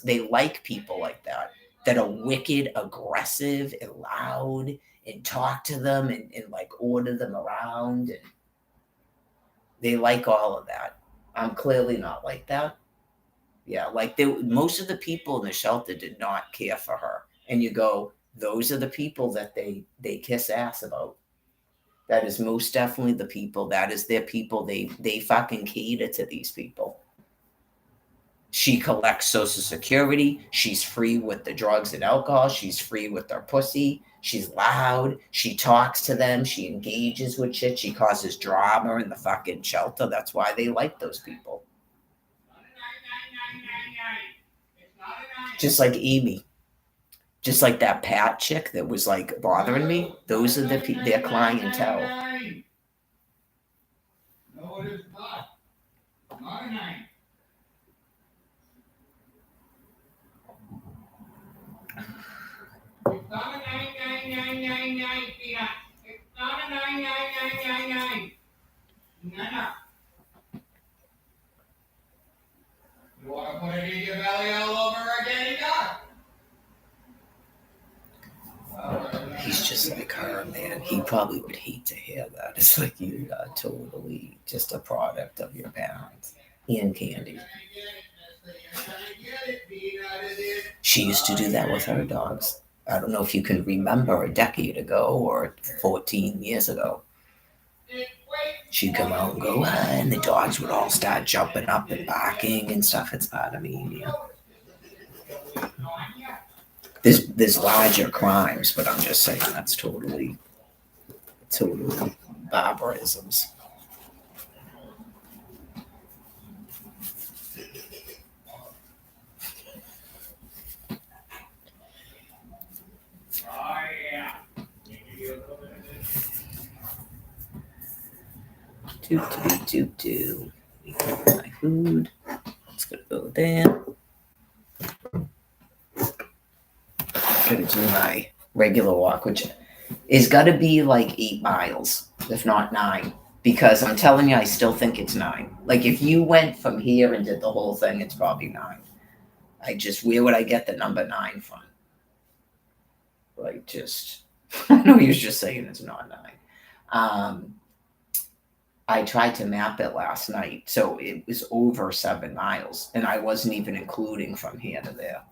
They like people like that are wicked, aggressive, and loud, and talk to them and like order them around, and they like all of that. I'm clearly not like that. Yeah, like most of the people in the shelter did not care for her, and you go, those are the people that they kiss ass about. That is most definitely the people. That is their people. They fucking cater to these people. She collects Social Security. She's free with the drugs and alcohol. She's free with their pussy. She's loud. She talks to them. She engages with shit. She causes drama in the fucking shelter. That's why they like those people. Just like Amy. Just like that Pat chick that was like bothering me. Those are their clientele. No, it is not. Not a 9. It's not a 99999, Peanut. It's not a 99999. No. You want to put it in your belly all over again, Doc? He's just like her, man. He probably would hate to hear that. It's like you are totally just a product of your parents. And Candy. She used to do that with her dogs. I don't know if you can remember a decade ago or 14 years ago. She'd come out and go, and the dogs would all start jumping up and barking and stuff. It's bad. I mean, yeah. There's larger crimes, but I'm just saying that's totally barbarisms. Oh yeah. Do. My food. It's gonna go there. Gonna do my regular walk, which It's got to be like 8 miles, if not 9. Because I'm telling you, I still think it's 9. Like if you went from here and did the whole thing, it's probably 9. Where would I get the number 9 from? Like just, I know he was just saying it's not 9. Um, I tried to map it last night, so it was over 7 miles, and I wasn't even including from here to there.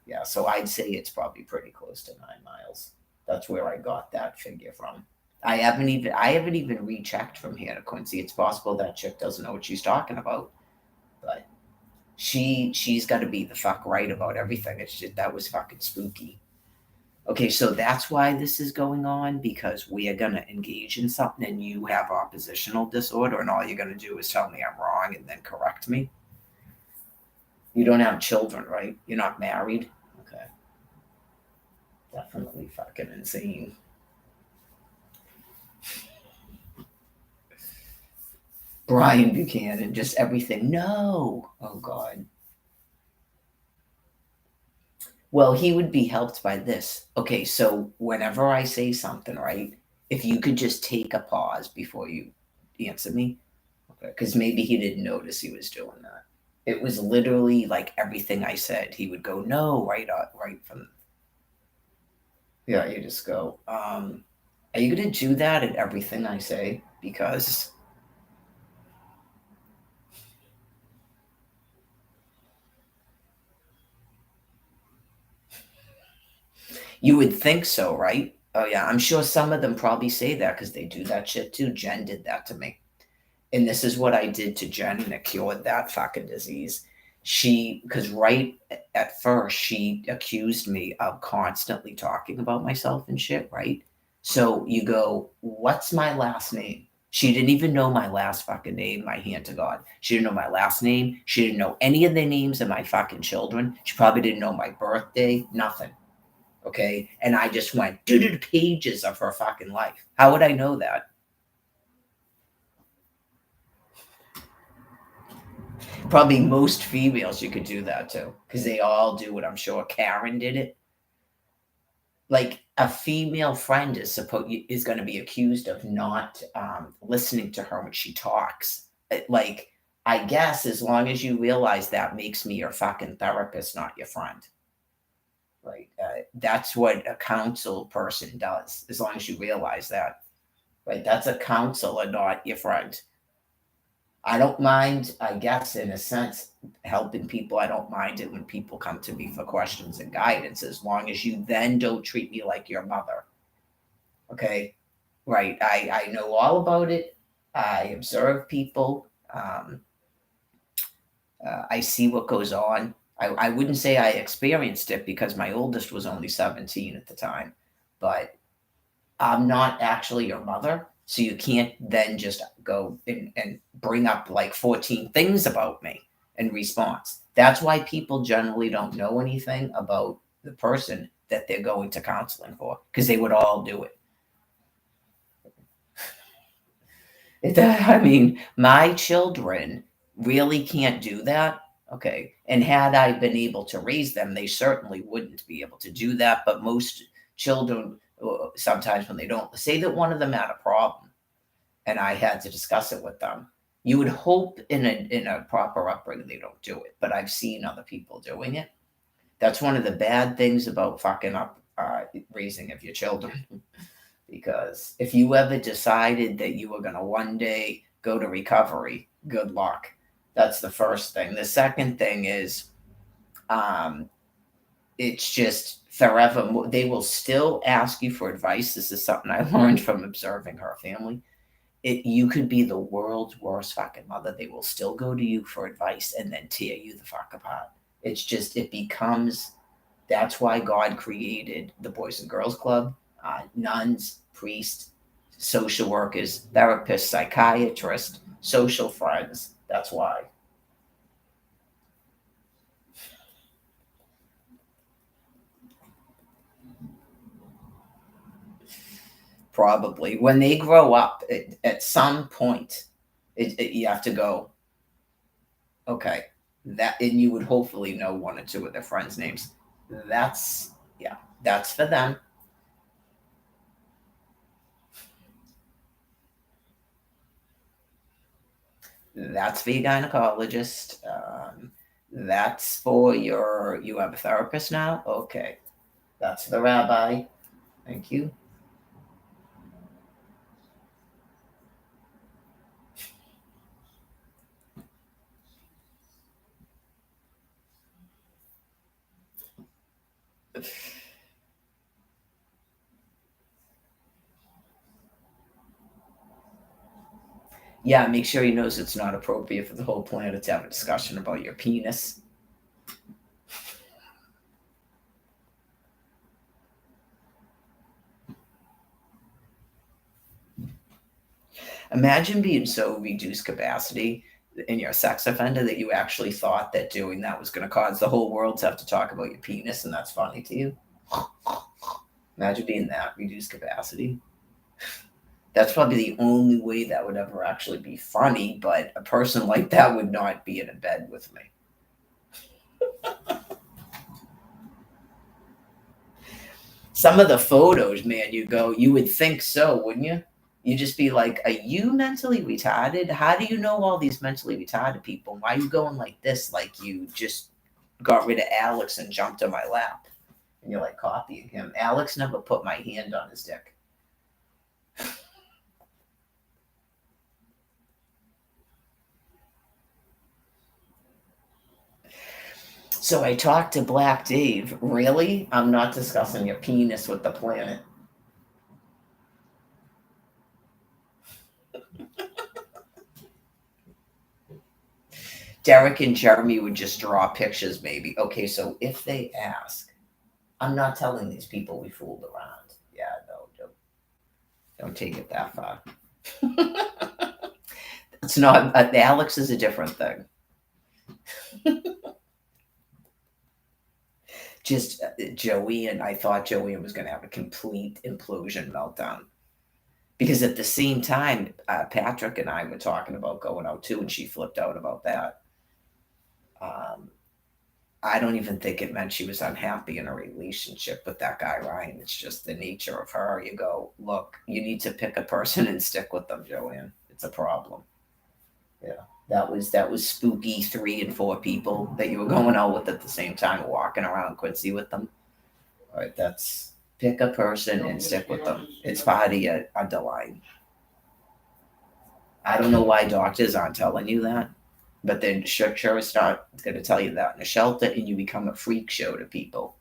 Yeah, so I'd say it's probably pretty close to 9 miles. That's where I got that figure from. I haven't even rechecked from here to Quincy. It's possible that chick doesn't know what she's talking about, but she's got to be the fuck right about everything. It's just that was fucking spooky. Okay, so that's why this is going on, because we are gonna engage in something and you have oppositional disorder, and all you're gonna do is tell me I'm wrong and then correct me. You don't have children, right? You're not married. Okay, definitely fucking insane. Brian Buchanan, just everything. No. Oh, God. Well, he would be helped by this. Okay, so whenever I say something, right, if you could just take a pause before you answer me, okay, because maybe he didn't notice he was doing that. It was literally like everything I said. He would go, no, right from, yeah, you just go, are you going to do that at everything I say? Because you would think so, right? Oh yeah, I'm sure some of them probably say that because they do that shit too. Jen did that to me, and this is what I did to Jen, and it cured that fucking disease. Because right at first she accused me of constantly talking about myself and shit, right? So you go, what's my last name? She didn't even know my last fucking name, my hand to God. She didn't know my last name. She didn't know any of the names of my fucking children. She probably didn't know my birthday, nothing. Okay. And I just went doo doo pages of her fucking life. How would I know that? Probably most females you could do that to because they all do it. I'm sure Karen did it. Like a female friend is going to be accused of not listening to her when she talks. Like I guess as long as you realize that makes me your fucking therapist, not your friend. Right? That's what a counsel person does. As long as you realize that, right? That's a counselor, not your friend. I don't mind, I guess, in a sense, helping people. I don't mind it when people come to me for questions and guidance, as long as you then don't treat me like your mother. Okay. Right. I know all about it. I observe people. I see what goes on. I wouldn't say I experienced it because my oldest was only 17 at the time, but I'm not actually your mother. So you can't then just go and bring up like 14 things about me in response. That's why people generally don't know anything about the person that they're going to counseling for because they would all do it. I mean, my children really can't do that. Okay. And had I been able to raise them, they certainly wouldn't be able to do that. But most children, sometimes when they don't, say that one of them had a problem and I had to discuss it with them. You would hope in a proper upbringing they don't do it, but I've seen other people doing it. That's one of the bad things about fucking up raising of your children. Because if you ever decided that you were going to one day go to recovery, good luck. That's the first thing. The second thing is, um, it's just forever. They will still ask you for advice. This is something I learned from observing her family. You could be the world's worst fucking mother. They will still go to you for advice and then tear you the fuck apart. It's just, it becomes, that's why God created the Boys and Girls Club, nuns, priests, social workers, therapists, psychiatrists, social friends. That's why. Probably. When they grow up, at some point, you have to go, okay, that, and you would hopefully know one or two of their friends' names. That's, yeah, that's for them. That's for your gynecologist. That's for you have a therapist now? Okay. That's the rabbi. Thank you. Yeah, make sure he knows it's not appropriate for the whole planet to have a discussion about your penis. Imagine being so reduced capacity in your sex offender that you actually thought that doing that was going to cause the whole world to have to talk about your penis, and that's funny to you. Imagine being that reduced capacity. That's probably the only way that would ever actually be funny, but a person like that would not be in a bed with me. Some of the photos, man, you would think so, wouldn't you? You'd just be like, are you mentally retarded? How do you know all these mentally retarded people? Why are you going like this? Like you just got rid of Alex and jumped on my lap. And you're like copying him. Alex never put my hand on his dick. So I talked to Black Dave. Really? I'm not discussing your penis with the planet. Derek and Jeremy would just draw pictures, maybe. Okay, so if they ask, I'm not telling these people we fooled around. Yeah, no, don't take it that far. It's not, Alex is a different thing. Just Joey, and I thought Joey was going to have a complete implosion meltdown. Because at the same time, Patrick and I were talking about going out too, and she flipped out about that. Um, I don't even think it meant she was unhappy in a relationship with that guy, Ryan. It's just the nature of her. You go, look, you need to pick a person and stick with them, Joanne. It's a problem. Yeah. That was spooky 3 and 4 people that you were going out with at the same time, walking around Quincy with them. All right, that's pick a person and stick with them. It's part of your underlying. I don't know why doctors aren't telling you that, but then sure is not going to tell you that in a shelter, and you become a freak show to people.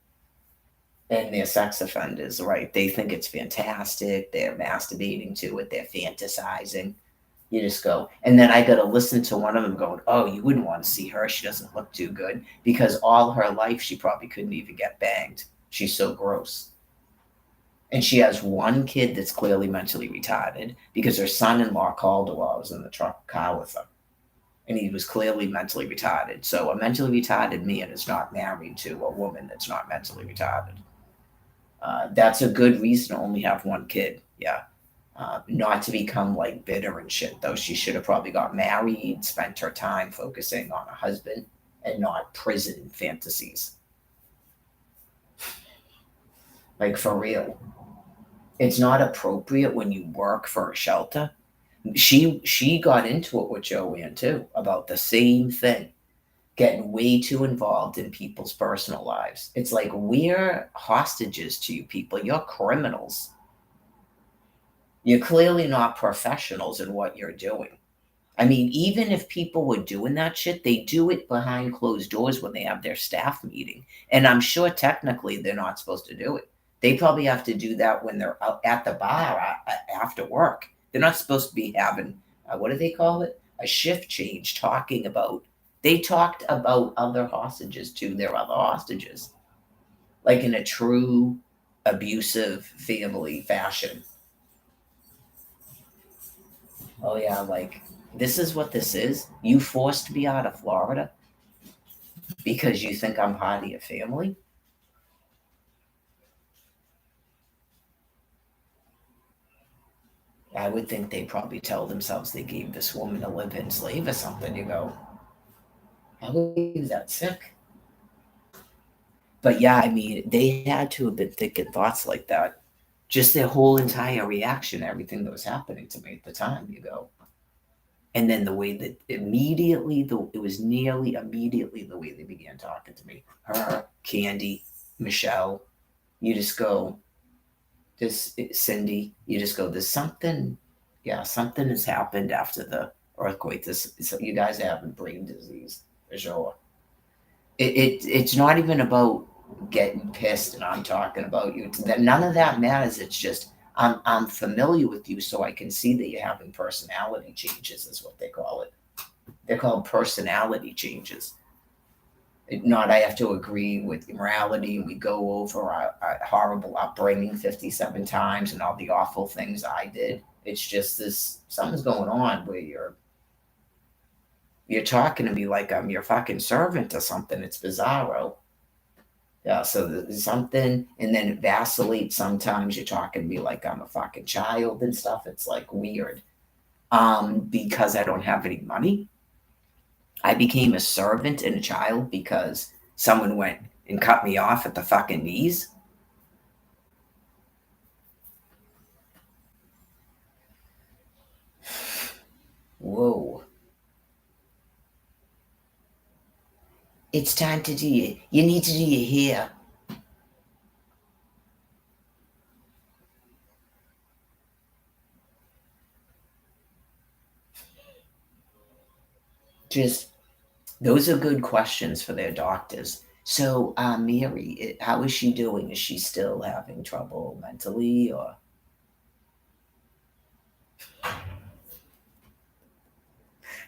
And they're sex offenders, right? They think it's fantastic. They're masturbating to it. They're fantasizing. You just go, and then I got to listen to one of them going, "Oh, you wouldn't want to see her. She doesn't look too good because all her life she probably couldn't even get banged. She's so gross." And she has one kid that's clearly mentally retarded because her son-in-law called her while I was in the truck car with her, and he was clearly mentally retarded. So a mentally retarded man is not married to a woman that's not mentally retarded. That's a good reason to only have one kid. Yeah. Not to become like bitter and shit, though. She should have probably got married, spent her time focusing on a husband and not prison fantasies. Like, for real. It's not appropriate when you work for a shelter. She got into it with Joanne too about the same thing, getting way too involved in people's personal lives. It's like we're hostages to you people. You're criminals. You're clearly not professionals in what you're doing. I mean, even if people were doing that shit, they do it behind closed doors when they have their staff meeting. And I'm sure technically they're not supposed to do it. They probably have to do that when they're out at the bar after work. They're not supposed to be having, what do they call it? A shift change talking about, they talked about other hostages to their other hostages, like in a true abusive family fashion. Oh, yeah, like, this is what this is. You forced me out of Florida because you think I'm part of your family? I would think they probably tell themselves they gave this woman a live-in slave or something. You go, how is that sick? But yeah, I mean, they had to have been thinking thoughts like that. Just their whole entire reaction, everything that was happening to me at the time. You go, And then the way that immediately, it was nearly immediately the way they began talking to me. Her, Candy, Michelle, you just go, this Cindy, you just go, there's something, yeah, something has happened after the earthquake. So you guys are having brain disease for sure. It's not even about getting pissed and I'm talking about you. That none of that matters. It's just I'm familiar with you, so I can see that you're having personality changes. Is what they call it. They're called personality changes. Not I have to agree with morality. We go over our horrible upbringing 57 times and all the awful things I did. It's just this something's going on where you're talking to me like I'm your fucking servant or something. It's bizarro. Yeah, so there's something, and then it vacillates. Sometimes you're talking to me like I'm a fucking child and stuff. It's like weird. Because I don't have any money, I became a servant and a child because someone went and cut me off at the fucking knees. Whoa. It's time to do you need to do your hair. Just those are good questions for their doctors. So, Mary, how is she doing? Is she still having trouble mentally, or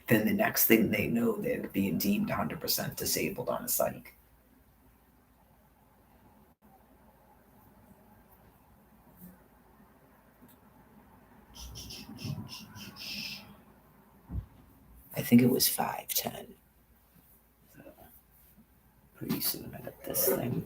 then the next thing they know, they're being deemed 100% disabled on a psych? I think it was 5:10. Pretty soon I got this thing.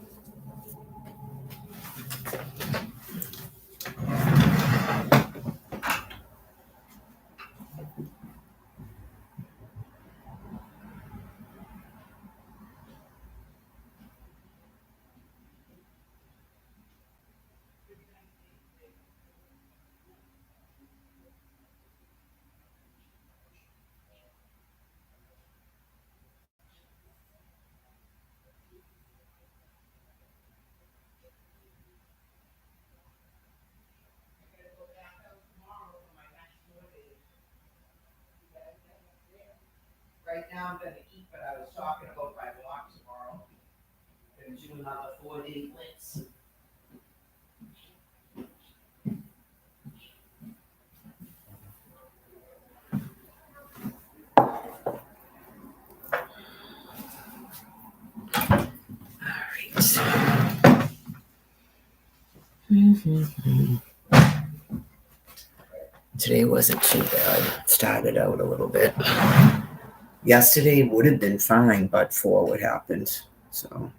Right now I'm gonna eat, but I was talking about my walk tomorrow. Gonna do another 4-day blitz. Alright. Today wasn't too bad. It started out a little bit. Yesterday would have been fine, but for what happened. So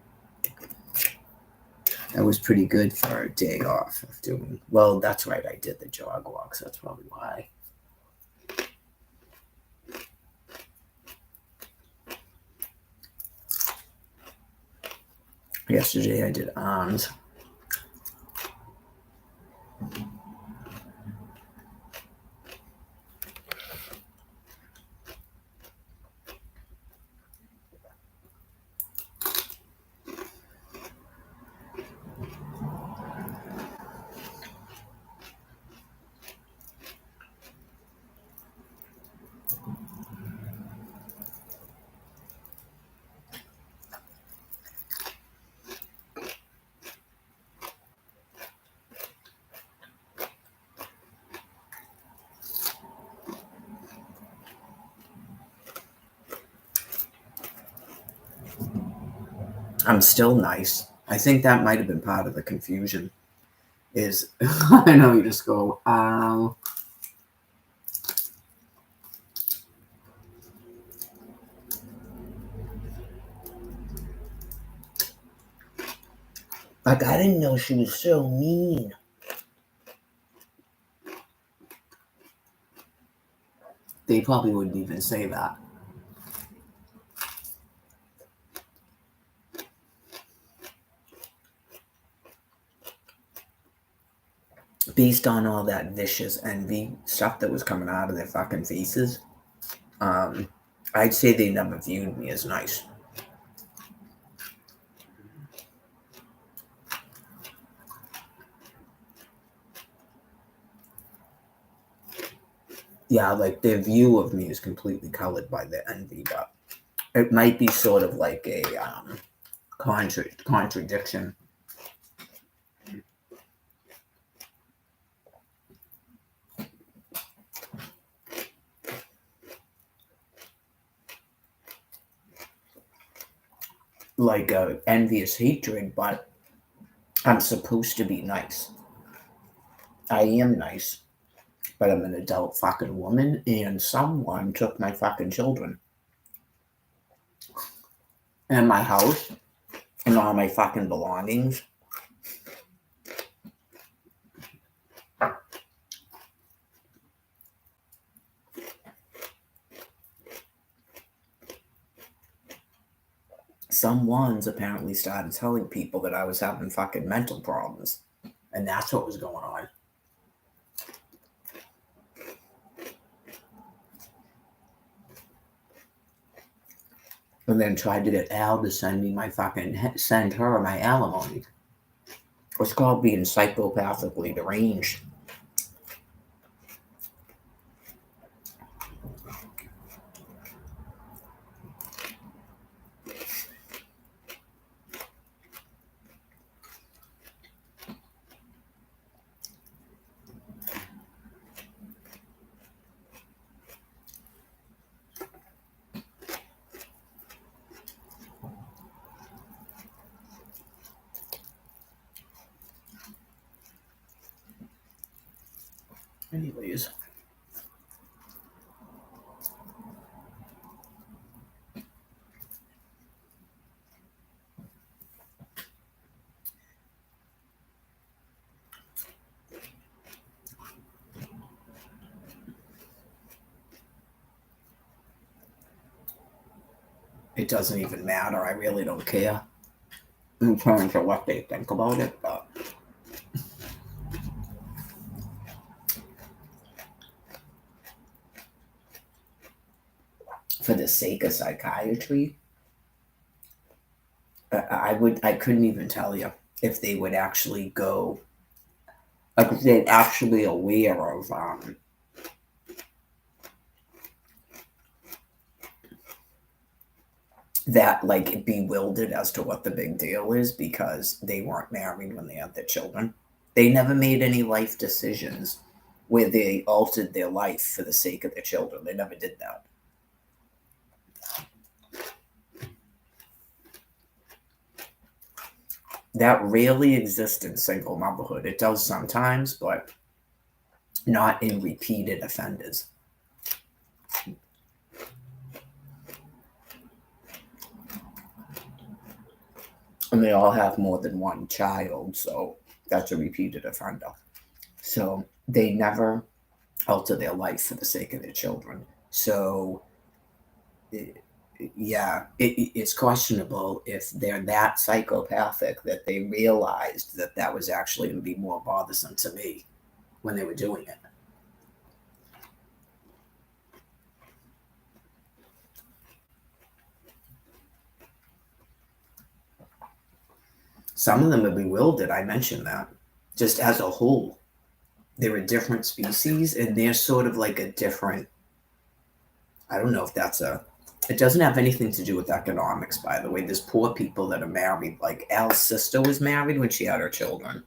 that was pretty good for a day off of doing. Well, that's right. I did the jog walks. That's probably why. Yesterday I did arms. I'm still nice. I think that might have been part of the confusion. Is I know you just go, like I didn't know she was so mean. They probably wouldn't even say that. Based on all that vicious envy stuff that was coming out of their fucking faces. I'd say they never viewed me as nice. Yeah, like their view of me is completely colored by their envy, but it might be sort of like a contradiction. Like a envious hatred, but I'm supposed to be nice. I am nice, but I'm an adult fucking woman, and someone took my fucking children and my house and all my fucking belongings. Someone's apparently started telling people that I was having fucking mental problems, and that's what was going on. And then tried to get Al to send her my alimony. It's called being psychopathically deranged. Anyways, it doesn't even matter. I really don't care in terms of what they think about it, but for the sake of psychiatry, I couldn't even tell you if they would actually go, like if they're actually aware of that, like bewildered as to what the big deal is because they weren't married when they had their children. They never made any life decisions where they altered their life for the sake of their children. They never did that. That rarely exists in single motherhood. It does sometimes, but not in repeated offenders. And they all have more than one child, so that's a repeated offender. So they never alter their life for the sake of their children. So, yeah, it's questionable if they're that psychopathic that they realized that that was actually going to be more bothersome to me when they were doing it. Some of them are bewildered. I mentioned that. Just as a whole, they're a different species and they're sort of like a different. I don't know if that's a. It doesn't have anything to do with economics, by the way. There's poor people that are married. Like Al's sister was married when she had her children,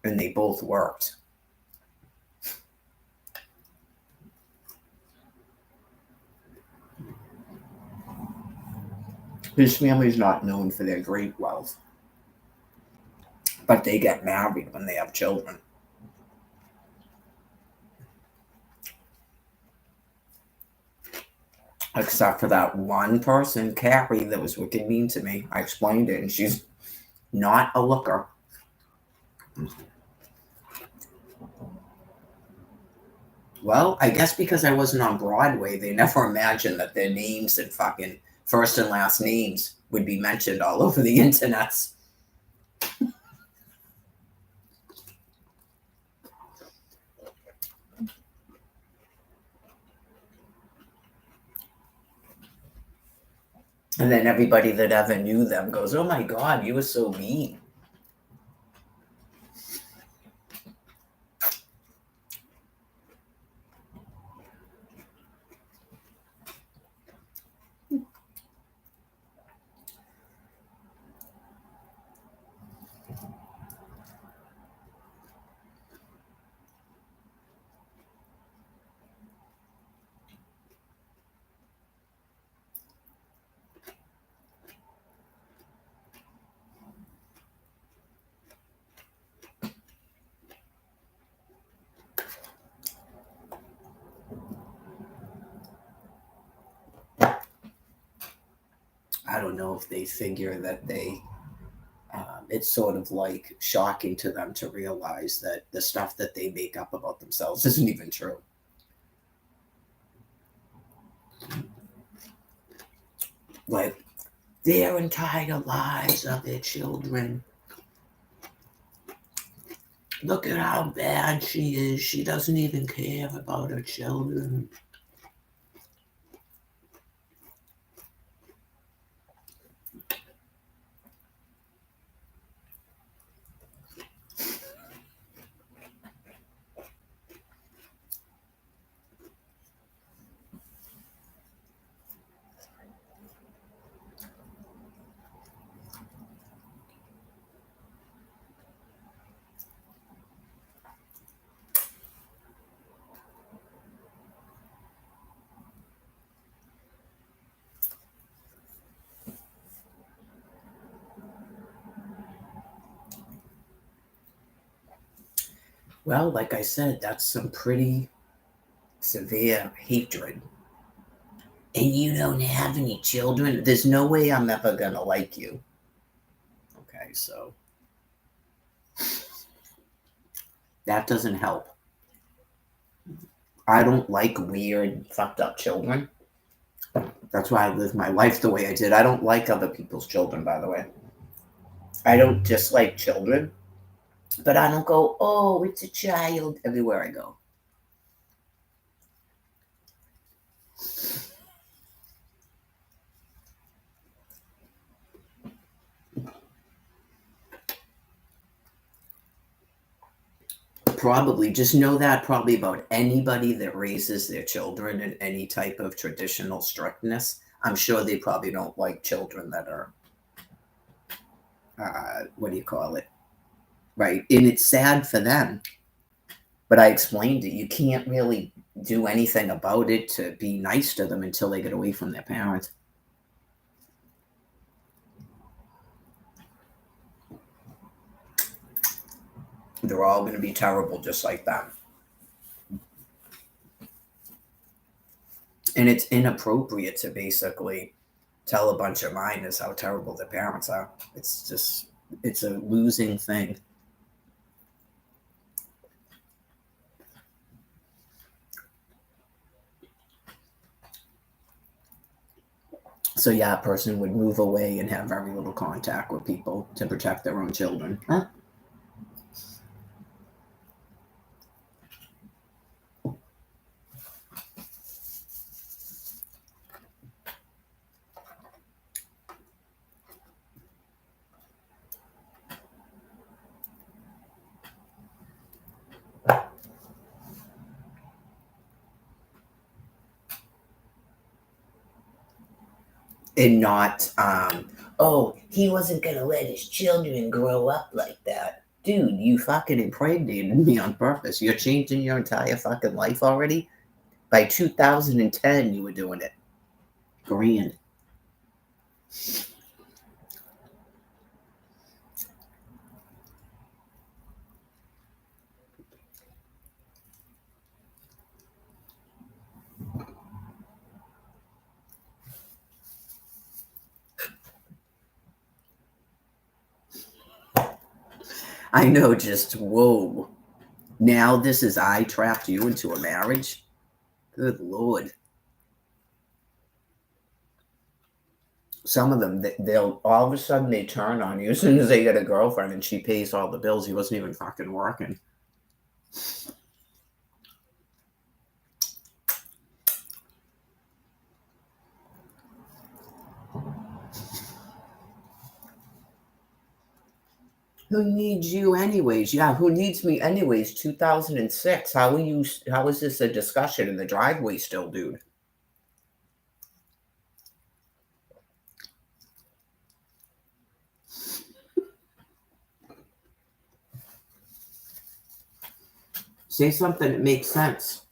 and they both worked. His family's not known for their great wealth, but they get married when they have children. Except for that one person, Carrie, that was wicked mean to me. I explained it, and she's not a looker. Well, I guess because I wasn't on Broadway, they never imagined that their names and fucking first and last names would be mentioned all over the internets. And then everybody that ever knew them goes, oh my God, you were so mean. I don't know if they figure that it's sort of like shocking to them to realize that the stuff that they make up about themselves isn't even true. Like their entire lives of their children. Look at how bad she is. She doesn't even care about her children. Well, like I said, that's some pretty severe hatred. And you don't have any children. There's no way I'm ever going to like you. Okay, so that doesn't help. I don't like weird, fucked up children. That's why I live my life the way I did. I don't like other people's children, by the way. I don't dislike children, but I don't go, oh, it's a child everywhere I go. Probably just know that probably about anybody that raises their children in any type of traditional strictness. I'm sure they probably don't like children that are, what do you call it? Right. And it's sad for them. But I explained it. You can't really do anything about it to be nice to them until they get away from their parents. They're all going to be terrible just like that. And it's inappropriate to basically tell a bunch of minors how terrible their parents are. It's a losing thing. So yeah, a person would move away and have very little contact with people to protect their own children. Huh? And not, oh, he wasn't going to let his children grow up like that. Dude, you fucking impregnated me on purpose. You're changing your entire fucking life already? By 2010, you were doing it. Grand. I know, just whoa. Now this is I trapped you into a marriage? Good Lord. Some of them, they'll all of a sudden they turn on you as soon as they get a girlfriend and she pays all the bills. He wasn't even fucking working. Who needs you anyways? Yeah, who needs me anyways? 2006. How are you? How is this a discussion in the driveway still, dude? Say something that makes sense.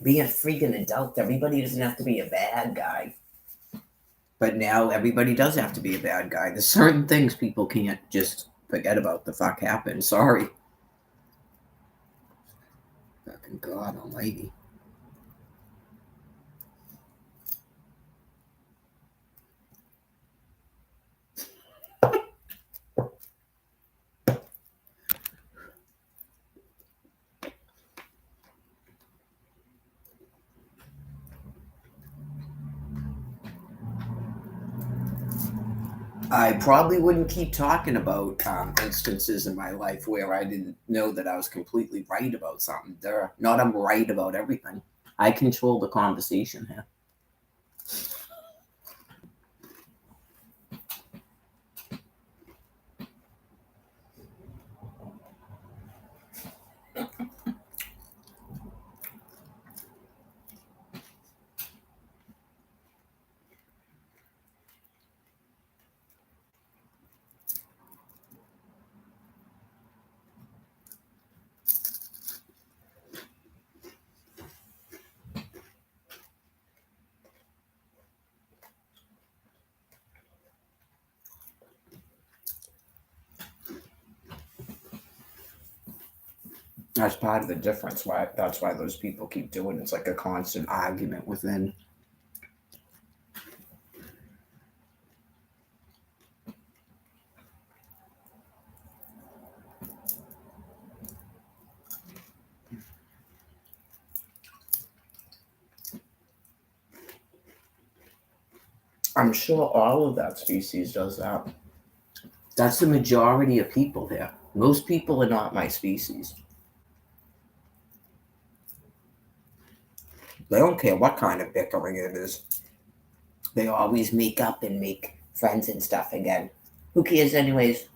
Be a freaking adult. Everybody doesn't have to be a bad guy. But now everybody does have to be a bad guy. There's certain things people can't just forget about. The fuck happened. Sorry. Fucking God almighty. I probably wouldn't keep talking about instances in my life where I didn't know that I was completely right about something. Not I'm right about everything. I control the conversation here. That's part of the difference. That's why those people keep doing it. It's like a constant argument within. I'm sure all of that species does that. That's the majority of people here. Most people are not my species. They don't care what kind of bickering it is. They always make up and make friends and stuff again. Who cares, anyways?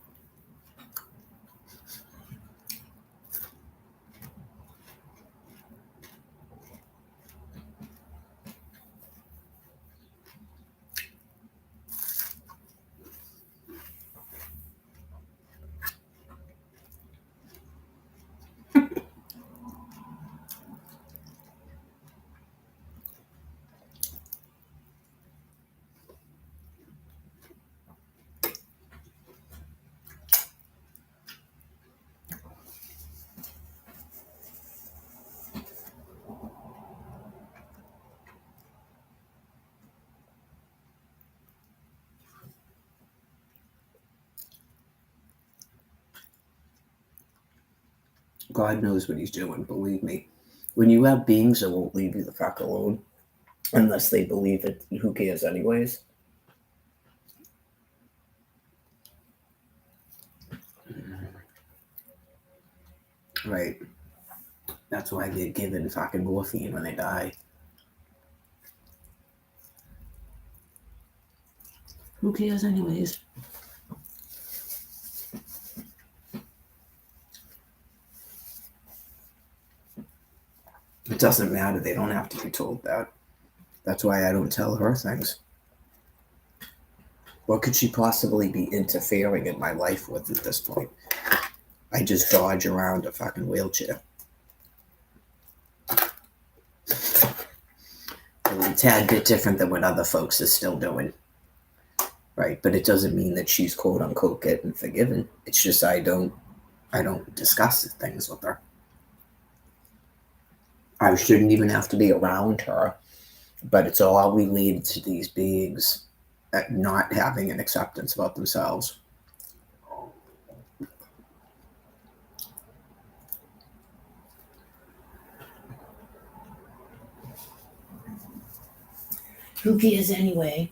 God knows what he's doing, believe me. When you have beings that won't leave you the fuck alone, unless they believe it, who cares, anyways? Right. That's why they get given fucking morphine when they die. Who cares, anyways? It doesn't matter. They don't have to be told that. That's why I don't tell her things. What could she possibly be interfering in my life with at this point? I just dodge around a fucking wheelchair. A tad bit different than what other folks are still doing. Right, but it doesn't mean that she's quote unquote getting forgiven. It's just I don't discuss things with her. I shouldn't even have to be around her, but it's all related to these beings not having an acceptance about themselves. Who cares anyway?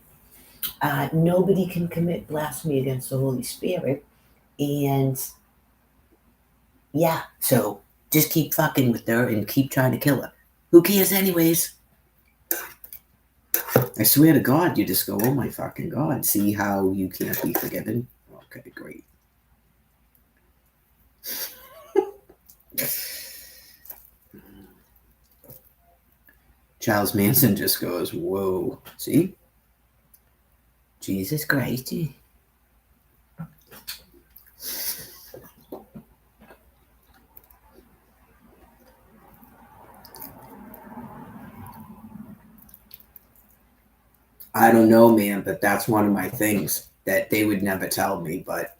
Nobody can commit blasphemy against the Holy Spirit, and yeah, so just keep fucking with her and keep trying to kill her. Who cares anyways? I swear to God, you just go, oh my fucking God, see how you can't be forgiven? Okay, great. Charles Manson just goes, whoa, see? Jesus Christ. I don't know, man, but that's one of my things that they would never tell me, but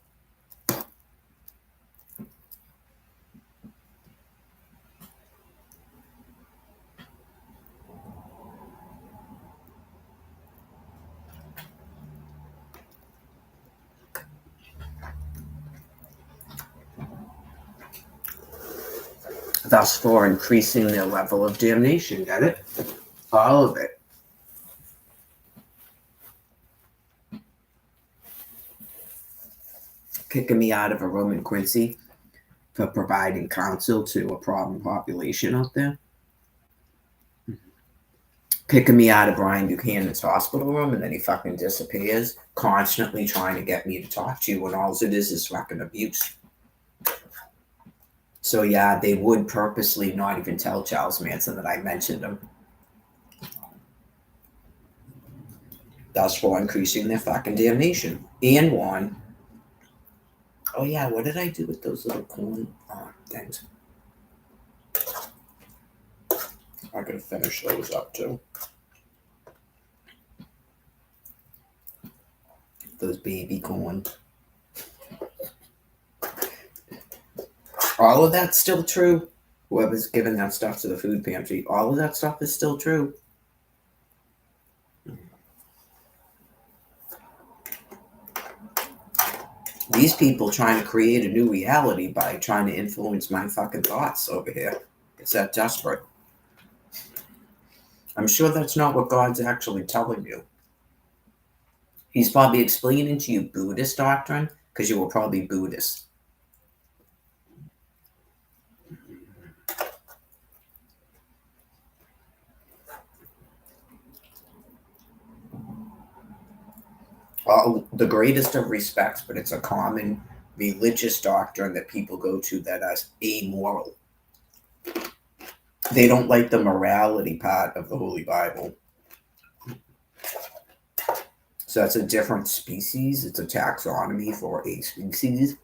thus for increasing their level of damnation, get it? All of it. Kicking me out of a room in Quincy for providing counsel to a problem population out there. Kicking me out of Brian Buchanan's hospital room, and then he fucking disappears, constantly trying to get me to talk to you when all it is fucking abuse. So yeah, they would purposely not even tell Charles Manson that I mentioned him. Thus for increasing their fucking damnation. And one. Oh yeah, what did I do with those little corn things? I gotta finish those up too. Those baby corn. All of that's still true. Whoever's giving that stuff to the food pantry, all of that stuff is still true. These people trying to create a new reality by trying to influence my fucking thoughts over here. It's that desperate. I'm sure that's not what God's actually telling you. He's probably explaining to you Buddhist doctrine because you were probably Buddhist. The greatest of respects, but it's a common religious doctrine that people go to that is amoral. They don't like the morality part of the Holy Bible. So that's a different species. It's a taxonomy for a species.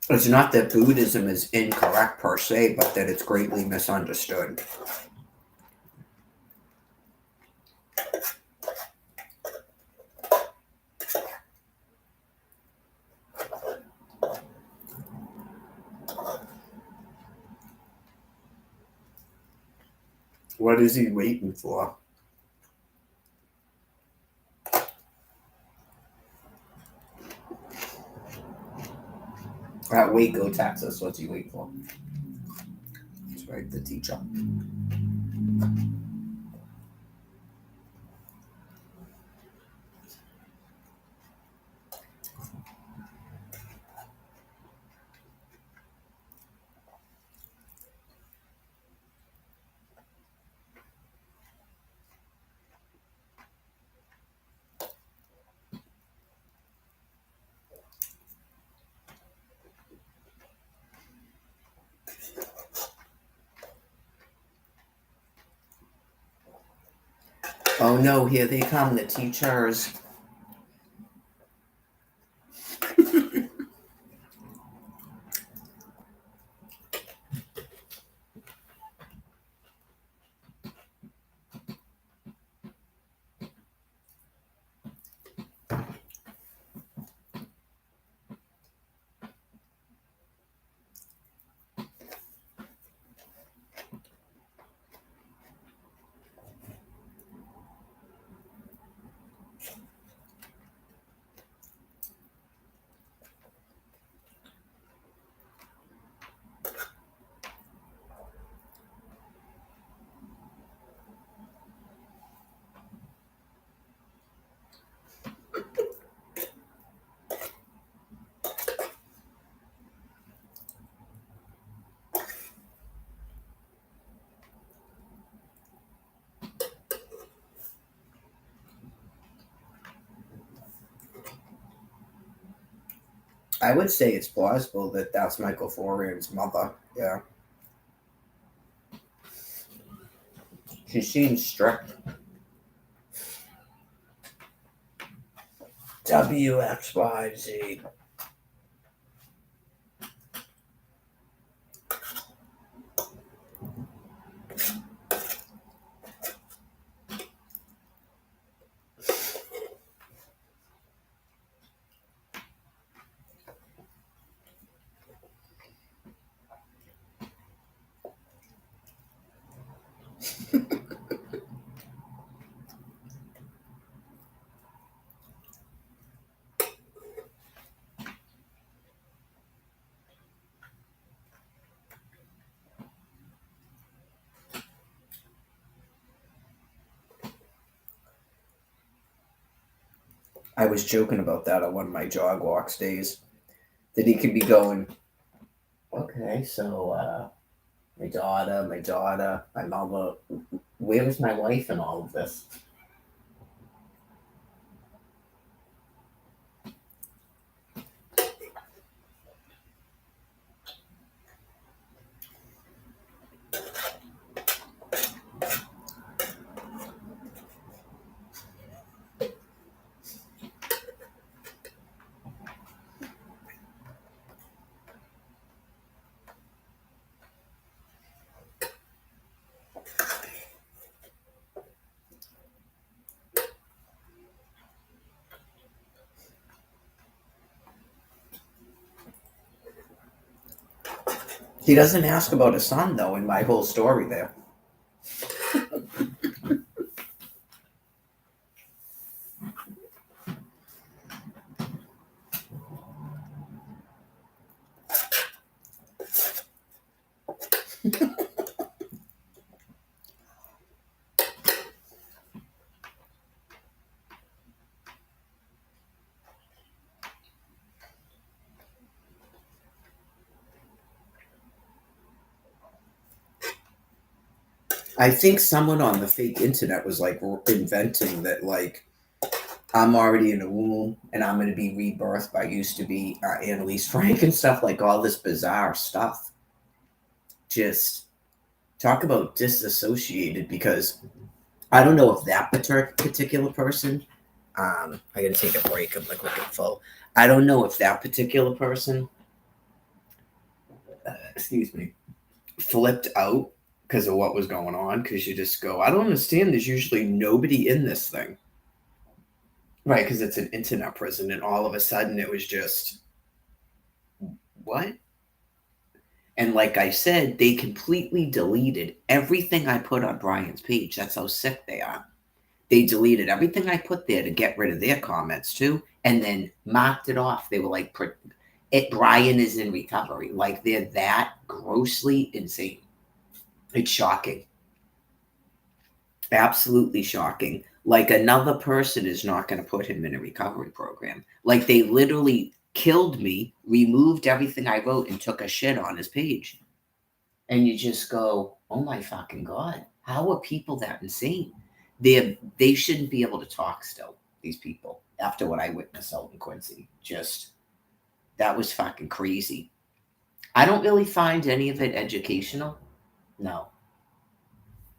It's not that Buddhism is incorrect per se, but that it's greatly misunderstood. What is he waiting for? At Waco, Texas, what's he waiting for? That's right, the teacher. Oh no, here they come, the teachers. I would say it's plausible that that's Michael Florian's mother. Yeah. She seems strict. WXYZ. I was joking about that on one of my jog walks days. That he could be going, okay, so my daughter, my mother, where was my wife in all of this? He doesn't ask about his son, though, in my whole story there. I think someone on the fake internet was like inventing that, like, I'm already in a womb and I'm going to be rebirthed by used to be Annalise Frank and stuff, like all this bizarre stuff. Just talk about disassociated, because I don't know if that particular person, I got to take a break. I'm like looking full. I don't know if that particular person, excuse me, flipped out because of what was going on. Because you just go, I don't understand. There's usually nobody in this thing. Right, because it's an internet prison, and all of a sudden it was just, what? And like I said, they completely deleted everything I put on Brian's page. That's how sick they are. They deleted everything I put there to get rid of their comments too, and then marked it off. They were like, Brian is in recovery. Like, they're that grossly insane. It's shocking. Absolutely shocking. Like, another person is not going to put him in a recovery program. Like, they literally killed me, removed everything I wrote, and took a shit on his page. And you just go, oh my fucking God. How are people that insane? They shouldn't be able to talk still, these people, after what I witnessed out in Quincy. Just, that was fucking crazy. I don't really find any of it educational. No.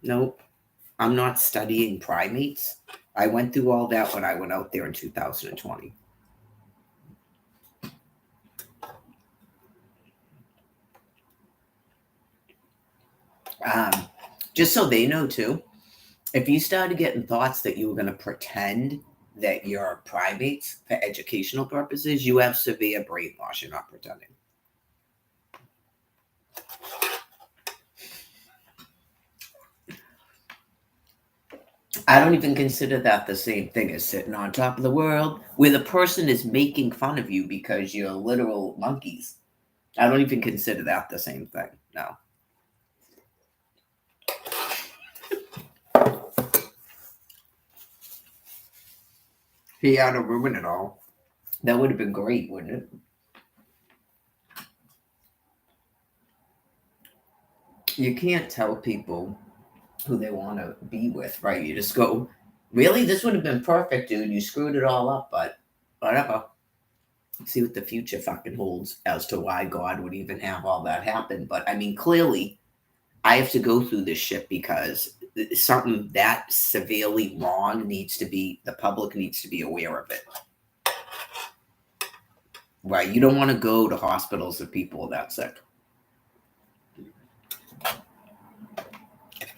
Nope. I'm not studying primates. I went through all that when I went out there in 2020. Just so they know too, if you started getting thoughts that you were going to pretend that you're primates for educational purposes, you have severe brainwash. You're not pretending. I don't even consider that the same thing as sitting on top of the world, where the person is making fun of you because you're literal monkeys. I don't even consider that the same thing. No. He had to ruin it all. That would have been great, wouldn't it? You can't tell people who they want to be with, right? You just go, really? This would have been perfect, dude. You screwed it all up, but whatever. See what the future fucking holds as to why God would even have all that happen. But I mean, clearly, I have to go through this shit because something that severely wrong needs to be, the public needs to be aware of it. Right? You don't want to go to hospitals if people are that sick.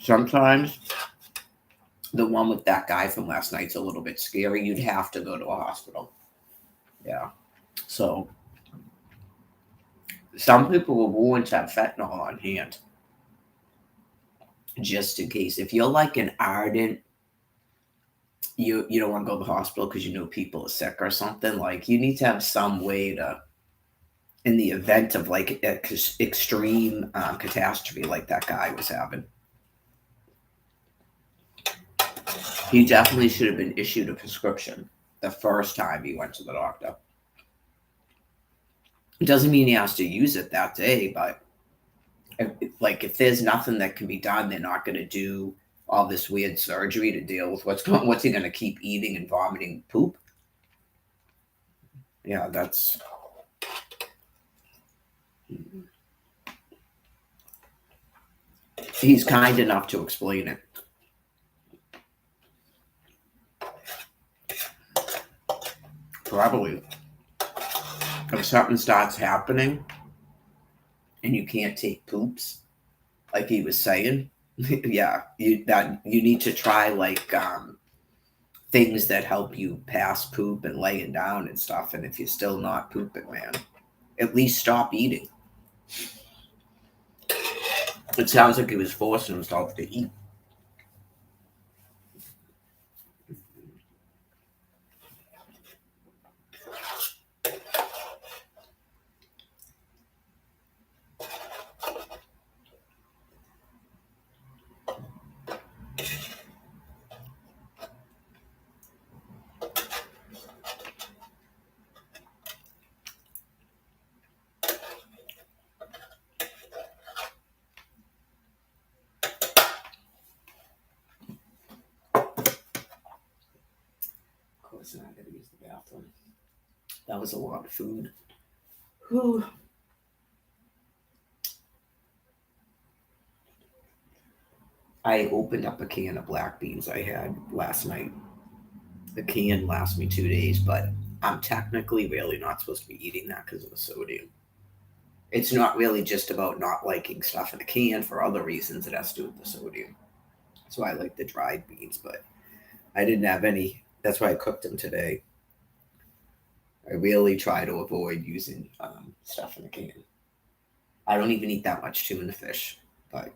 Sometimes the one with that guy from last night's a little bit scary. You'd have to go to a hospital. Yeah. So some people were willing to have fentanyl on hand just in case. If you're like an ardent, you don't want to go to the hospital because you know people are sick or something, like you need to have some way to, in the event of like extreme catastrophe like that guy was having. He definitely should have been issued a prescription the first time he went to the doctor. It doesn't mean he has to use it that day, but if there's nothing that can be done, they're not going to do all this weird surgery to deal with what's he going to keep eating and vomiting poop? Yeah, that's. He's kind enough to explain it. Probably. If something starts happening and you can't take poops, like he was saying, yeah, you need to try things that help you pass poop and laying down and stuff. And if you're still not pooping, man, at least stop eating. It sounds like he was forcing himself to eat. Of course, I gotta use the bathroom. That was a lot of food. Whew. I opened up a can of black beans I had last night. The can lasts me 2 days, but I'm technically really not supposed to be eating that because of the sodium. It's not really just about not liking stuff in a can for other reasons. It has to do with the sodium. That's why I like the dried beans, but I didn't have any. That's why I cooked them today. I really try to avoid using stuff in a can. I don't even eat that much tuna fish, but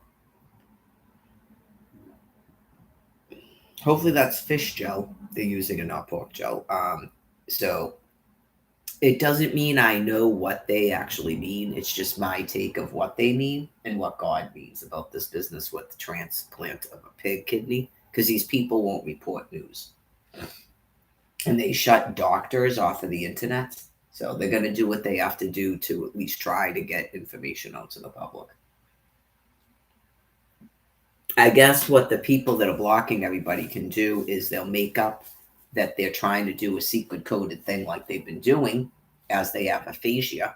hopefully that's fish gel they're using and not pork gel. So it doesn't mean I know what they actually mean. It's just my take of what they mean and what God means about this business with the transplant of a pig kidney, because these people won't report news. And they shut doctors off of the internet. So they're going to do what they have to do to at least try to get information out to the public. I guess what the people that are blocking everybody can do is they'll make up that they're trying to do a secret coded thing like they've been doing as they have aphasia,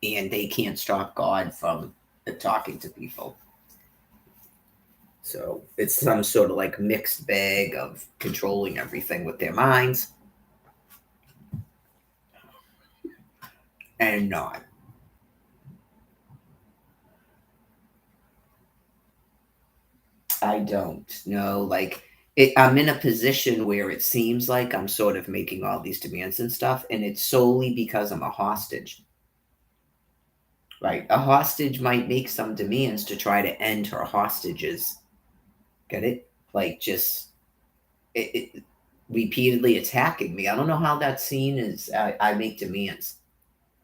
and they can't stop God from talking to people. So it's some sort of like mixed bag of controlling everything with their minds and not. I don't know. I'm in a position where it seems like I'm sort of making all these demands and stuff, and it's solely because I'm a hostage. Right? A hostage might make some demands to try to end her hostages. Get it? Like just it repeatedly attacking me. I don't know how that's seen as I make demands.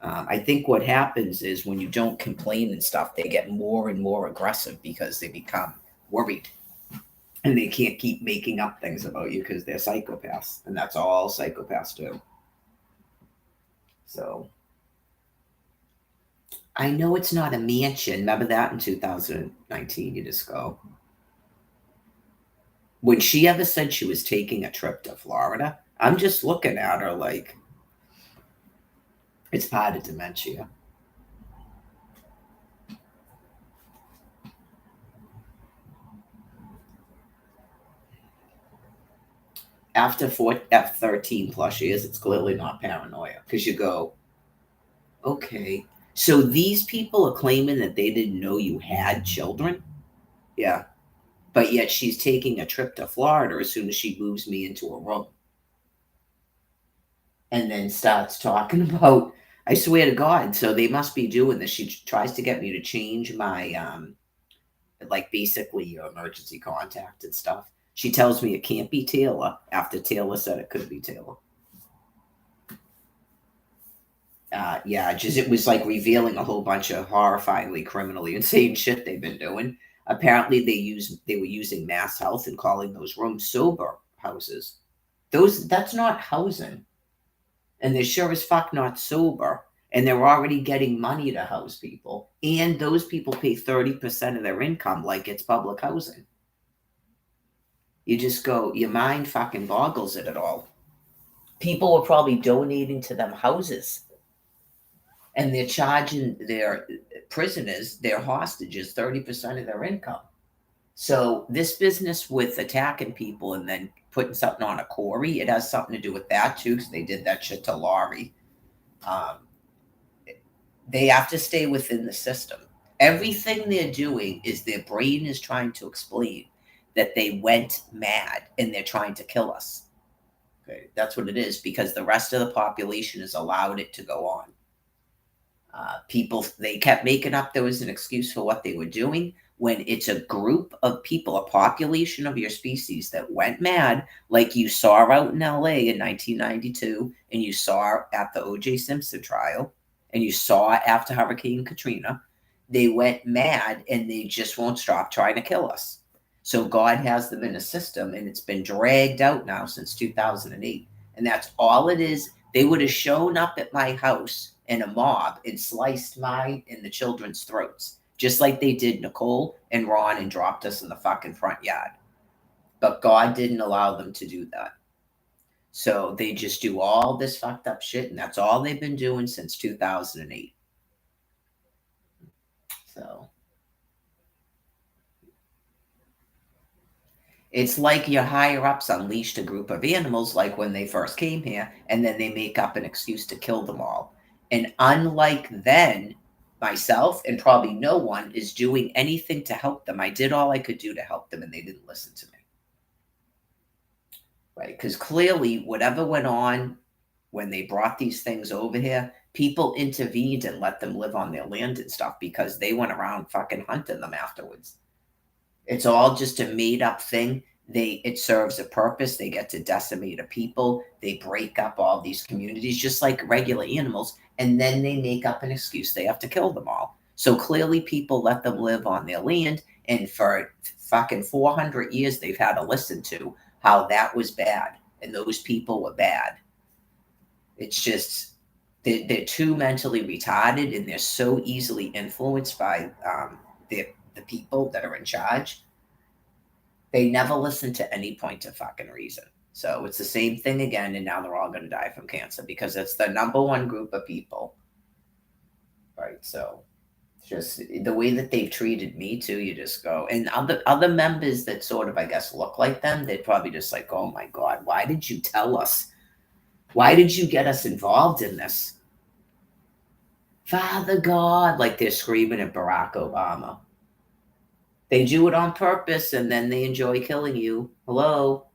I think what happens is when you don't complain and stuff, they get more and more aggressive because they become worried. And they can't keep making up things about you because they're psychopaths. And that's all psychopaths do. So I know it's not a mansion. Remember that in 2019, you just go. When she ever said she was taking a trip to Florida, I'm just looking at her like, It's part of dementia. After 13 plus years, it's clearly not paranoia because you go, okay, so these people are claiming that they didn't know you had children. Yeah, but yet she's taking a trip to Florida as soon as she moves me into a room, and then starts talking about, I swear to God, so they must be doing this. She tries to get me to change my like basically your emergency contact and stuff. She tells me it can't be Taylor after Taylor said it could be Taylor. Yeah, just it was like revealing a whole bunch of horrifyingly criminally insane shit they've been doing. Apparently, they were using Mass Health and calling those rooms sober houses. That's not housing, and they're sure as fuck not sober. And they're already getting money to house people, and those people pay 30% of their income like it's public housing. You just go, your mind fucking boggles at it all. People were probably donating to them houses, and they're charging their prisoners, their hostages, 30% of their income. So this business with attacking people and then putting something on a Corey, it has something to do with that too, because they did that shit to Laurie. Um, they have to stay within the system. Everything they're doing is their brain is trying to explain that they went mad and they're trying to kill us. Okay, that's what it is, because the rest of the population has allowed it to go on. People, they kept making up there was an excuse for what they were doing when it's a group of people, a population of your species that went mad, like you saw out in LA in 1992, and you saw at the OJ Simpson trial, and you saw after Hurricane Katrina. They went mad and they just won't stop trying to kill us. So God has them in a system, and it's been dragged out now since 2008. And that's all it is. They would have shown up at my house in a mob and sliced mine and the children's throats, just like they did Nicole and Ron, and dropped us in the fucking front yard. But God didn't allow them to do that. So they just do all this fucked up shit, and that's all they've been doing since 2008. So it's like your higher ups unleashed a group of animals, like when they first came here, and then they make up an excuse to kill them all. And unlike then, myself and probably no one is doing anything to help them. I did all I could do to help them, and they didn't listen to me. Right? Because clearly, whatever went on when they brought these things over here, people intervened and let them live on their land and stuff because they went around fucking hunting them afterwards. It's all just a made up thing. It serves a purpose. They get to decimate a people. They break up all these communities just like regular animals, and then they make up an excuse they have to kill them all. So clearly people let them live on their land, and for fucking 400 years they've had to listen to how that was bad and those people were bad. It's just they're too mentally retarded, and they're so easily influenced by the people that are in charge. They never listen to any point of fucking reason. So it's the same thing again, and now they're all going to die from cancer because it's the number one group of people, right? So just the way that they've treated me too, you just go, and other members that sort of, I guess, look like them, they'd probably just like, oh my God, why did you tell us? Why did you get us involved in this? Father God, like they're screaming at Barack Obama. They do it on purpose, and then they enjoy killing you. Hello?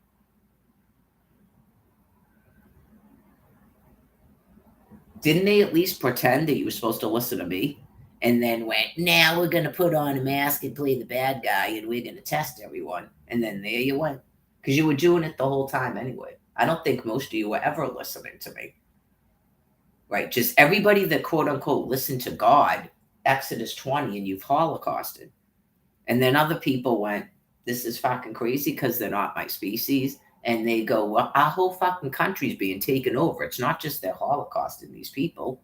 Didn't they at least pretend that you were supposed to listen to me? And then went, now we're going to put on a mask and play the bad guy, and we're going to test everyone. And then there you went. Because you were doing it the whole time anyway. I don't think most of you were ever listening to me. Right? Just everybody that quote unquote listened to God, Exodus 20, and you've holocausted. And then other people went, this is fucking crazy because they're not my species. And they go, well, our whole fucking country's being taken over. It's not just the Holocaust in these people.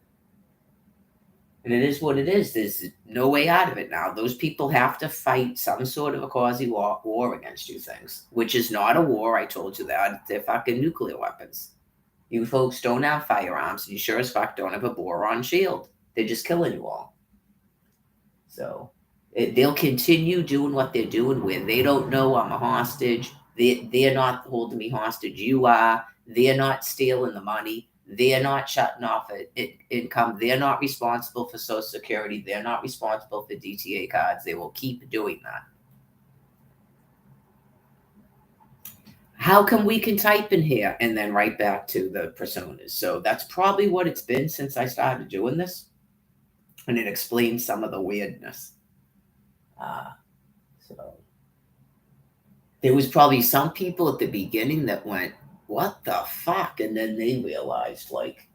And it is what it is. There's no way out of it now. Those people have to fight some sort of a quasi-war against you things, which is not a war. I told you that. They're fucking nuclear weapons. You folks don't have firearms, and you sure as fuck don't have a boron shield. They're just killing you all. So they'll continue doing what they're doing when they don't know I'm a hostage. They're not holding me hostage. You are. They're not stealing the money. They're not shutting off income. They're not responsible for Social Security. They're not responsible for DTA cards. They will keep doing that. How come we can type in here and then right back to the personas? So that's probably what it's been since I started doing this. And it explains some of the weirdness. So there was probably some people at the beginning that went, what the fuck? And then they realized, like,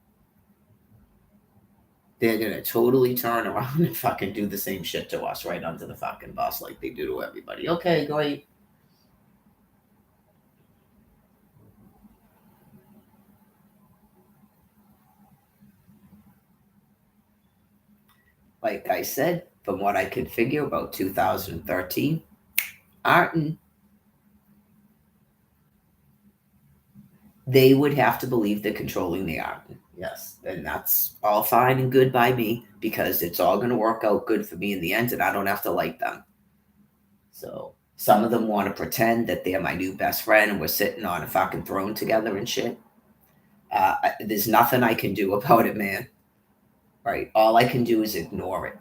they're going to totally turn around and fucking do the same shit to us right under the fucking bus like they do to everybody. Okay, great. Like I said, from what I could figure about 2013, Arton, they would have to believe they're controlling the Arton. Yes, and that's all fine and good by me because it's all going to work out good for me in the end and I don't have to like them. So some of them want to pretend that they're my new best friend and we're sitting on a fucking throne together and shit. There's nothing I can do about it, man. Right? All I can do is ignore it.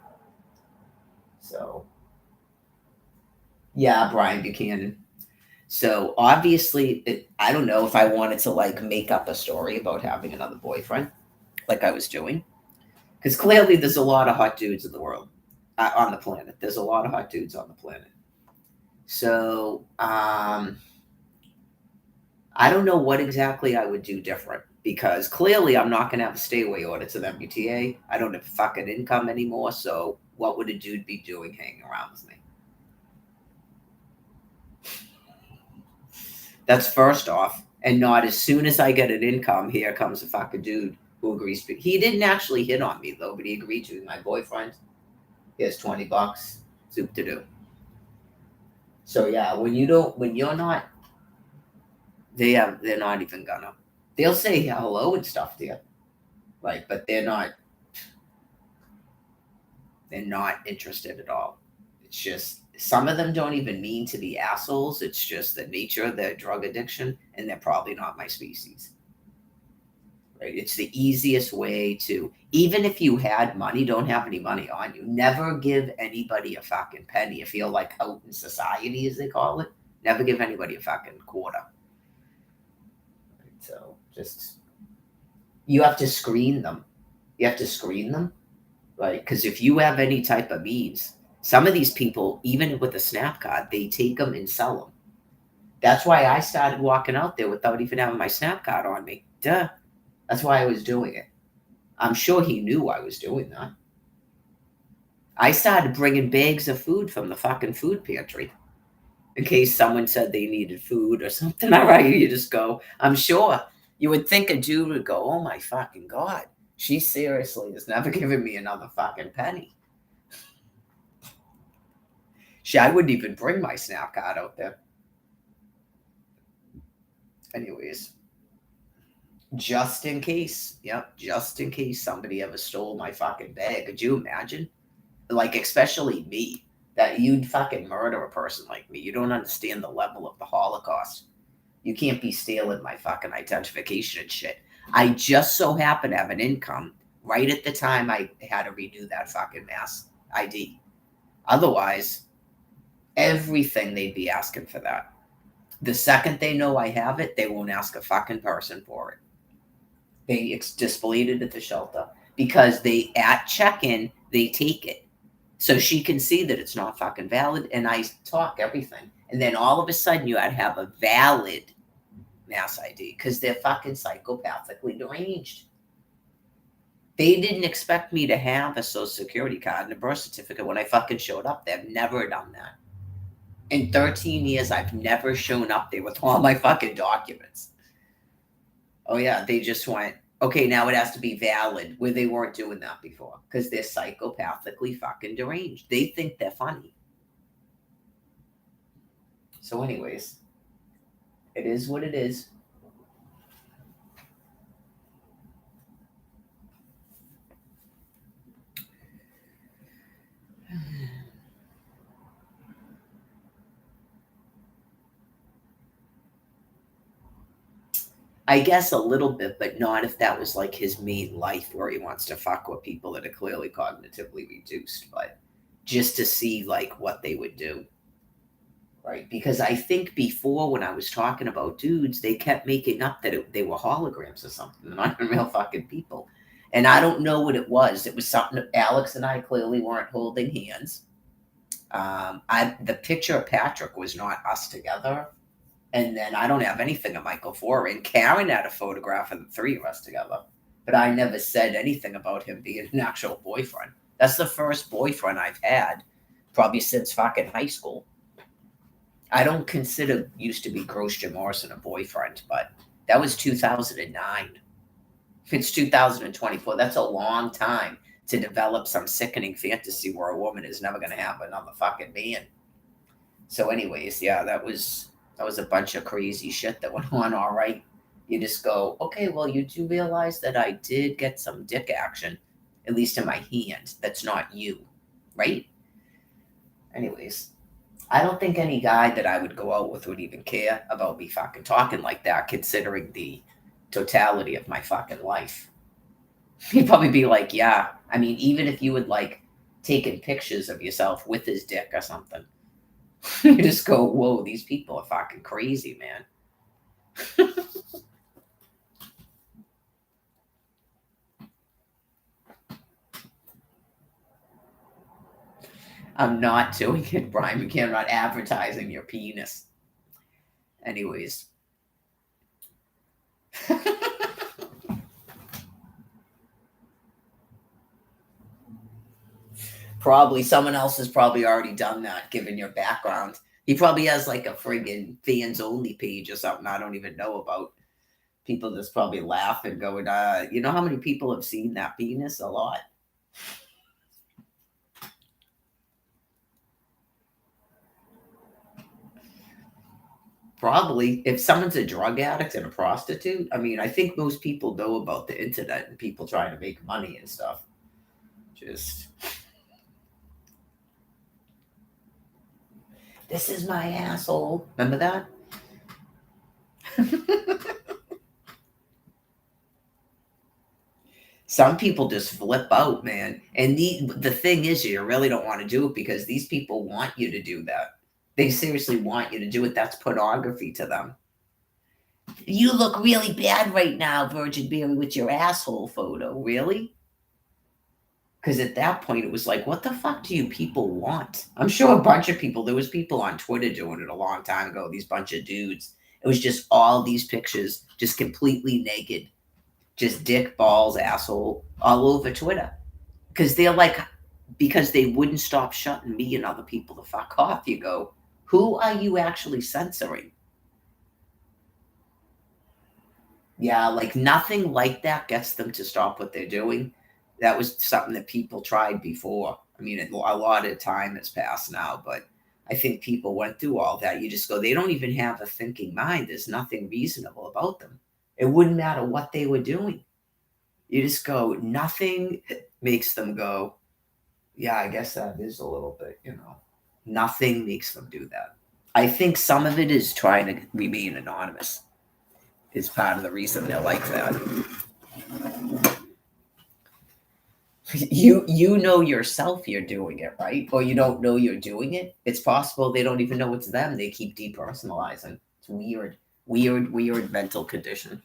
So, yeah, Brian Buchanan. So obviously, I don't know if I wanted to like make up a story about having another boyfriend, like I was doing, because clearly there's a lot of hot dudes in the world, on the planet. There's a lot of hot dudes on the planet. So I don't know what exactly I would do different because clearly I'm not going to have a stay away order to the MBTA. I don't have fucking income anymore. So what would a dude be doing hanging around with me? That's first off. And not as soon as I get an income, here comes a fucking dude who agrees to. He didn't actually hit on me though, but he agreed to be my boyfriend. Here's $20. Soup to do. So yeah, when you're not, they're not even gonna. They'll say hello and stuff to you, like, but they're not interested at all. It's just some of them don't even mean to be assholes. It's just the nature of their drug addiction, and they're probably not my species. Right? It's the easiest way to, even if you had money, don't have any money on you. Never give anybody a fucking penny. If you're like out in society, as they call it, never give anybody a fucking quarter. Right? So just, you have to screen them. You have to screen them, right? Because if you have any type of means, some of these people, even with a SNAP card, they take them and sell them. That's why I started walking out there without even having my SNAP card on me. Duh. That's why I was doing it. I'm sure he knew I was doing that. I started bringing bags of food from the fucking food pantry in case someone said they needed food or something. All right, you just go. I'm sure you would think a dude would go, oh my fucking God, she seriously has never given me another fucking penny. I wouldn't even bring my SNAP card out there. Anyways, just in case. Yep, just in case somebody ever stole my fucking bag. Could you imagine? Like, especially me, that you'd fucking murder a person like me. You don't understand the level of the Holocaust. You can't be stealing my fucking identification and shit. I just so happen to have an income right at the time I had to redo that fucking mass ID. Otherwise, everything they'd be asking for that. The second they know I have it, they won't ask a fucking person for it. They displayed it at the shelter because they, at check-in, they take it. So she can see that it's not fucking valid, and I talk everything. And then all of a sudden you had to have a valid mass ID because they're fucking psychopathically deranged. They didn't expect me to have a social security card and a birth certificate when I fucking showed up. They've never done that. In 13 years, I've never shown up there with all my fucking documents. Oh yeah, they just went, okay, now it has to be valid, where they weren't doing that before because they're psychopathically fucking deranged. They think they're funny. So anyways, it is what it is. I guess a little bit, but not if that was like his main life where he wants to fuck with people that are clearly cognitively reduced, but just to see like what they would do. Right, because I think before when I was talking about dudes, they kept making up that they were holograms or something. They're not even real fucking people. And I don't know what it was. It was something that Alex and I clearly weren't holding hands. I the picture of Patrick was not us together. And then I don't have anything of Michael Foran. Karen had a photograph of the three of us together. But I never said anything about him being an actual boyfriend. That's the first boyfriend I've had, probably since fucking high school. I don't consider used to be Gross Jim Morrison a boyfriend, but that was 2009. It's 2024. That's a long time to develop some sickening fantasy where a woman is never going to have another fucking man. So, anyways, yeah, that was a bunch of crazy shit that went on. All right, you just go, okay, well, you do realize that I did get some dick action, at least in my hand. That's not you, right? Anyways. I don't think any guy that I would go out with would even care about me fucking talking like that, considering the totality of my fucking life. He'd probably be like, yeah. I mean, even if you would like taking pictures of yourself with his dick or something, you just go, whoa, these people are fucking crazy, man. I'm not doing it, Brian. You can't not advertising your penis. Anyways. Probably someone else has probably already done that, given your background. He probably has like a friggin' fans only page or something I don't even know about. People just probably laugh and going, you know how many people have seen that penis? A lot. Probably. If someone's a drug addict and a prostitute, I mean, I think most people know about the internet and people trying to make money and stuff. Just, this is my asshole. Remember that? Some people just flip out, man. And the thing is, you really don't want to do it because these people want you to do that. They seriously want you to do it. That's pornography to them. You look really bad right now, Virgin Mary, with your asshole photo. Really? Because at that point, it was like, what the fuck do you people want? I'm sure a bunch of people, there was people on Twitter doing it a long time ago, these bunch of dudes. It was just all these pictures, just completely naked, just dick, balls, asshole, all over Twitter. Because they're like, because they wouldn't stop shutting me and other people the fuck off. You go, who are you actually censoring? Yeah, like nothing like that gets them to stop what they're doing. That was something that people tried before. I mean, a lot of time has passed now, but I think people went through all that. You just go, they don't even have a thinking mind. There's nothing reasonable about them. It wouldn't matter what they were doing. You just go, nothing makes them go, yeah, I guess that is a little bit, nothing makes them do that. I think some of it is trying to remain anonymous is part of the reason they're like that. You know yourself you're doing it, right? Or you don't know you're doing it. It's possible they don't even know it's them. They keep depersonalizing. It's weird. Weird mental condition.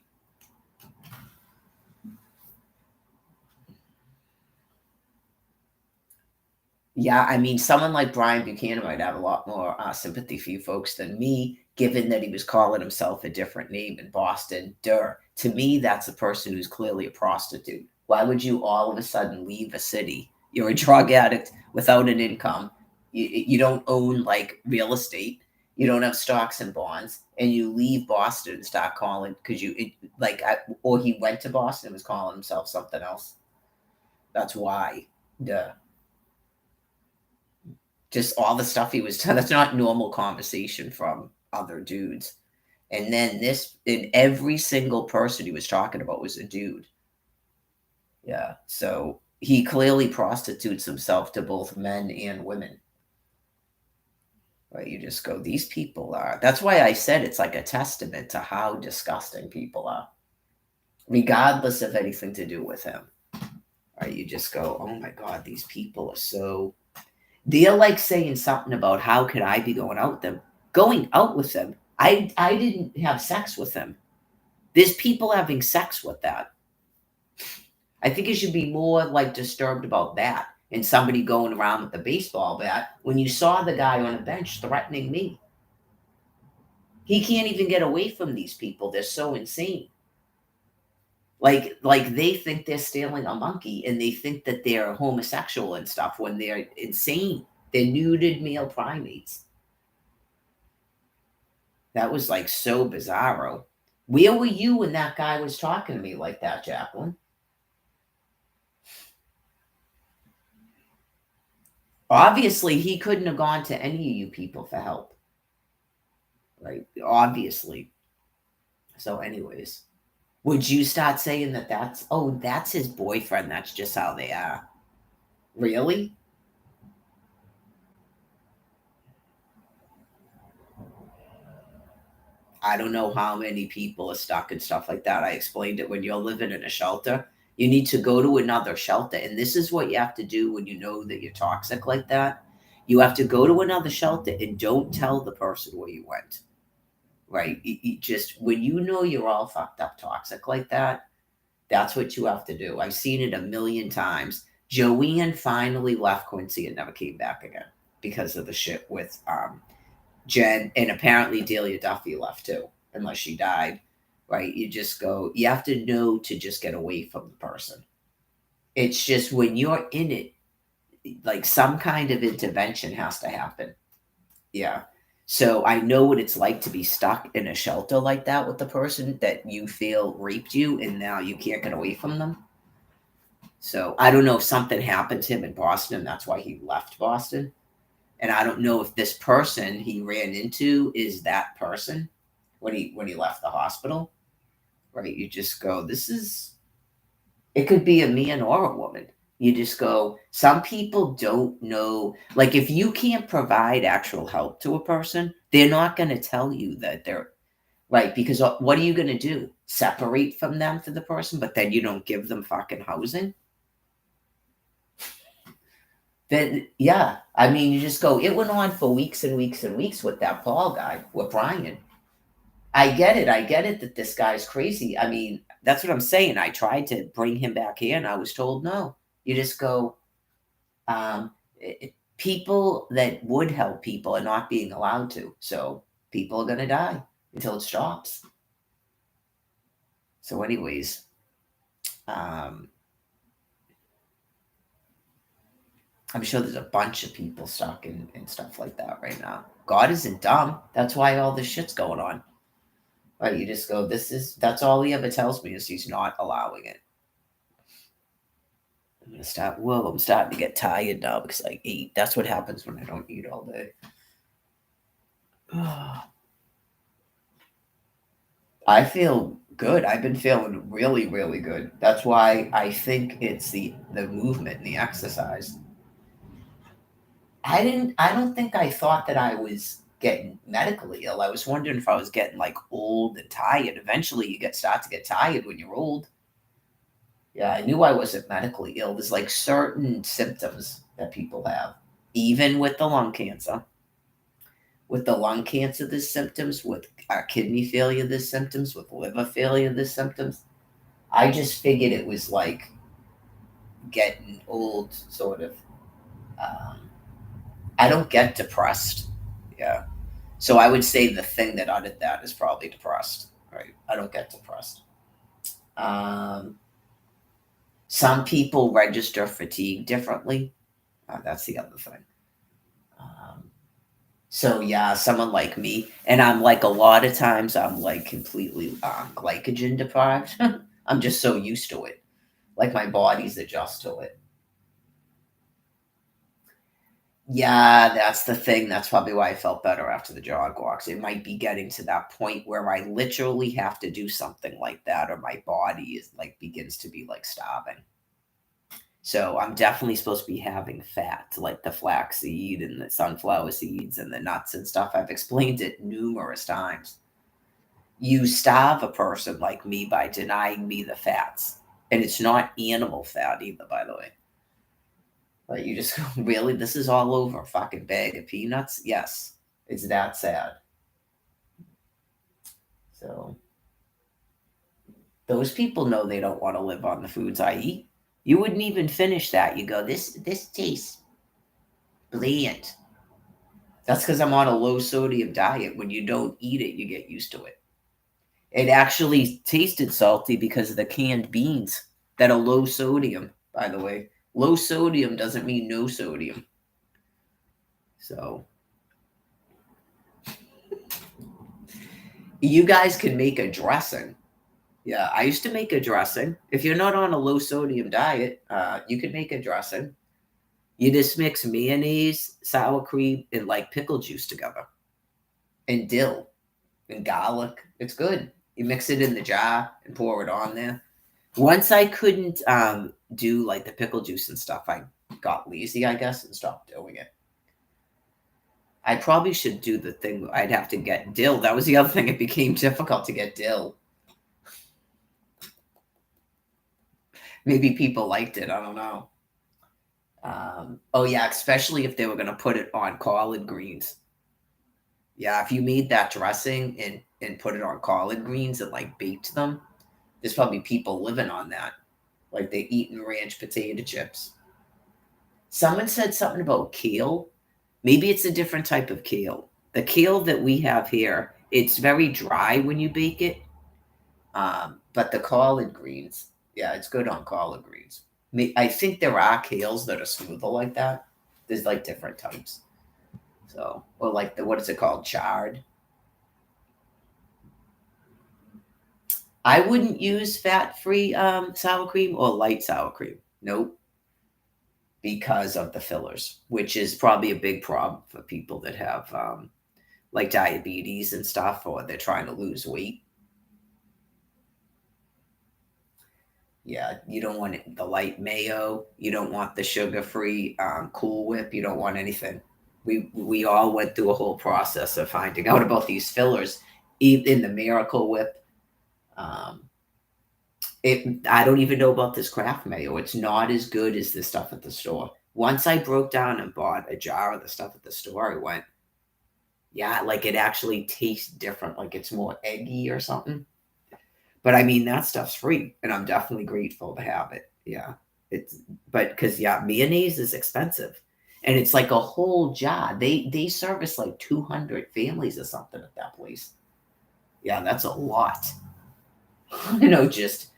Yeah, I mean, someone like Brian Buchanan might have a lot more sympathy for you folks than me, given that he was calling himself a different name in Boston. To me, that's a person who's clearly a prostitute. Why would you all of a sudden leave a city? You're a drug addict without an income. You don't own like real estate. You don't have stocks and bonds, and you leave Boston and start calling because or he went to Boston and was calling himself something else. That's why. Duh. Just all the stuff he was that's not normal conversation from other dudes. And then this in every single person he was talking about was a dude. Yeah. So he clearly prostitutes himself to both men and women. Right? You just go, these people are that's why I said it's like a testament to how disgusting people are. regardless of anything to do with him. Right? You just go, oh my God, these people are so. They're like saying something about how could I be going out with them? Going out with them. I didn't have sex with them. There's people having sex with that. I think you should be more like disturbed about that and somebody going around with a baseball bat when you saw the guy on a bench threatening me. He can't even get away from these people. They're so insane. Like they think they're stealing a monkey and they think that they're homosexual and stuff when they're insane. They're nuded male primates. That was like so bizarro. Where were you when that guy was talking to me like that, Jacqueline? Obviously, he couldn't have gone to any of you people for help. Right? Obviously. So, anyways, would you start saying that that's his boyfriend? That's just how they are. Really? I don't know how many people are stuck and stuff like that. I explained it when you're living in a shelter. You need to go to another shelter. And this is what you have to do when you know that you're toxic like that. You have to go to another shelter and don't tell the person where you went. Right? You just, when you know you're all fucked up toxic like that, that's what you have to do. I've seen it a million times. Joanne finally left Quincy and never came back again because of the shit with Jen, and apparently Delia Duffy left too, unless she died. Right? You just go, you have to know to just get away from the person. It's just when you're in it, like some kind of intervention has to happen. Yeah. So I know what it's like to be stuck in a shelter like that with the person that you feel raped you and now you can't get away from them. So I don't know if something happened to him in Boston and that's why he left Boston. And I don't know if this person he ran into is that person when he left the hospital. Right? You just go, this is it could be a man or a woman. You just go, some people don't know. Like, if you can't provide actual help to a person, they're not going to tell you that they're right. Because what are you going to do? Separate from them for the person, but then you don't give them fucking housing? Then, yeah. I mean, you just go, it went on for weeks and weeks and weeks with that Paul guy, with Brian. I get it. I get it that this guy's crazy. I mean, that's what I'm saying. I tried to bring him back here and I was told no. You just go, people that would help people are not being allowed to. So people are going to die until it stops. So, anyways, um, I'm sure there's a bunch of people stuck in stuff like that right now. God isn't dumb. That's why all this shit's going on. Right? You just go, that's all he ever tells me is he's not allowing it. I'm gonna start. Whoa, I'm starting to get tired now because I eat. That's what happens when I don't eat all day. I feel good. I've been feeling really, really good. That's why I think it's the movement and the exercise. I don't think I thought that I was getting medically ill. I was wondering if I was getting like old and tired. Eventually you start to get tired when you're old. Yeah, I knew I wasn't medically ill. There's like certain symptoms that people have, even with the lung cancer. With the lung cancer, there's symptoms. With kidney failure, there's symptoms. With liver failure, there's symptoms. I just figured it was like getting old, sort of. Um, I don't get depressed. Yeah. So I would say the thing that uttered that is probably depressed. Right. I don't get depressed. Um, some people register fatigue differently. That's the other thing. Um, So yeah, someone like me, and I'm like a lot of times I'm like completely glycogen deprived. I'm just so used to it. Like my body's adjust to it. Yeah, that's the thing. That's probably why I felt better after the jog walks. It might be getting to that point where I literally have to do something like that, or my body is like begins to be like starving. So I'm definitely supposed to be having fat, like the flaxseed and the sunflower seeds and the nuts and stuff. I've explained it numerous times. You starve a person like me by denying me the fats. And it's not animal fat either, by the way. Like you just go, really? This is all over a fucking bag of peanuts? Yes. It's that sad. So those people know they don't want to live on the foods I eat. You wouldn't even finish that. You go, this tastes bland. That's because I'm on a low sodium diet. When you don't eat it, you get used to it. It actually tasted salty because of the canned beans that are low sodium, by the way. Low sodium doesn't mean no sodium. So you guys can make a dressing. Yeah, I used to make a dressing. If you're not on a low sodium diet, you can make a dressing. You just mix mayonnaise, sour cream, and like pickle juice together, and dill and garlic. It's good. You mix it in the jar and pour it on there. Once I couldn't do like the pickle juice and stuff, I got lazy, I guess, and stopped doing it. I probably should do the thing. I'd have to get dill. That was the other thing. It became difficult to get dill. Maybe people liked it. I don't know. Oh yeah, especially if they were going to put it on collard greens. Yeah, if you made that dressing and put it on collard greens and like baked them, there's probably people living on that. Like they eating ranch potato chips. Someone said something about kale. Maybe it's a different type of kale. The kale that we have here, it's very dry when you bake it. But the collard greens, yeah, it's good on collard greens. I think there are kales that are smoother like that. There's like different types. So, or like the what is it called? Chard. I wouldn't use fat-free sour cream or light sour cream. Nope, because of the fillers, which is probably a big problem for people that have like diabetes and stuff, or they're trying to lose weight. Yeah, you don't want the light mayo. You don't want the sugar-free Cool Whip. You don't want anything. We all went through a whole process of finding out about these fillers, in the Miracle Whip. Um, I don't even know about this craft mayo. It's not as good as the stuff at the store. Once I broke down and bought a jar of the stuff at the store, I went, yeah, like it actually tastes different. Like it's more eggy or something. But I mean, that stuff's free, and I'm definitely grateful to have it. Yeah, it's but because yeah, mayonnaise is expensive, and it's like a whole jar. They service like 200 families or something at that place. Yeah, that's a lot. Just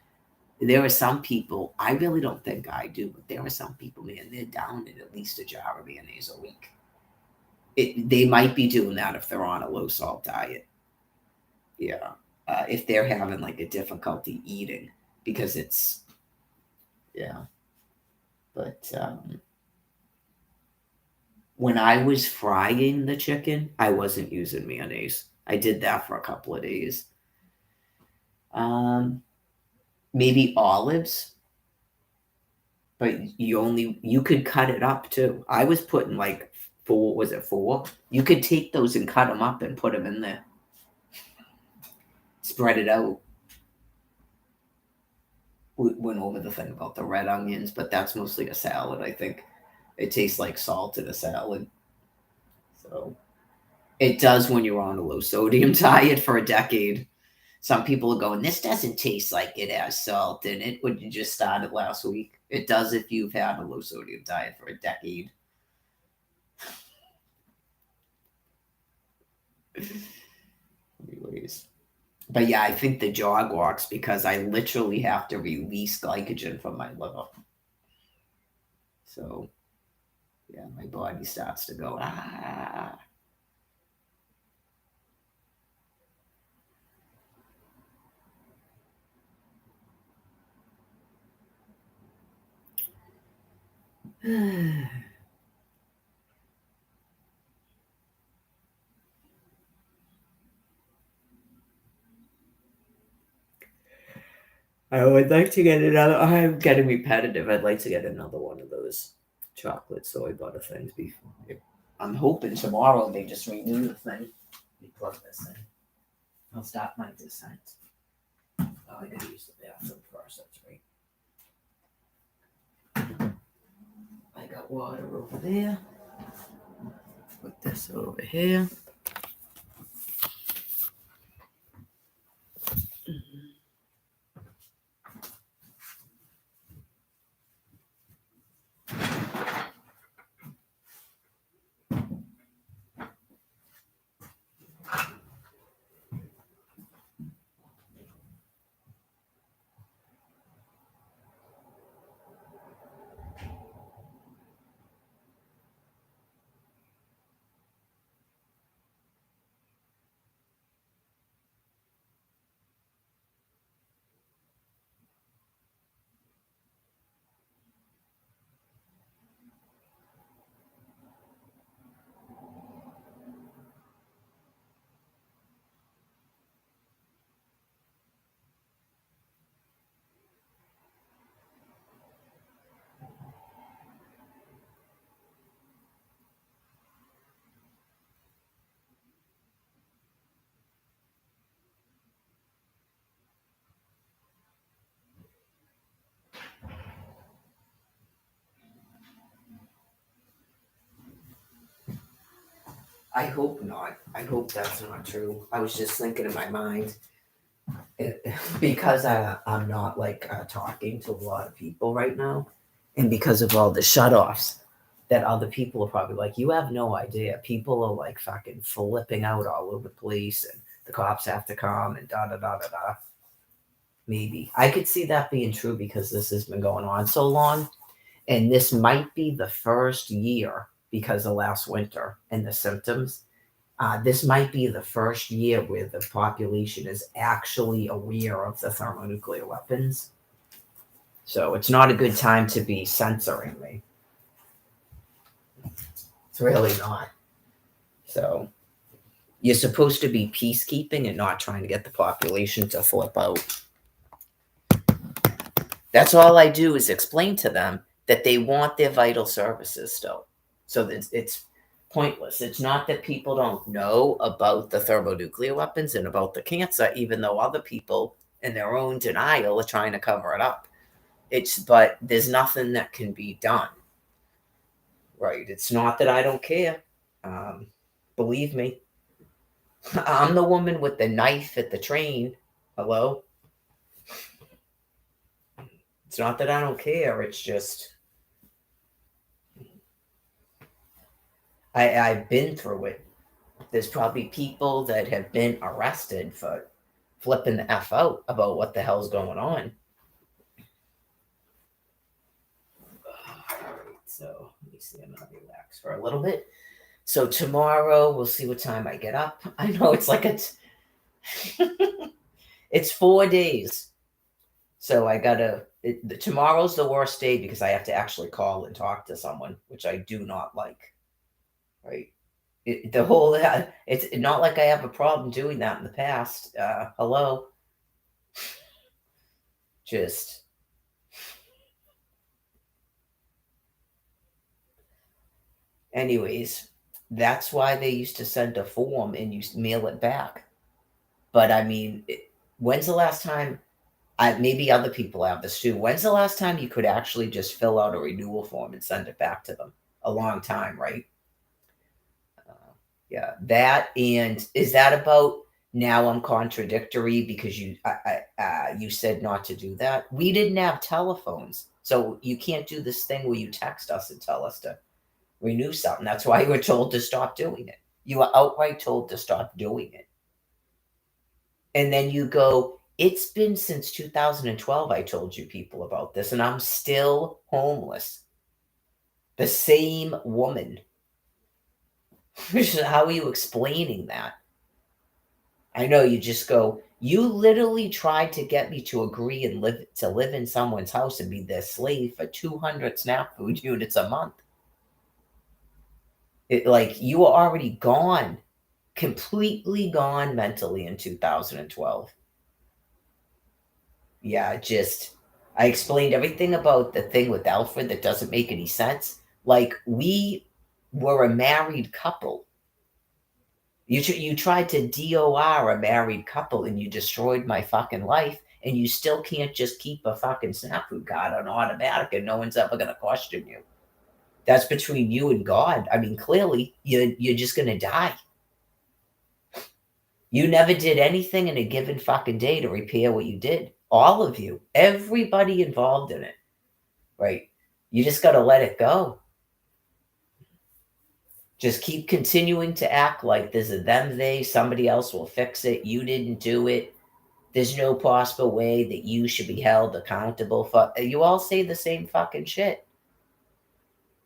there are some people. I really don't think I do, but there are some people, man. They're down in at least a jar of mayonnaise a week. They might be doing that if they're on a low salt diet. Yeah, if they're having like a difficulty eating because it's yeah. But when I was frying the chicken, I wasn't using mayonnaise. I did that for a couple of days. Um, Maybe olives, but you could cut it up too. I was putting like four, was it four? You could take those and cut them up and put them in there. Spread it out. We went over the thing about the red onions, but that's mostly a salad, I think. It tastes like salt in a salad. So it does when you're on a low sodium diet for a decade. Some people are going, this doesn't taste like it has salt in it when you just started last week. It does if you've had a low sodium diet for a decade. Anyways. But yeah, I think the jog walks because I literally have to release glycogen from my liver. So yeah, my body starts to go, ah. I would like to get another. I'm getting repetitive. I'd like to get another one of those chocolate soy butter things. I'm hoping tomorrow they just renew the thing. Let me plug this in. I'll stop my descent. Oh, I gotta use the bathroom first, that's right. I got water over there. Put this over here. I hope not. I hope that's not true. I was just thinking in my mind, because I'm not like talking to a lot of people right now, and because of all the shutoffs, that other people are probably like, you have no idea. People are like fucking flipping out all over the place, and the cops have to come and da da da da da. Maybe I could see that being true because this has been going on so long, and this might be the first year because of last winter and the symptoms. This might be the first year where the population is actually aware of the thermonuclear weapons. So it's not a good time to be censoring me. It's really not. So you're supposed to be peacekeeping and not trying to get the population to flip out. That's all I do is explain to them that they want their vital services still. So that it's pointless. It's not that people don't know about the thermonuclear weapons and about the cancer, even though other people in their own denial are trying to cover it up. But there's nothing that can be done. Right. It's not that I don't care. Believe me. I'm the woman with the knife at the train. Hello? It's not that I don't care. It's just I've been through it. There's probably people that have been arrested for flipping the F out about what the hell's going on. Alright, so let me see. I'm gonna relax for a little bit. So tomorrow we'll see what time I get up. I know it's like it's 4 days. So I gotta tomorrow's the worst day because I have to actually call and talk to someone, which I do not like. Right. It's not like I have a problem doing that in the past. Hello. Just anyways, that's why they used to send a form and you mail it back. But I mean, when's the last time? Maybe other people have this too. When's the last time you could actually just fill out a renewal form and send it back to them? A long time, right? Yeah, that. And is that about now I'm contradictory because you said not to do that? We didn't have telephones, so you can't do this thing where you text us and tell us to renew something. That's why you were told to stop doing it. You were outright told to stop doing it. And then you go, it's been since 2012 I told you people about this, and I'm still homeless. The same woman. How are you explaining that? I know you just go, you literally tried to get me to agree and live in someone's house and be their slave for 200 SNAP food units a month. Like you were already gone, completely gone mentally in 2012. Yeah, I explained everything about the thing with Alfred that doesn't make any sense. Like we were a married couple. You tried to DOR a married couple and you destroyed my fucking life, and you still can't just keep a fucking snafu card on automatic and no one's ever gonna question you. That's between you and God. I mean, clearly you're just gonna die. You never did anything in a given fucking day to repair what you did. All of you, everybody involved in it, right? You just got to let it go. Just keep continuing to act like there's a them, they, somebody else will fix it. You didn't do it. There's no possible way that you should be held accountable for. You all say the same fucking shit.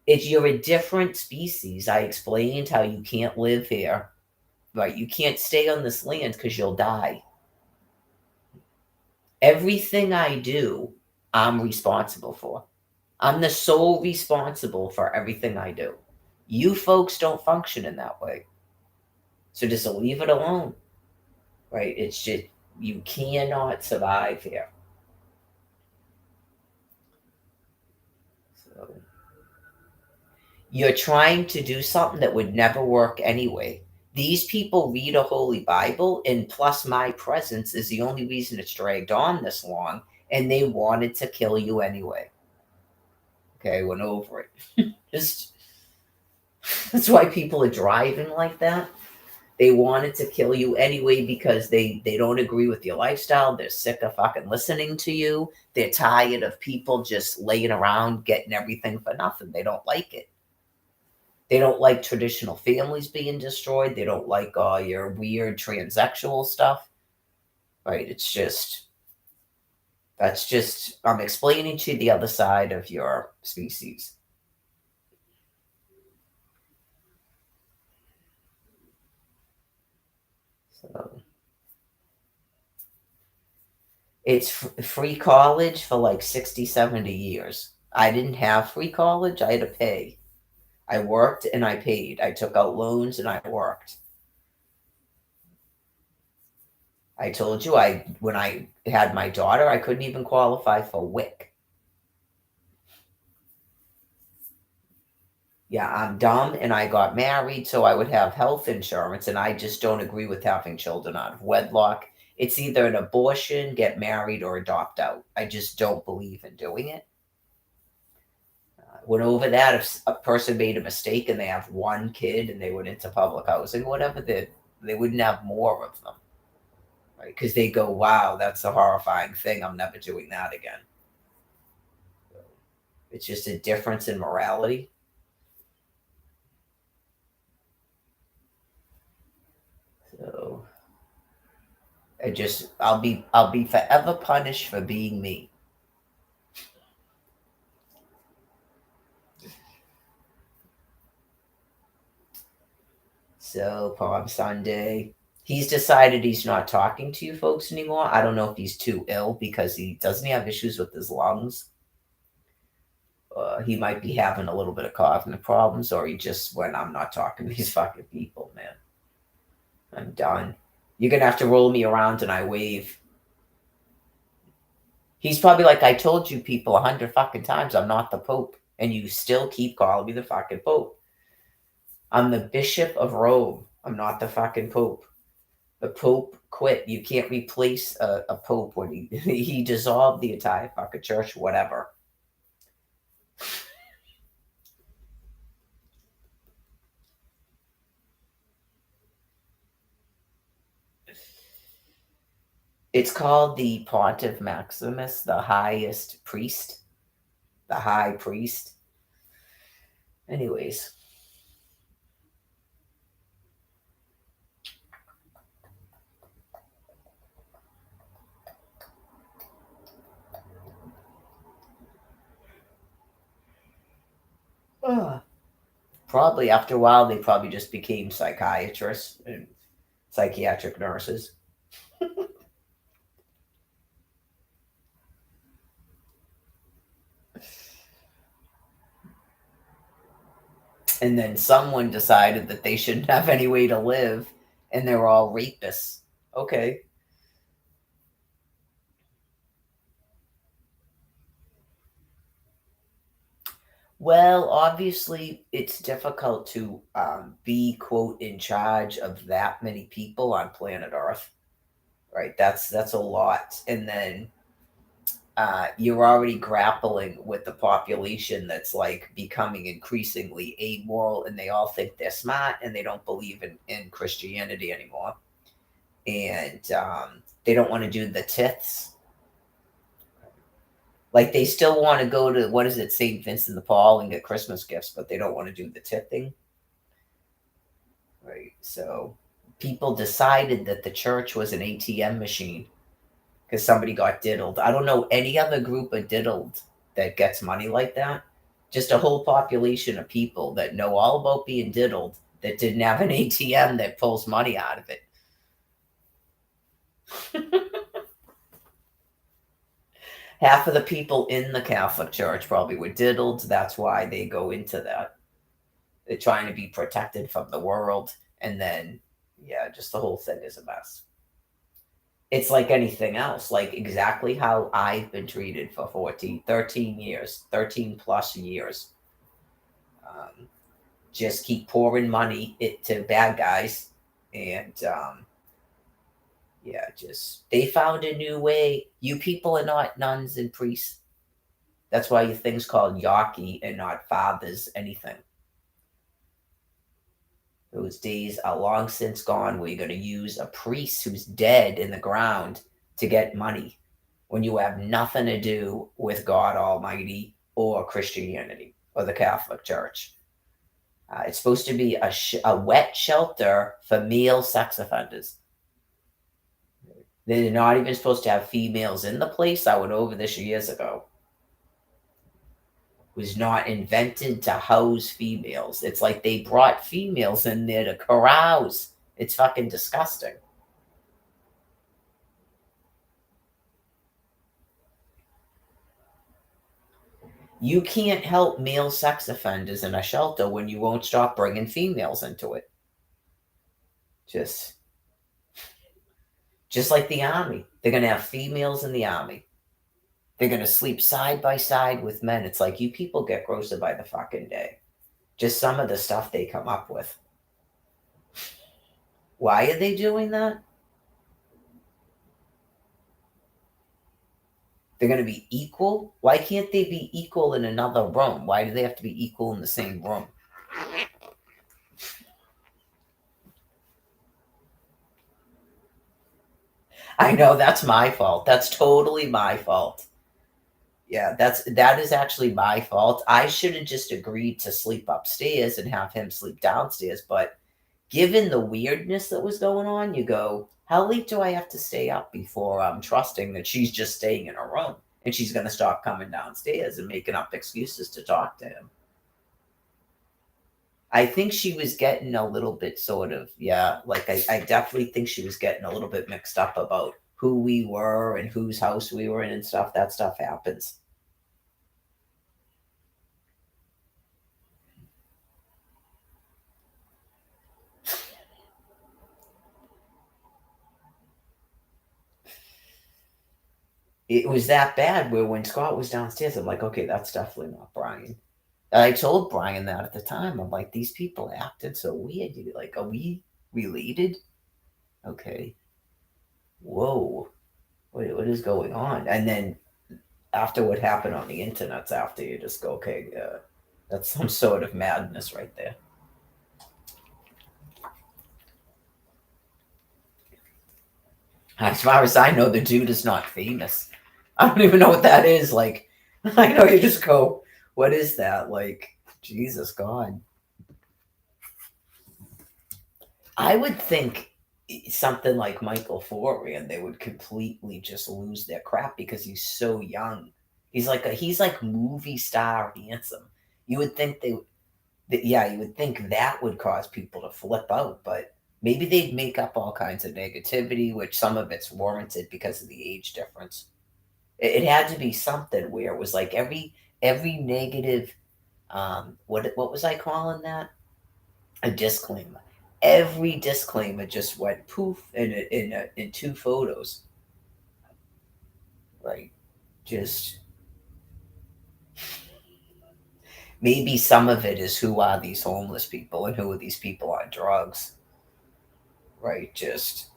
It's you're a different species. I explained how you can't live here, right? You can't stay on this land because you'll die. Everything I do, I'm responsible for. I'm the sole responsible for everything I do. You folks don't function in that way. So just leave it alone. Right? It's just, you cannot survive here. So you're trying to do something that would never work anyway. These people read a Holy Bible, and plus my presence is the only reason it's dragged on this long, and they wanted to kill you anyway. Okay, I went over it. Just that's why people are driving like that. They wanted to kill you anyway because they don't agree with your lifestyle. They're sick of fucking listening to you. They're tired of people just laying around getting everything for nothing. They don't like it. They don't like traditional families being destroyed. They don't like all your weird transsexual stuff. Right? It's just, that's just, I'm explaining to the other side of your species. So it's free college for like 60, 70 years. I didn't have free college. I had to pay. I worked and I paid. I took out loans and I worked. I told you when I had my daughter, I couldn't even qualify for WIC. Yeah, I'm dumb and I got married so I would have health insurance, and I just don't agree with having children out of wedlock. It's either an abortion, get married, or adopt out. I just don't believe in doing it. Went over that. If a person made a mistake and they have one kid and they went into public housing, whatever, they wouldn't have more of them. Right? Because they go, wow, that's a horrifying thing. I'm never doing that again. It's just a difference in morality. So I'll be forever punished for being me. So Palm Sunday. He's decided he's not talking to you folks anymore. I don't know if he's too ill because he doesn't have issues with his lungs. He might be having a little bit of cognitive problems, or he just went, I'm not talking to these fucking people, man. I'm done. You're gonna have to roll me around and I wave. He's probably like, I told you people 100 fucking times I'm not the Pope, and you still keep calling me the fucking Pope. I'm the Bishop of Rome. I'm not the fucking Pope. The Pope quit. You can't replace a Pope when he dissolved the entire fucking church, whatever. It's called the Pontiff Maximus, the highest priest, the high priest. Anyways, probably after a while, they probably just became psychiatrists and psychiatric nurses. And then someone decided that they shouldn't have any way to live, and they're all rapists. Okay. Well, obviously, it's difficult to be, quote, in charge of that many people on planet Earth, right? That's a lot. And then you're already grappling with the population that's like becoming increasingly amoral, and they all think they're smart, and they don't believe in Christianity anymore. And they don't want to do the tiths. Like they still want to go to, what is it, St. Vincent de Paul and get Christmas gifts, but they don't want to do the tithing. Right. So people decided that the church was an ATM machine because somebody got diddled. I don't know any other group of diddled that gets money like that. Just a whole population of people that know all about being diddled that didn't have an ATM that pulls money out of it. Half of the people in the Catholic Church probably were diddled. That's why they go into that. They're trying to be protected from the world. And then, yeah, just the whole thing is a mess. It's like anything else, like exactly how I've been treated for 13 years, 13 plus years. Um, just keep pouring money to bad guys. And yeah, just they found a new way. You people are not nuns and priests. That's why your thing's called Yaki and not fathers, anything. Those days are long since gone where you're going to use a priest who's dead in the ground to get money when you have nothing to do with God Almighty or Christianity or the Catholic Church. It's supposed to be a wet shelter for male sex offenders. They're not even supposed to have females in the place. I went over this years ago. It was not invented to house females. It's like they brought females in there to carouse. It's fucking disgusting. You can't help male sex offenders in a shelter when you won't stop bringing females into it. Just just like the army. They're going to have females in the army. They're going to sleep side by side with men. It's like you people get grosser by the fucking day. Just some of the stuff they come up with. Why are they doing that? They're going to be equal? Why can't they be equal in another room? Why do they have to be equal in the same room? I know that's my fault. That's totally my fault. Yeah, that is actually my fault. I should have just agreed to sleep upstairs and have him sleep downstairs, but given the weirdness that was going on, you go, how late do I have to stay up before I'm trusting that she's just staying in her room and she's going to stop coming downstairs and making up excuses to talk to him? I think she was getting a little bit sort of, yeah, like I definitely think she was getting a little bit mixed up about who we were and whose house we were in and stuff. That stuff happens. It was that bad where when Scott was downstairs, I'm like, okay, that's definitely not Brian. And I told Brian that at the time. I'm like, these people acted so weird. Like, are we related? Okay. Whoa. What is going on? And then after what happened on the internet's after you just go, okay, that's some sort of madness right there. As far as I know, the dude is not famous. I don't even know what that is. Like, I know you just go, what is that? Like, Jesus God. I would think something like Michael Foran, they would completely just lose their crap because he's so young. He's like movie star handsome. You would think yeah, you would think that would cause people to flip out, but maybe they'd make up all kinds of negativity, which some of it's warranted because of the age difference. It had to be something where it was like every negative what was I calling that? A disclaimer. Every disclaimer just went poof in two photos. Right. Just Maybe some of it is who are these homeless people and who are these people on drugs, right? Just,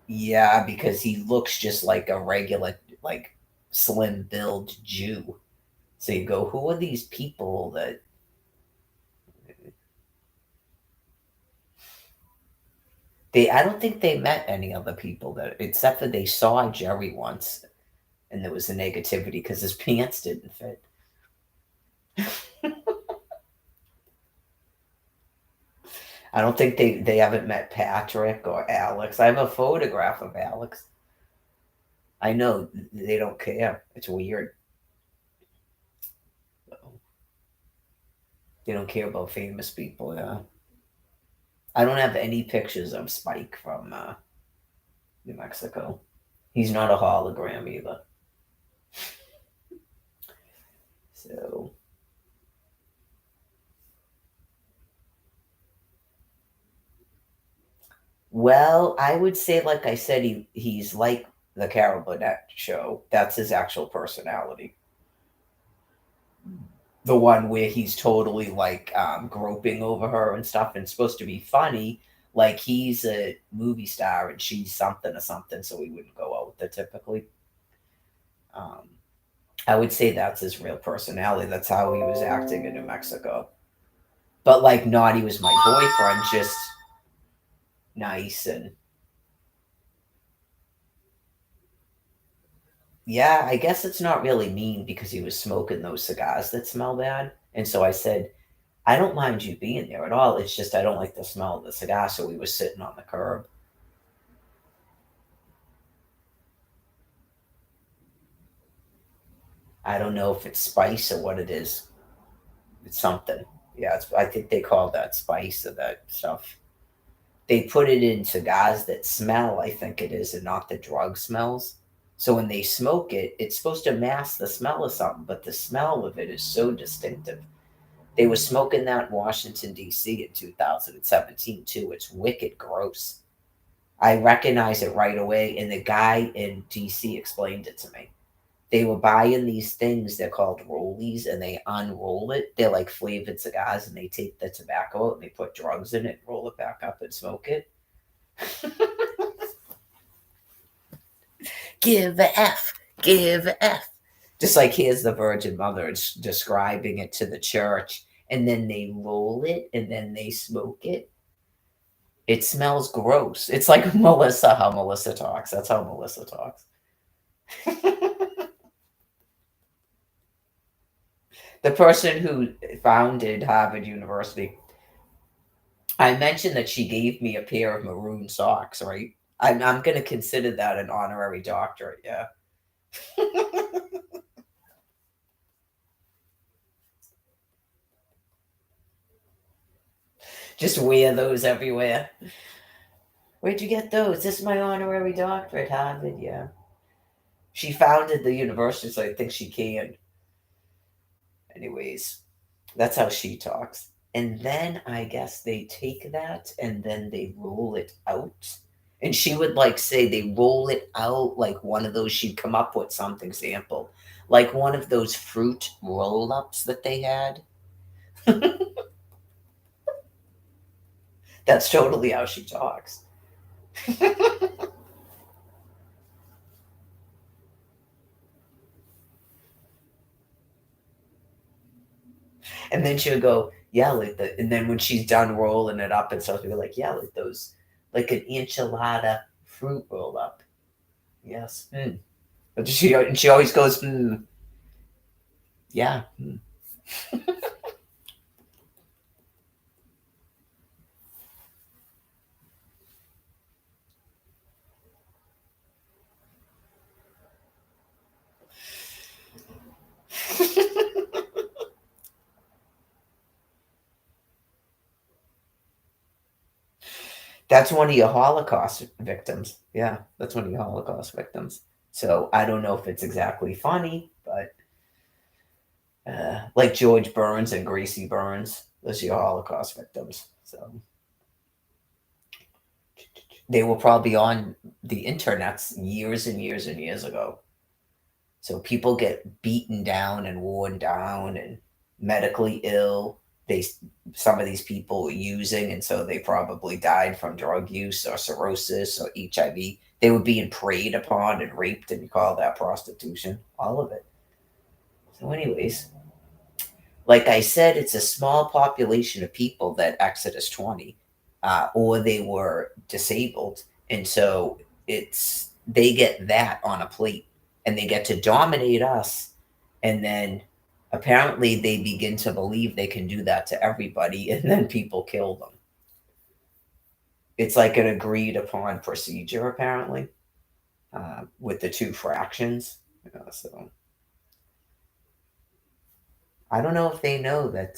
yeah, because he looks just like a regular, like, slim build Jew. So you go, who are these people that I don't think they met any other people that, except for they saw Jerry once and there was a negativity because his pants didn't fit. I don't think they haven't met Patrick or Alex. I have a photograph of Alex. I know they don't care. It's weird. They don't care about famous people. Yeah, I don't have any pictures of Spike from New Mexico. He's not a hologram either. So, well, I would say, like I said, he's like the Carol Burnett show. That's his actual personality. The one where he's totally like groping over her and stuff and supposed to be funny. Like he's a movie star and she's something or something, so we wouldn't go out with it typically. Um, I would say that's his real personality. That's how he was acting in New Mexico. But like Naughty was my boyfriend, just nice and yeah, I guess it's not really mean because he was smoking those cigars that smell bad. And so I said, I don't mind you being there at all. It's just I don't like the smell of the cigar. So we were sitting on the curb. I don't know if it's spice or what it is. It's something. Yeah, I think they call that spice or that stuff. They put it in cigars that smell, I think it is, and not the drug smells. So when they smoke it, it's supposed to mask the smell of something, but the smell of it is so distinctive. They were smoking that in Washington, D.C. in 2017 too. It's wicked gross. I recognize it right away, and the guy in D.C. explained it to me. They were buying these things, they're called rollies, and they unroll it. They're like flavored cigars, and they take the tobacco out and they put drugs in it, roll it back up, and smoke it. Give a F, give a F. Just like here's the Virgin Mother describing it to the church, and then they roll it and then they smoke it. It smells gross. It's like Melissa, how Melissa talks. That's how Melissa talks. The person who founded Harvard University, I mentioned that she gave me a pair of maroon socks, right? I'm going to consider that an honorary doctorate, yeah. Just wear those everywhere. Where'd you get those? This is my honorary doctorate, Harvard, yeah. She founded the university, so I think she can. Anyways, that's how she talks. And then I guess they take that and then they roll it out. And she would like say they roll it out like one of those, she'd come up with some example, like one of those fruit roll ups that they had. That's totally how she talks. And then she would go, yeah, like the, and then when she's done rolling it up and stuff, she'd be like, yeah, like those, like an enchilada fruit roll up. Yes. Mm. But she always goes, mm, yeah. Mm. That's one of your Holocaust victims. Yeah, that's one of your Holocaust victims. So I don't know if it's exactly funny, but like George Burns and Gracie Burns, those are your Holocaust victims. So they were probably on the internets years and years and years ago. So people get beaten down and worn down and medically ill. They Some of these people were using, and so they probably died from drug use or cirrhosis or HIV. They were being preyed upon and raped, and you call that prostitution. All of it. So, anyways, like I said, it's a small population of people that Exodus 20, or they were disabled. And so they get that on a plate and they get to dominate us. And then apparently they begin to believe they can do that to everybody, and then people kill them. It's like an agreed upon procedure, apparently, with the two fractions. So I don't know if they know that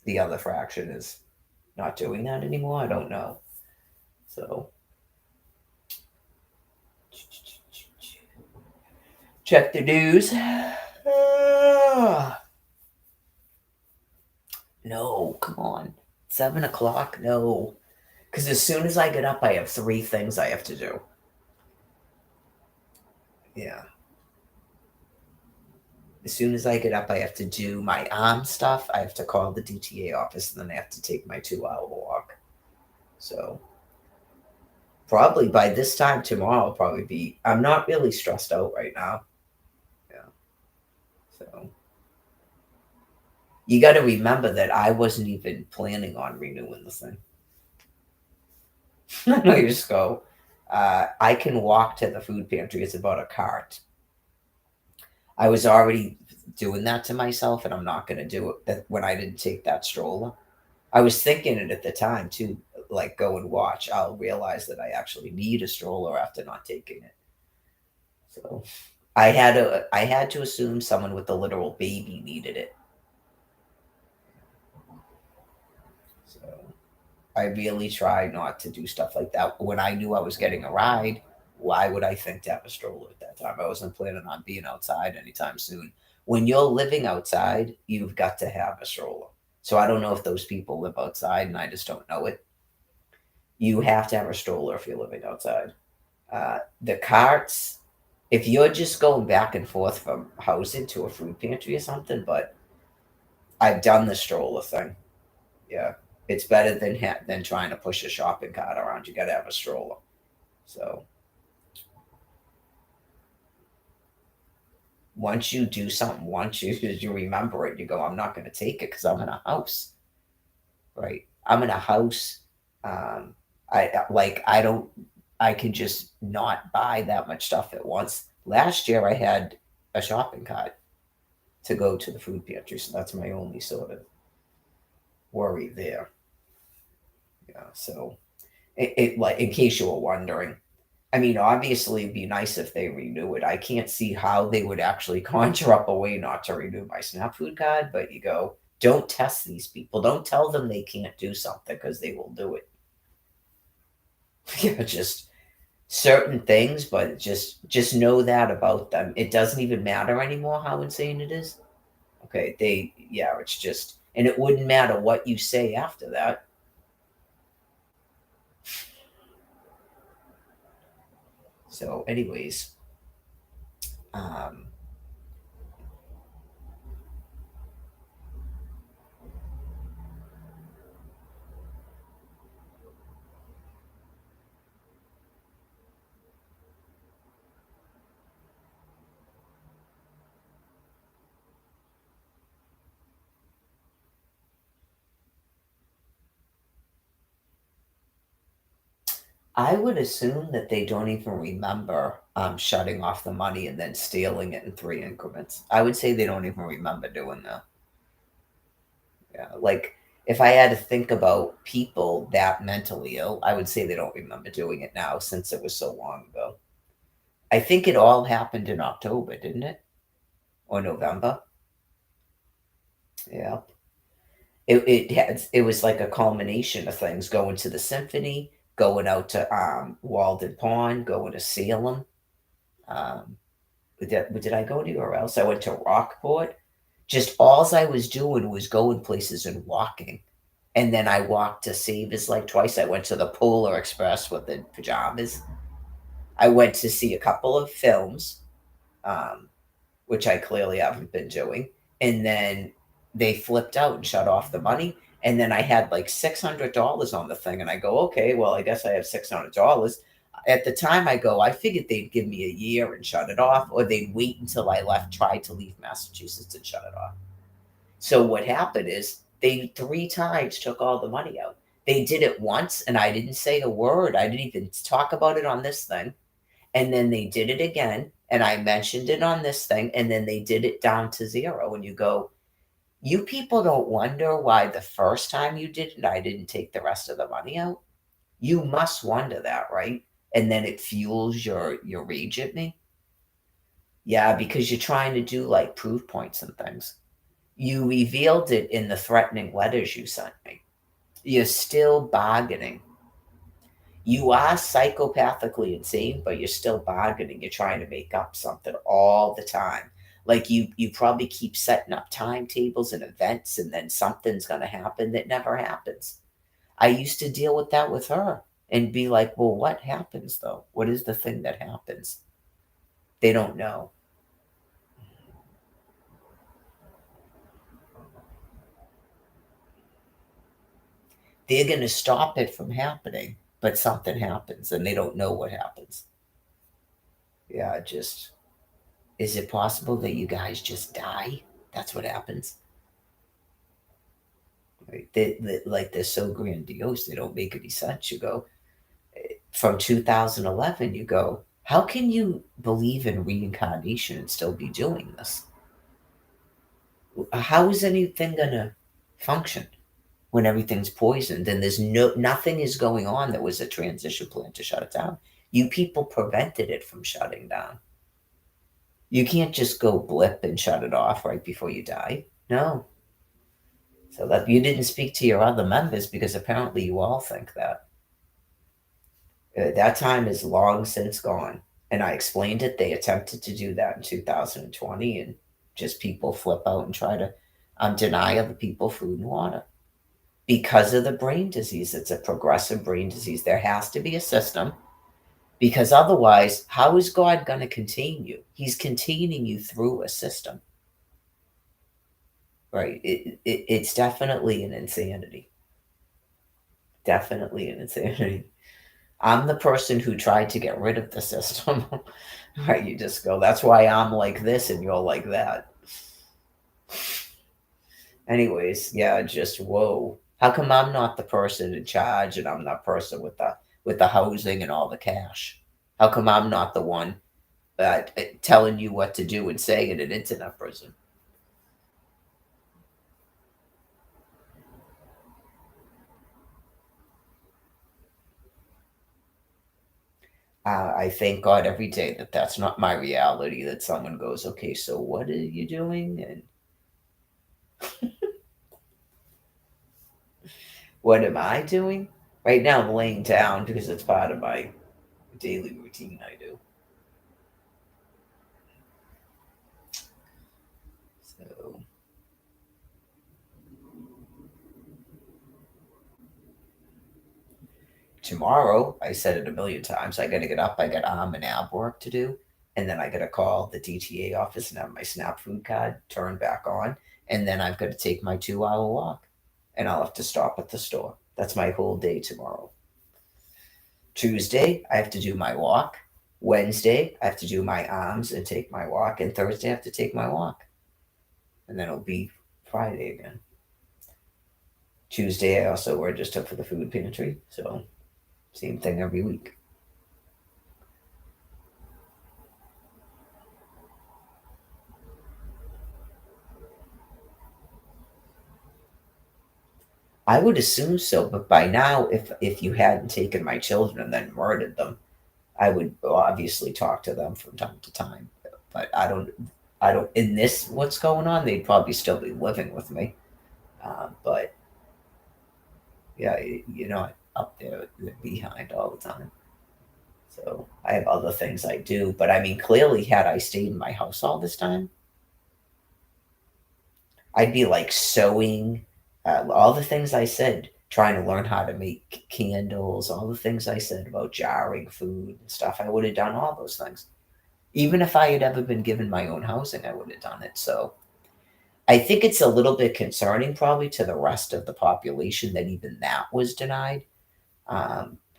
the other fraction is not doing that anymore. I don't know. So check the news. No, come on. 7 o'clock? No. Because as soon as I get up, I have 3 things I have to do. Yeah. As soon as I get up, I have to do my arm stuff. I have to call the DTA office, and then I have to take my 2 hour walk. So probably by this time tomorrow, I'll probably be. I'm not really stressed out right now. Yeah. So you got to remember that I wasn't even planning on renewing the thing. No, you just go. I can walk to the food pantry. It's about a cart. I was already doing that to myself, and I'm not going to do it when I didn't take that stroller. I was thinking it at the time too, like go and watch. I'll realize that I actually need a stroller after not taking it. So I had to assume someone with a literal baby needed it. So I really try not to do stuff like that. When I knew I was getting a ride, why would I think to have a stroller at that time? I wasn't planning on being outside anytime soon. When you're living outside, you've got to have a stroller. So I don't know if those people live outside and I just don't know it. You have to have a stroller if you're living outside. The carts, if you're just going back and forth from housing to a food pantry or something, but I've done the stroller thing. Yeah, it's better than trying to push a shopping cart around. You got to have a stroller. So once you do something, once you remember it, you go, I'm not going to take it because I'm in a house, right? I'm in a house. I don't. I can just not buy that much stuff at once. Last year, I had a shopping cart to go to the food pantry, so that's my only sort of worry there. Yeah. So it like in case you were wondering, I mean, obviously, it'd be nice if they renew it. I can't see how they would actually conjure up a way not to renew my SNAP food card, but you go, don't test these people. Don't tell them they can't do something because they will do it. Yeah, just certain things, but just know that about them. It doesn't even matter anymore how insane it is. Okay, it's just, and it wouldn't matter what you say after that. So, anyways, um, I would assume that they don't even remember shutting off the money and then stealing it in 3 increments. I would say they don't even remember doing that. Yeah, like if I had to think about people that mentally ill, I would say they don't remember doing it now since it was so long ago. I think it all happened in October, didn't it? Or November? Yeah. It was like a culmination of things going to the symphony, going out to Walden Pond, going to Salem. Um, did I go anywhere else? I went to Rockport. Just alls I was doing was going places and walking. And then I walked to Savers like twice. I went to the Polar Express with the pajamas. I went to see a couple of films. Um, which I clearly haven't been doing. And then they flipped out and shut off the money. And then I had like $600 on the thing. And I go, okay, well, I guess I have $600. At the time, I go, I figured they'd give me a year and shut it off, or they'd wait until I left, tried to leave Massachusetts and shut it off. So what happened is they three times took all the money out. They did it once, and I didn't say a word. I didn't even talk about it on this thing. And then they did it again, and I mentioned it on this thing, and then they did it down to zero. And you go, you people don't wonder why the first time you did it, I didn't take the rest of the money out? You must wonder that, right? And then it fuels your rage at me. Yeah, because you're trying to do like proof points and things. You revealed it in the threatening letters you sent me. You're still bargaining. You are psychopathically insane, but you're still bargaining. You're trying to make up something all the time. Like you probably keep setting up timetables and events, and then something's going to happen that never happens. I used to deal with that with her and be like, well, what happens though? What is the thing that happens? They don't know. They're going to stop it from happening, but something happens and they don't know what happens. Yeah, just is it possible that you guys just die? That's what happens. Right? Like they're so grandiose, they don't make any sense. You go from 2011, you go, how can you believe in reincarnation and still be doing this? How is anything gonna function when everything's poisoned and there's nothing is going on that was a transition plan to shut it down? You people prevented it from shutting down. You can't just go blip and shut it off right before you die. No. So that you didn't speak to your other members because apparently you all think that. That time is long since gone. And I explained it. They attempted to do that in 2020, and just people flip out and try to deny other people food and water because of the brain disease. It's a progressive brain disease. There has to be a system because otherwise, how is God going to contain you? He's containing you through a system, right? It's definitely an insanity. Definitely an insanity. I'm the person who tried to get rid of the system. Right? You just go, that's why I'm like this and you're like that. Anyways, yeah, just whoa. How come I'm not the person in charge and I'm that person with the housing and all the cash? How come I'm not the one telling you what to do and saying it in an internet prison? I thank God every day that that's not my reality. That someone goes, okay, so what are you doing? And what am I doing? Right now, I'm laying down because it's part of my daily routine I do. So tomorrow, I said it a million times, I got to get up. I got arm and ab work to do. And then I got to call the DTA office and have my SNAP food card turned back on. And then I've got to take my 2 hour walk. And I'll have to stop at the store. That's my whole day tomorrow. Tuesday, I have to do my walk. Wednesday, I have to do my arms and take my walk. And Thursday, I have to take my walk. And then it'll be Friday again. Tuesday, I also register for the food pantry. So, same thing every week. I would assume so, but by now, if you hadn't taken my children and then murdered them, I would obviously talk to them from time to time. But I don't. In this, what's going on? They'd probably still be living with me. But yeah, you know, up there behind all the time. So I have other things I do. But I mean, clearly, had I stayed in my house all this time, I'd be like sewing, all the things I said, trying to learn how to make candles, all the things I said about jarring food and stuff. I would have done all those things. Even if I had ever been given my own housing, I would have done it. So I think it's a little bit concerning, probably to the rest of the population, that even that was denied.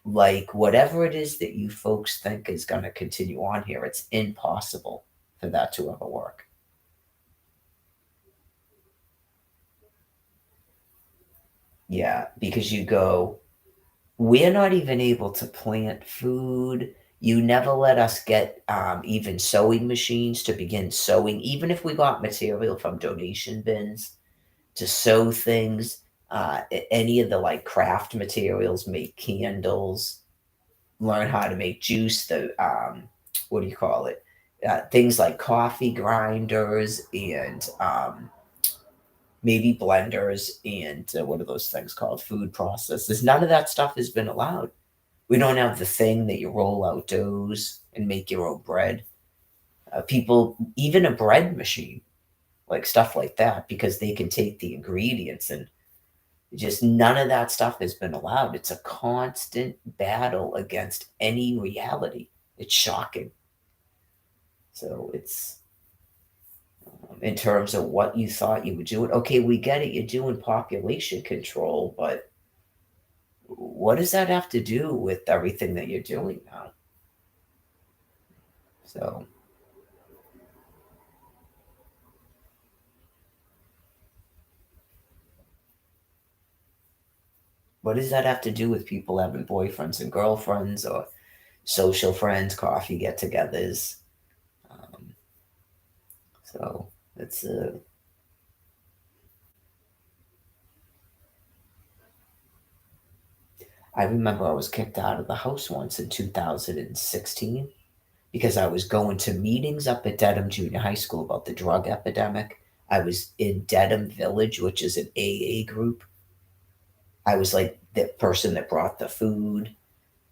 Like, whatever it is that you folks think is going to continue on here, it's impossible for that to ever work. Yeah, because you go, we're not even able to plant food. You never let us get even sewing machines to begin sewing, even if we got material from donation bins to sew things. Any of the like craft materials, make candles, learn how to make juice. The what do you call it? Things like coffee grinders and maybe blenders and what are those things called? Food processors. None of that stuff has been allowed. We don't have the thing that you roll out doughs and make your own bread. People, even a bread machine, like stuff like that, because they can take the ingredients and just none of that stuff has been allowed. It's a constant battle against any reality. It's shocking. So it's in terms of what you thought you would do it. Okay, we get it. You're doing population control, but what does that have to do with everything that you're doing now? So, what does that have to do with people having boyfriends and girlfriends or social friends, coffee get togethers? Um, so, it's I remember I was kicked out of the house once in 2016 because I was going to meetings up at Dedham Junior High School about the drug epidemic. I was in Dedham Village, which is an AA group. I was like the person that brought the food,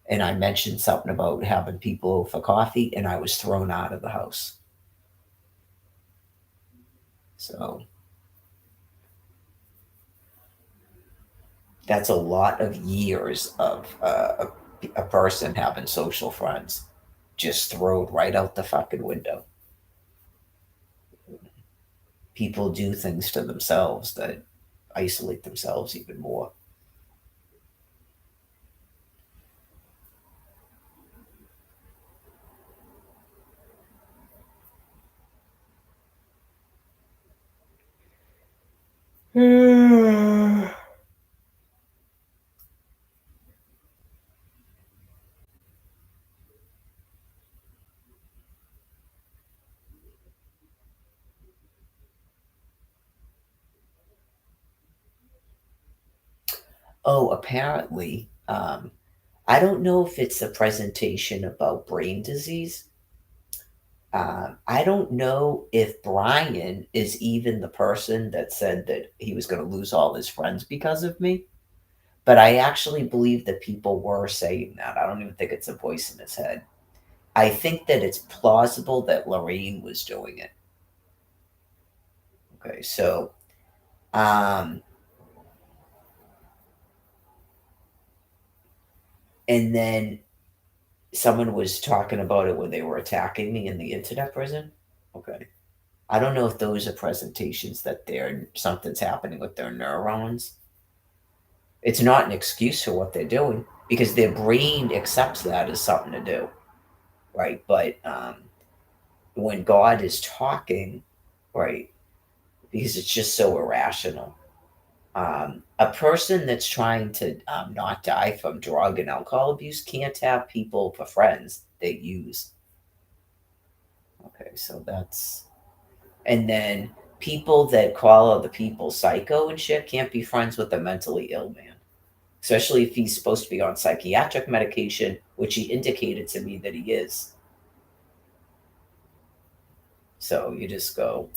and I mentioned something about having people for coffee, and I was thrown out of the house. So that's a lot of years of a person having social friends just thrown right out the fucking window. People do things to themselves that isolate themselves even more. Oh, apparently, I don't know if it's a presentation about brain disease. I don't know if Brian is even the person that said that he was going to lose all his friends because of me. But I actually believe that people were saying that. I don't even think it's a voice in his head. I think that it's plausible that Lorraine was doing it. Okay, so um, and then someone was talking about it when they were attacking me in the internet prison. Okay. I don't know if those are presentations that they're something's happening with their neurons. It's not an excuse for what they're doing because their brain accepts that as something to do, right? But when God is talking, right, because it's just so irrational. A person that's trying to not die from drug and alcohol abuse can't have people for friends they use. Okay, so that's and then people that call other people psycho and shit can't be friends with a mentally ill man, especially if he's supposed to be on psychiatric medication, which he indicated to me that he is. So you just go,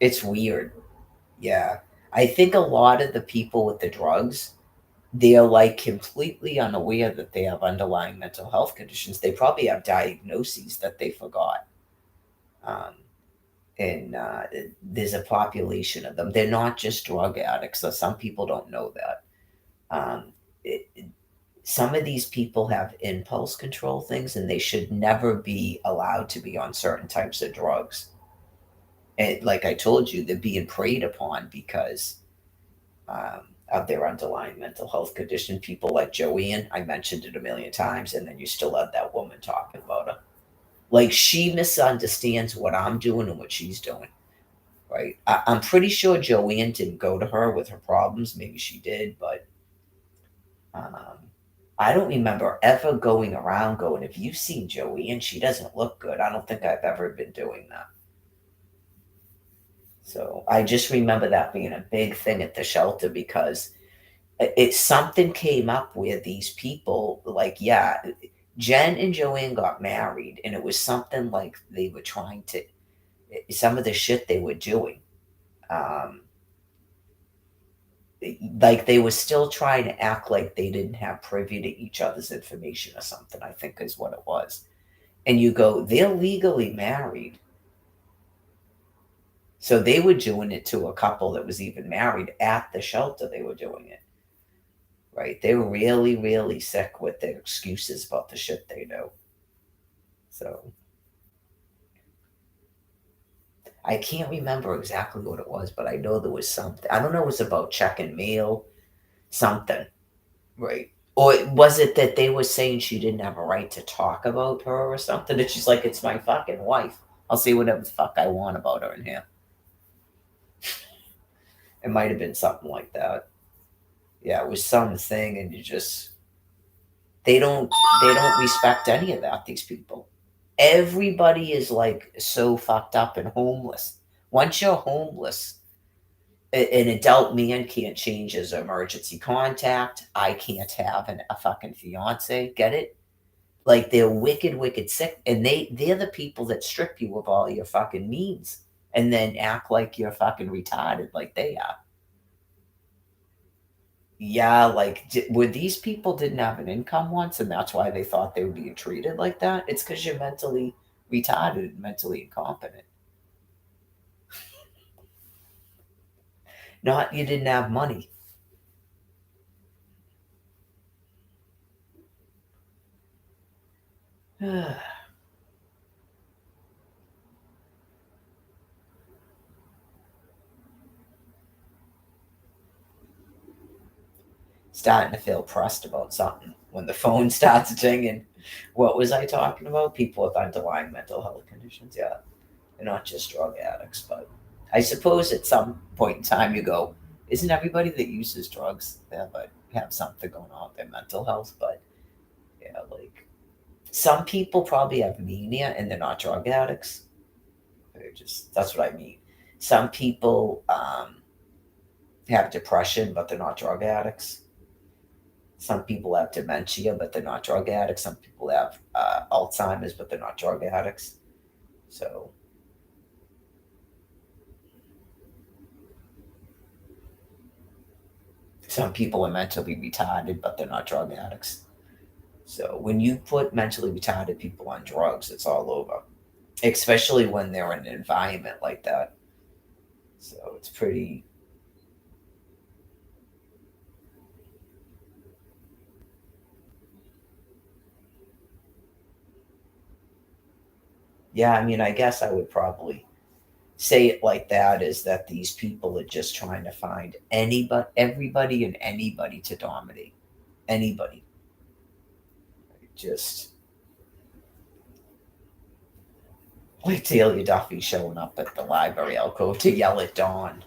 it's weird. Yeah. I think a lot of the people with the drugs they're like completely unaware that they have underlying mental health conditions. They probably have diagnoses that they forgot. Um, and there's a population of them. They're not just drug addicts. So some people don't know that. Um, some of these people have impulse control things, and they should never be allowed to be on certain types of drugs. And like I told you, they're being preyed upon because of their underlying mental health condition. People like Joanne, I mentioned it a million times, and then you still have that woman talking about her. Like she misunderstands what I'm doing and what she's doing, right? I'm pretty sure Joanne didn't go to her with her problems. Maybe she did, but um, I don't remember ever going around going, if you've seen Joanne, she doesn't look good. I don't think I've ever been doing that. So I just remember that being a big thing at the shelter because it's something came up where these people, like, yeah, Jen and Joanne got married, and it was something like they were trying to, some of the shit they were doing. Um, like they were still trying to act like they didn't have privy to each other's information or something, I think is what it was. And you go, they're legally married. So they were doing it to a couple that was even married at the shelter. They were doing it, right? They were really, really sick with their excuses about the shit they do. So I can't remember exactly what it was, but I know there was something. I don't know, it was about checking mail, something, right? Or was it that they were saying she didn't have a right to talk about her or something? And she's like, it's my fucking wife. I'll say whatever the fuck I want about her in here. It might have been something like that. Yeah, it was something, and you just they don't they don't respect any of that. These people, everybody is like so fucked up and homeless. Once you're homeless, an adult man can't change his emergency contact. I can't have a fucking fiance. Get it? Like they're wicked, wicked sick, and they're the people that strip you of all your fucking means, and then act like you're fucking retarded, like they are. Yeah, like were these people didn't have an income once, and that's why they thought they were being treated like that? It's because you're mentally retarded and mentally incompetent. Not you didn't have money. Starting to feel pressed about something when the phone starts dinging. What was I talking about? People with underlying mental health conditions. Yeah, they're not just drug addicts, but I suppose at some point in time you go, isn't everybody that uses drugs have something going on with their mental health? But yeah, like some people probably have mania and they're not drug addicts. They're just that's what I mean. Some people have depression, but they're not drug addicts. Some people have dementia, but they're not drug addicts. Some people have Alzheimer's, but they're not drug addicts. So some people are mentally retarded, but they're not drug addicts. So when you put mentally retarded people on drugs, it's all over, especially when they're in an environment like that. So it's pretty. Yeah, I mean, I guess I would probably say it like that is that these people are just trying to find anybody, everybody, and anybody to dominate. Anybody. Just like Taylor Duffy showing up at the library alcove to yell at Dawn.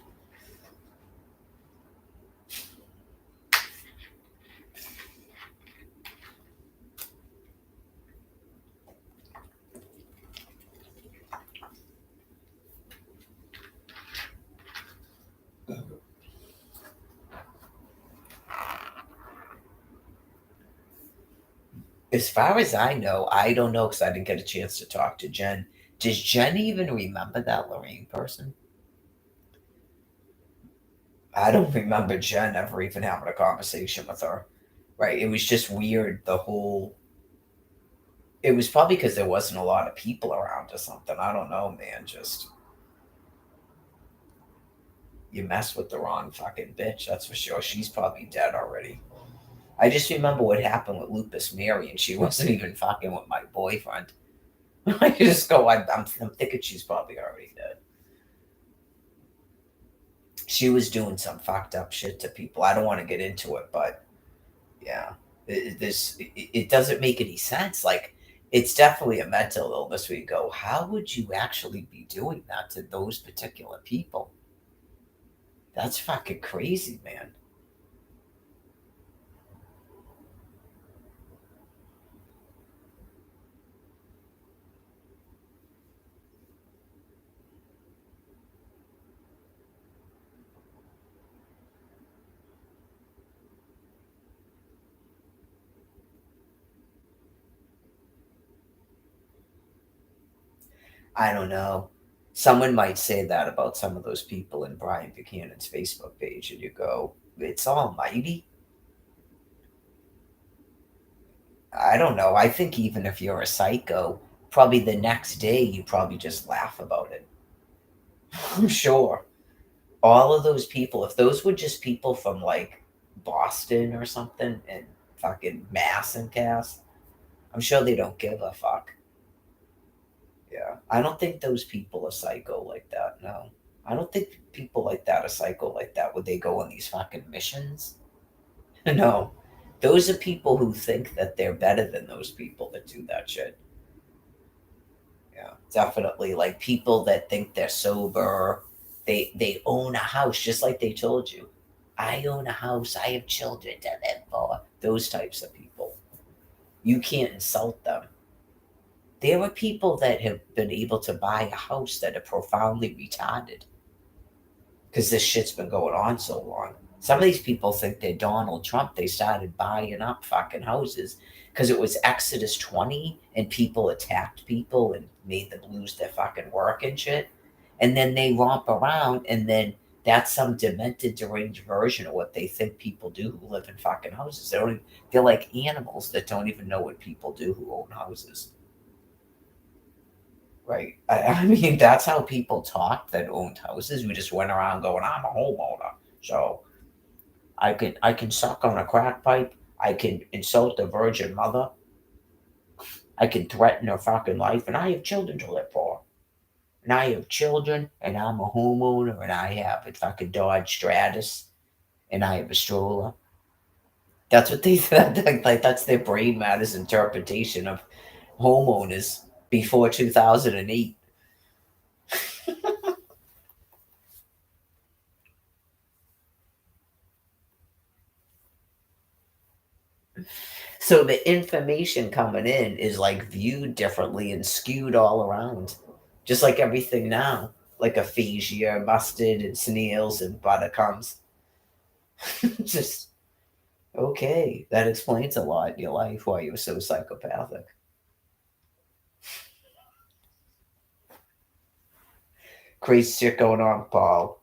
As far as I know, I don't know because I didn't get a chance to talk to Jen. Does Jen even remember that Lorraine person? I don't remember Jen ever even having a conversation with her. Right? It was just weird. The whole. It was probably because there wasn't a lot of people around or something. I don't know, man. Just you mess with the wrong fucking bitch. That's for sure. She's probably dead already. I just remember what happened with Lupus Mary, and she wasn't even fucking with my boyfriend. I just go. I'm thinking she's probably already dead. She was doing some fucked up shit to people. I don't want to get into it, but yeah, it doesn't make any sense. Like, it's definitely a mental illness where you go, how would you actually be doing that to those particular people? That's fucking crazy, man. I don't know. Someone might say that about some of those people in Brian Buchanan's Facebook page, and you go, it's almighty. I don't know. I think even if you're a psycho, probably the next day you probably just laugh about it. I'm sure. All of those people, if those were just people from like Boston or something and fucking Mass and Cass, I'm sure they don't give a fuck. Yeah. I don't think those people are psycho like that. No. I don't think people like that are psycho like that. Would they go on these fucking missions? No. Those are people who think that they're better than those people that do that shit. Yeah. Definitely. Like people that think they're sober, they own a house, just like they told you. I own a house, I have children to live for. Those types of people. You can't insult them. There are people that have been able to buy a house that are profoundly retarded because this shit's been going on so long. Some of these people think they're Donald Trump. They started buying up fucking houses because it was Exodus 20 and people attacked people and made them lose their fucking work and shit. And then they romp around and then that's some demented, deranged version of what they think people do who live in fucking houses. They're like animals that don't even know what people do who own houses. Right. I mean, that's how people talk that owned houses. We just went around going, I'm a homeowner. So I can suck on a crack pipe. I can insult the Virgin Mother. I can threaten her fucking life, and I have children to live for. And I have children, and I'm a homeowner, and I have a fucking Dodge Stratus, and I have a stroller. That's what they like. That's their brain matters interpretation of homeowners before 2008. So the information coming in is like viewed differently and skewed all around, just like everything now, like aphasia, mustard, and snails and buttercomes. Just okay. That explains a lot in your life why you're so psychopathic. Crazy shit going on, Paul.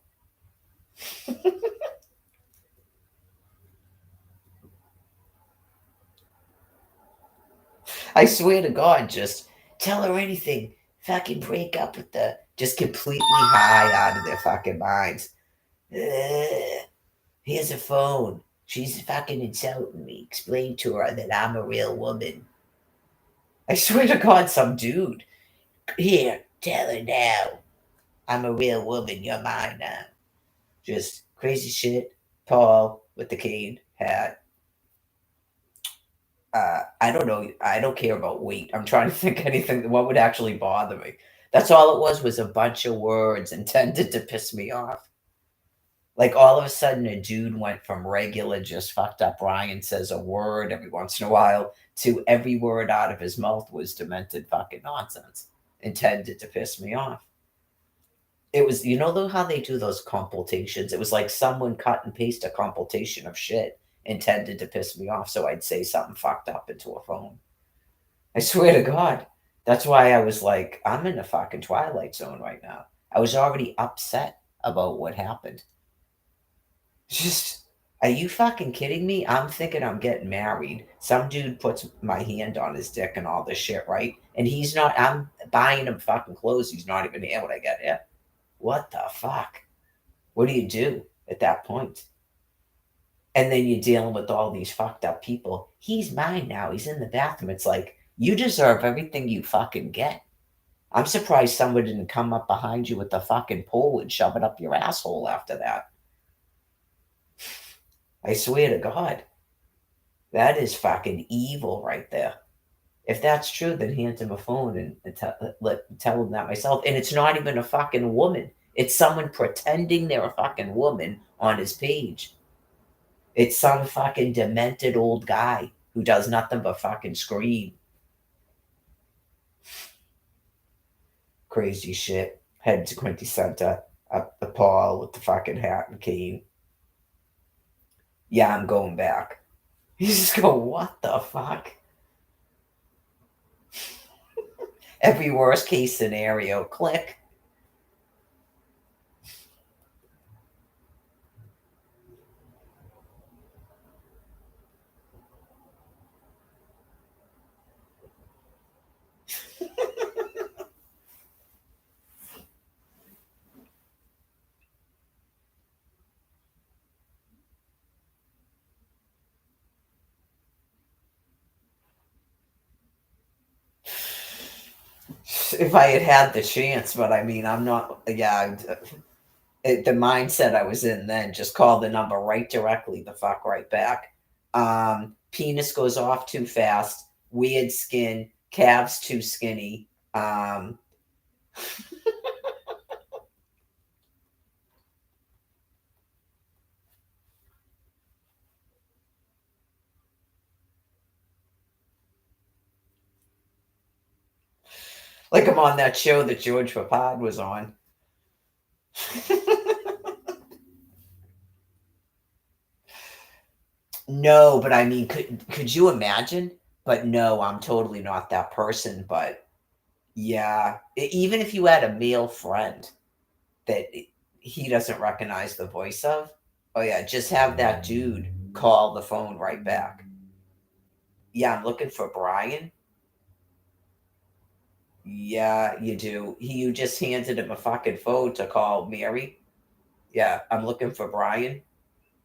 I swear to God, just tell her anything. Fucking break up with the just completely high out of their fucking minds. Ugh. Here's a phone. She's fucking insulting me. Explain to her that I'm a real woman. I swear to God, some dude. Here, tell her now. I'm a real woman. You're mine now. Just crazy shit. Paul with the cane hat. I don't know. I don't care about weight. I'm trying to think anything. What would actually bother me? That's all it was a bunch of words intended to piss me off. Like all of a sudden, a dude went from regular, just fucked up Ryan says a word every once in a while to every word out of his mouth was demented fucking nonsense intended to piss me off. It was, how they do those compultations? It was like someone cut and paste a compultation of shit intended to piss me off. So I'd say something fucked up into a phone. I swear to God. That's why I was like, I'm in a fucking twilight zone right now. I was already upset about what happened. Just, are you fucking kidding me? I'm thinking I'm getting married. Some dude puts my hand on his dick and all this shit, right? And he's not, I'm buying him fucking clothes. He's not even able to get it. What the fuck? What do you do at that point? And then you're dealing with all these fucked up people. He's mine now. He's in the bathroom. It's like, you deserve everything you fucking get. I'm surprised someone didn't come up behind you with the fucking pole and shove it up your asshole after that. I swear to God. That is fucking evil right there. If that's true, then hand him a phone and tell him that myself. And it's not even a fucking woman. It's someone pretending they're a fucking woman on his page. It's some fucking demented old guy who does nothing but fucking scream. Crazy shit. Head to Quincy Center. Up the Paul with the fucking hat and cane. Yeah, I'm going back. You just go, what the fuck? Every worst case scenario, click. If I had had the chance, but I mean, I'm not, yeah, the mindset I was in then, just call the number right directly, the fuck right back. Penis goes off too fast, weird skin, calves too skinny. Like I'm on that show that George Papad was on. No, but I mean, could you imagine? But no, I'm totally not that person. But yeah, even if you had a male friend that he doesn't recognize the voice of, oh yeah, just have that dude call the phone right back. Yeah, I'm looking for Brian. Yeah, you do. You just handed him a fucking phone to call Mary. Yeah, I'm looking for Brian.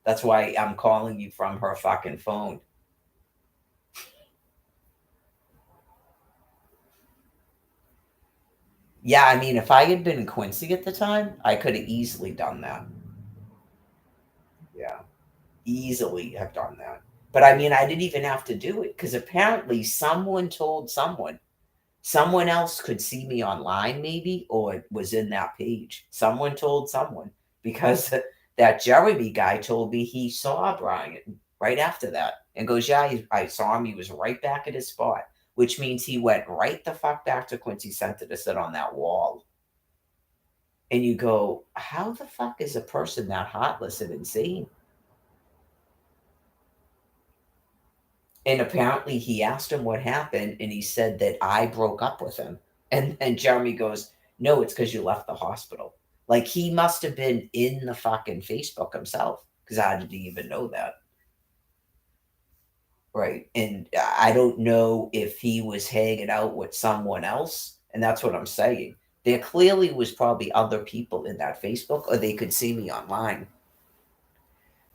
That's why I'm calling you from her fucking phone. Yeah, I mean, if I had been in Quincy at the time, I could have easily done that. Yeah, easily have done that. But I mean, I didn't even have to do it because apparently someone told someone. Someone else could see me online, maybe, or it was in that page. Someone told someone because that Jeremy guy told me he saw Brian right after that and goes, yeah, I saw him. He was right back at his spot, which means he went right the fuck back to Quincy Center to sit on that wall. And you go, how the fuck is a person that heartless and insane? And apparently he asked him what happened, and he said that I broke up with him. And then Jeremy goes, no, it's because you left the hospital. Like he must have been in the fucking Facebook himself because I didn't even know that. Right. And I don't know if he was hanging out with someone else. And that's what I'm saying. There clearly was probably other people in that Facebook, or they could see me online.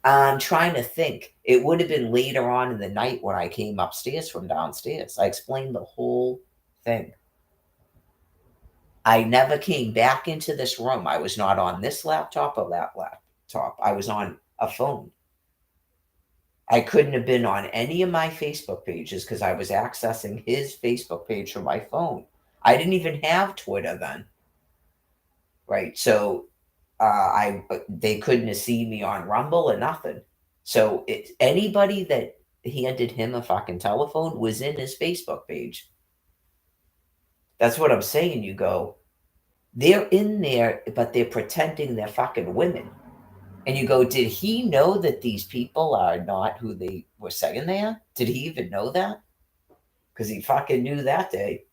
I'm trying to think. It would have been later on in the night when I came upstairs from downstairs. I explained the whole thing. I never came back into this room. I was not on this laptop or that laptop. I was on a phone. I couldn't have been on any of my Facebook pages because I was accessing his Facebook page from my phone. I didn't even have Twitter then, right? So I they couldn't have seen me on Rumble or nothing. So anybody that handed him a fucking telephone was in his Facebook page. That's what I'm saying. You go, they're in there, but they're pretending they're fucking women. And you go, did he know that these people are not who they were saying they are? Did he even know that? Because he fucking knew that day.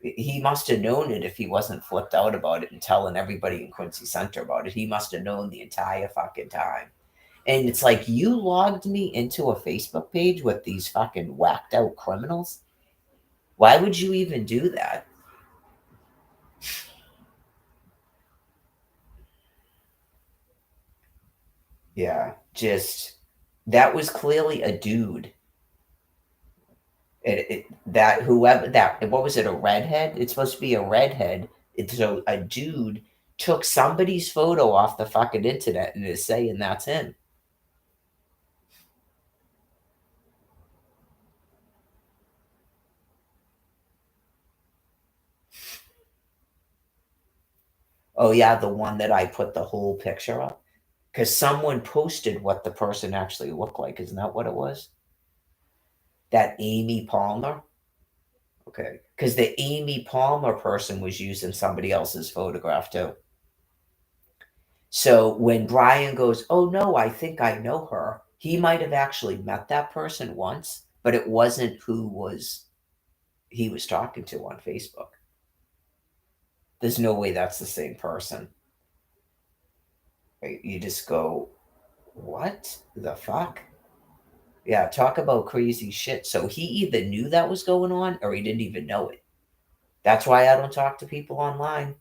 He must have known it if he wasn't flipped out about it and telling everybody in Quincy Center about it. He must have known the entire fucking time. And it's like, you logged me into a Facebook page with these fucking whacked out criminals? Why would you even do that? Yeah, just that was clearly a dude. That whoever that what was it, a redhead? It's supposed to be a redhead. So a dude took somebody's photo off the fucking internet and is saying that's him. Oh yeah, the one that I put the whole picture up because someone posted what the person actually looked like. Isn't that what it was? That Amy Palmer. Okay, because the Amy Palmer person was using somebody else's photograph too. So when Brian goes, "Oh no, I think I know her," he might have actually met that person once, but it wasn't who was he was talking to on Facebook. There's no way that's the same person. Right? You just go, "What the fuck?" Yeah, talk about crazy shit. So he either knew that was going on or he didn't even know it. That's why I don't talk to people online.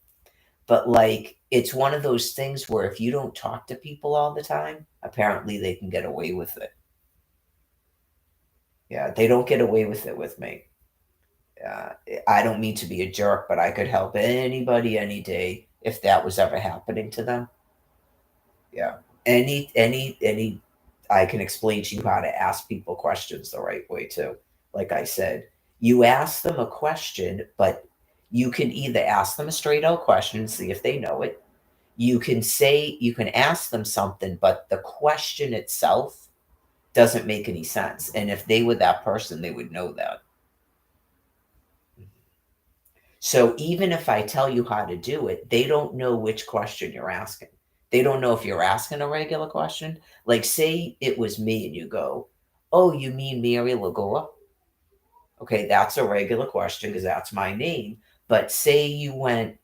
But like, it's one of those things where if you don't talk to people all the time, apparently they can get away with it. Yeah, they don't get away with it with me. Uh, I don't mean to be a jerk, but I could help anybody any day if that was ever happening to them. Yeah. Any I can explain to you how to ask people questions the right way too. Like I said, you ask them a question, but you can either ask them a straight out question and see if they know it. You can ask them something, but the question itself doesn't make any sense. And if they were that person, they would know that. So even if I tell you how to do it, they don't know which question you're asking. They don't know if you're asking a regular question. Like, say it was me and you go, "Oh, you mean Mary Lagoa?" Okay, that's a regular question because that's my name. But say you went,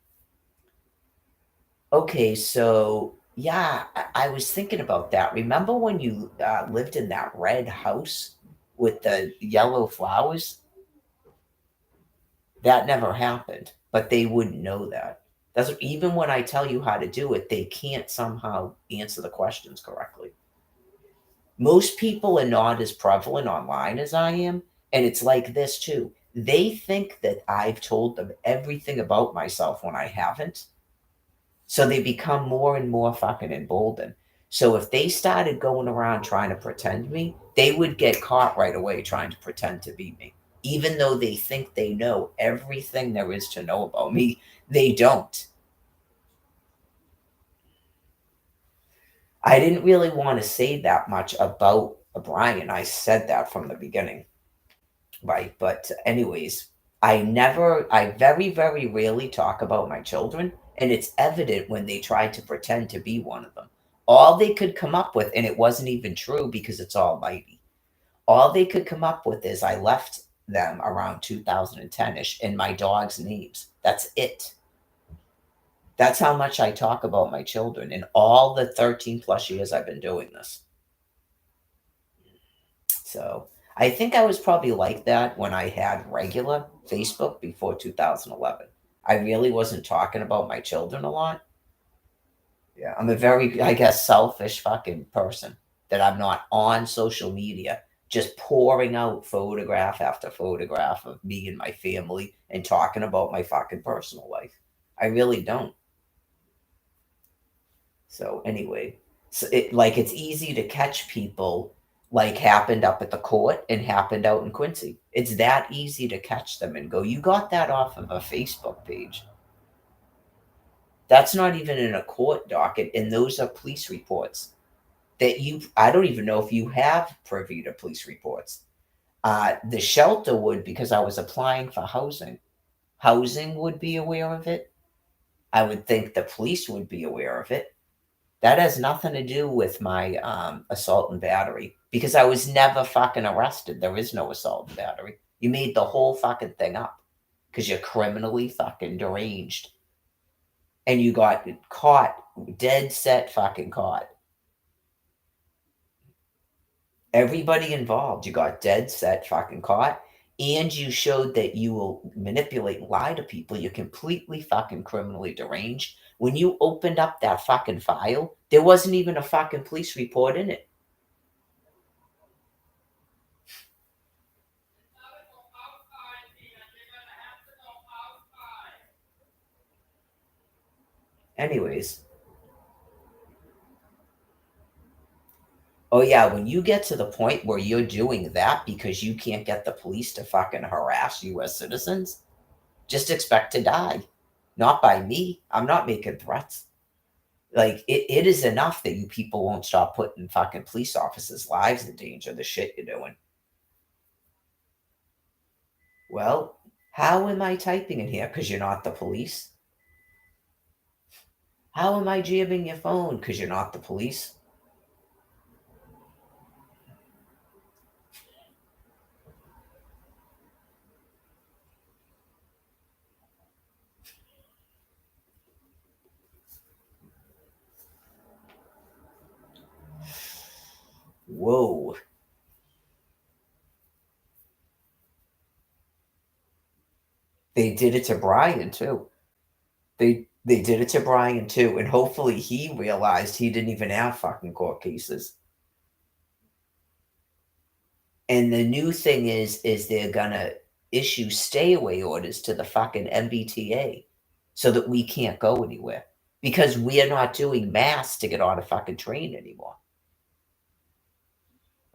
"Okay, so yeah, I was thinking about that. Remember when you lived in that red house with the yellow flowers? That never happened, but they wouldn't know that. That's even when I tell you how to do it, they can't somehow answer the questions correctly. Most people are not as prevalent online as I am, and it's like this too. They think that I've told them everything about myself when I haven't. So they become more and more fucking emboldened. So if they started going around trying to pretend me, they would get caught right away trying to pretend to be me. Even though they think they know everything there is to know about me, they don't. I didn't really want to say that much about Brian. I said that from the beginning, right? But anyways, I very, very rarely talk about my children, and it's evident when they try to pretend to be one of them. All they could come up with, and it wasn't even true because it's almighty. All they could come up with is I left them around 2010-ish in my dog's names. That's it. That's how much I talk about my children in all the 13 plus years I've been doing this. So I think I was probably like that when I had regular Facebook before 2011. I really wasn't talking about my children a lot. Yeah, I'm a very, I guess, selfish fucking person that I'm not on social media just pouring out photograph after photograph of me and my family and talking about my fucking personal life. I really don't. So anyway, so it's easy to catch people like happened up at the court and happened out in Quincy. It's that easy to catch them and go, you got that off of a Facebook page. That's not even in a court docket, and those are police reports that you. I don't even know if you have privy to police reports. The shelter would because I was applying for housing. Housing would be aware of it. I would think the police would be aware of it. That has nothing to do with my assault and battery because I was never fucking arrested. There is no assault and battery. You made the whole fucking thing up because you're criminally fucking deranged and you got caught, dead set fucking caught. Everybody involved. You got dead set fucking caught, and you showed that you will manipulate and lie to people. You're completely fucking criminally deranged. When you opened up that fucking file, there wasn't even a fucking police report in it. Anyways, oh yeah, when you get to the point where you're doing that because you can't get the police to fucking harass US citizens, just expect to die. Not by me. I'm not making threats. Like it is enough that you people won't stop putting fucking police officers' lives in danger, the shit you're doing. Well, how am I typing in here? Because you're not the police. How am I jamming your phone? Because you're not the police. Whoa. They did it to Brian too. They did it to Brian too, and hopefully he realized he didn't even have fucking court cases. And the new thing is they're gonna issue stay away orders to the fucking MBTA so that we can't go anywhere because we are not doing masks to get on a fucking train anymore.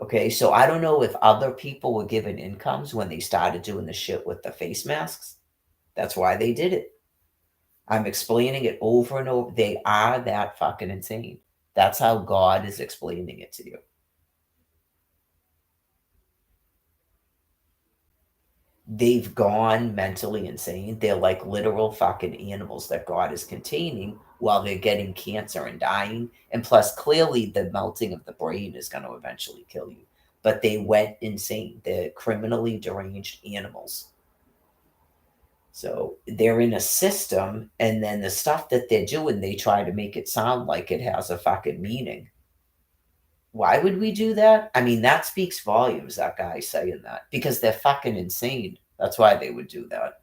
Okay, so I don't know if other people were given incomes when they started doing the shit with the face masks. That's why they did it. I'm explaining it over and over. They are that fucking insane. That's how God is explaining it to you. They've gone mentally insane. They're like literal fucking animals that God is containing while they're getting cancer and dying. And plus, clearly, the melting of the brain is going to eventually kill you. But they went insane. They're criminally deranged animals. So they're in a system, and then the stuff that they're doing, they try to make it sound like it has a fucking meaning. Why would we do that? I mean, that speaks volumes, that guy saying that, because they're fucking insane. That's why they would do that.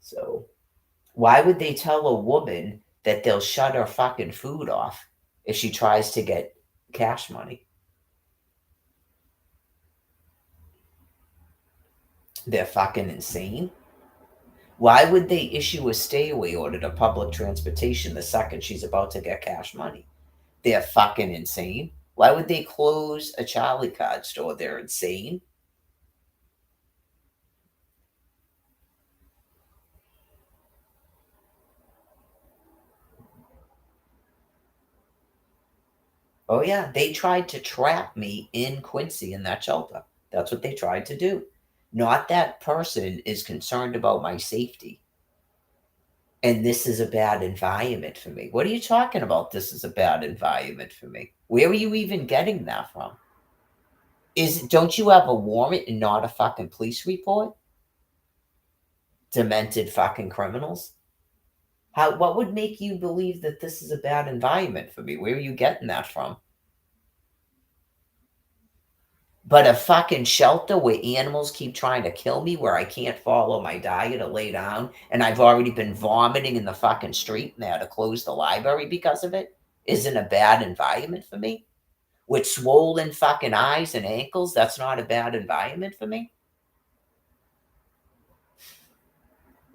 So, why would they tell a woman that they'll shut her fucking food off if she tries to get cash money? They're fucking insane. Why would they issue a stay away order to public transportation the second she's about to get cash money? They're fucking insane. Why would they close a Charlie card store? They're insane. Oh yeah, they tried to trap me in Quincy in that shelter. That's what they tried to do. Not that person is concerned about my safety. And this is a bad environment for me. What are you talking about? This is a bad environment for me. Where are you even getting that from? Don't you have a warrant and not a fucking police report? Demented fucking criminals. What would make you believe that this is a bad environment for me? Where are you getting that from? But a fucking shelter where animals keep trying to kill me, where I can't follow my diet or lay down, and I've already been vomiting in the fucking street and they had to close the library because of it, isn't a bad environment for me? With swollen fucking eyes and ankles, that's not a bad environment for me?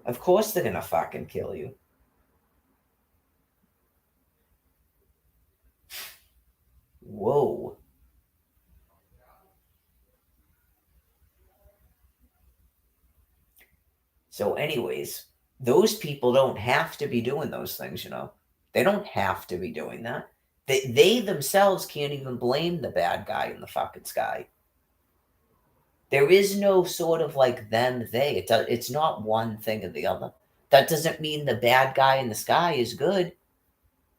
Of course they're gonna fucking kill you. Whoa. So, anyways, those people don't have to be doing those things, you know? They don't have to be doing that. They themselves can't even blame the bad guy in the fucking sky. There is no sort of like them, they. It's not one thing or the other. That doesn't mean the bad guy in the sky is good,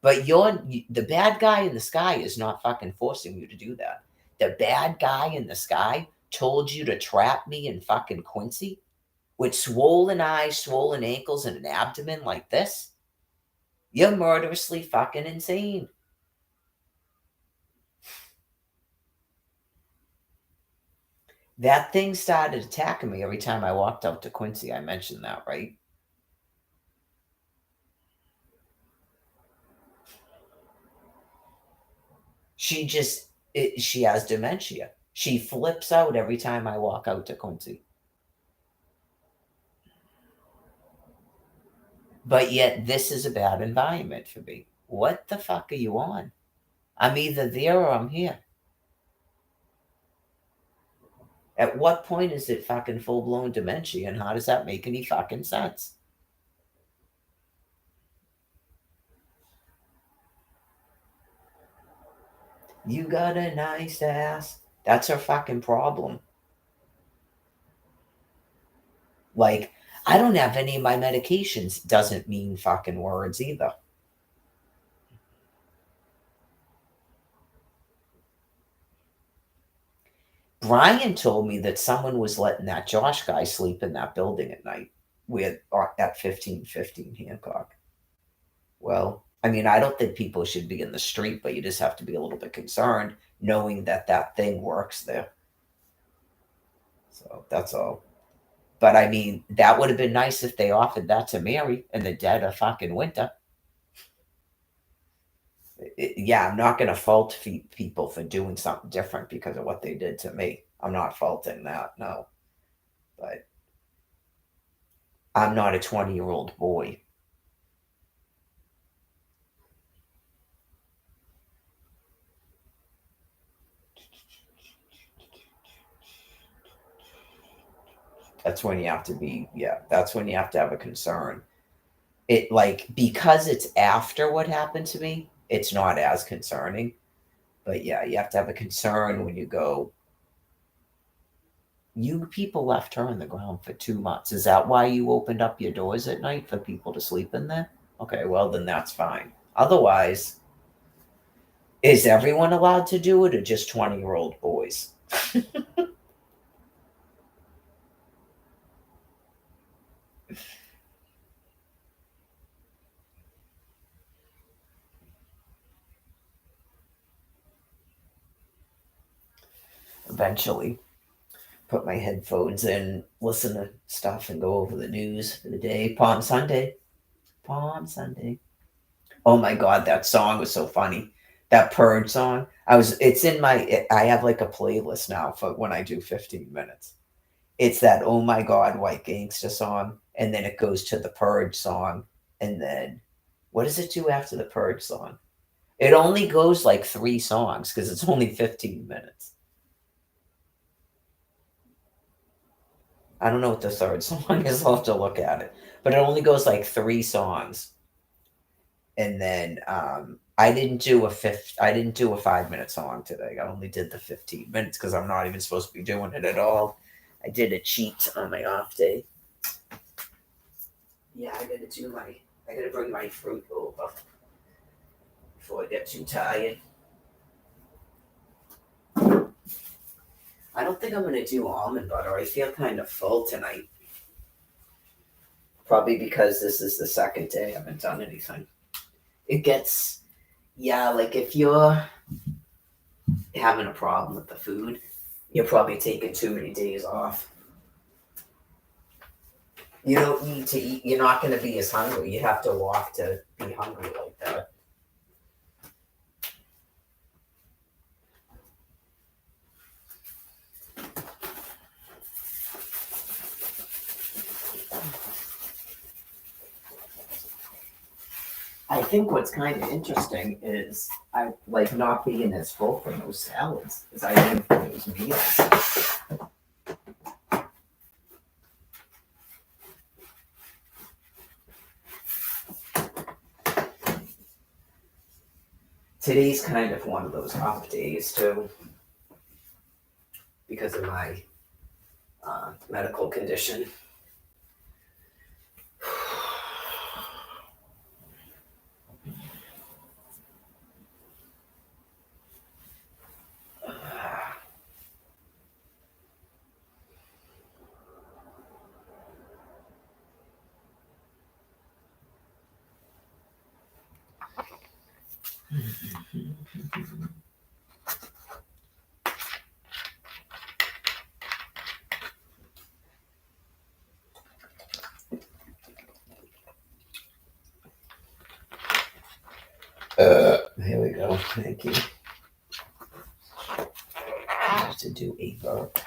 but the bad guy in the sky is not fucking forcing you to do that. The bad guy in the sky told you to trap me in fucking Quincy with swollen eyes, swollen ankles, and an abdomen like this. You're murderously fucking insane. That thing started attacking me every time I walked out to Quincy. I mentioned that, right? She has dementia. She flips out every time I walk out to Quincy. But yet, this is a bad environment for me. What the fuck are you on? I'm either there or I'm here. At what point is it fucking full blown dementia, and how does that make any fucking sense? You got a nice ass. That's her fucking problem. Like, I don't have any of my medications. Doesn't mean fucking words either. Brian told me that someone was letting that Josh guy sleep in that building at night with at 1515 Hancock. Well, I mean, I don't think people should be in the street, but you just have to be a little bit concerned knowing that that thing works there. So that's all. But I mean, that would have been nice if they offered that to Mary in the dead of fucking winter. Yeah, I'm not going to fault people for doing something different because of what they did to me. I'm not faulting that, no. But I'm not a 20-year-old boy. That's when you have to be, yeah, that's when you have to have a concern. It, like, because it's after what happened to me, it's not as concerning. But yeah, you have to have a concern when you go, you people left her on the ground for 2 months. Is that why you opened up your doors at night for people to sleep in there? Okay, well, then that's fine. Otherwise, is everyone allowed to do it or just 20-year-old boys? Eventually, put my headphones in, listen to stuff, and go over the news for the day. Palm Sunday. Palm Sunday. Oh my God, that song was so funny. That Purge song. It's in I have like a playlist now for when I do 15 minutes. It's that Oh My God, White Gangsta song. And then it goes to the Purge song. And then what does it do after the Purge song? It only goes like 3 songs because it's only 15 minutes. I don't know what the third song is. I'll have to look at it. But it only goes like 3 songs. And then I didn't do a 5 minute song today. I only did the 15 minutes because I'm not even supposed to be doing it at all. I did a cheat on my off day. Yeah, I gotta bring my fruit over before I get too tired. I don't think I'm gonna do almond butter. I feel kind of full tonight. Probably because this is the second day I haven't done anything. It gets, yeah, like if you're having a problem with the food, you're probably taking too many days off. You don't need to eat. You're not going to be as hungry. You have to walk to be hungry like that. I think what's kind of interesting is I like not being as full from those salads as I am from those meals. Today's kind of one of those off days too, because of my medical condition. thank you. I have to do a burp.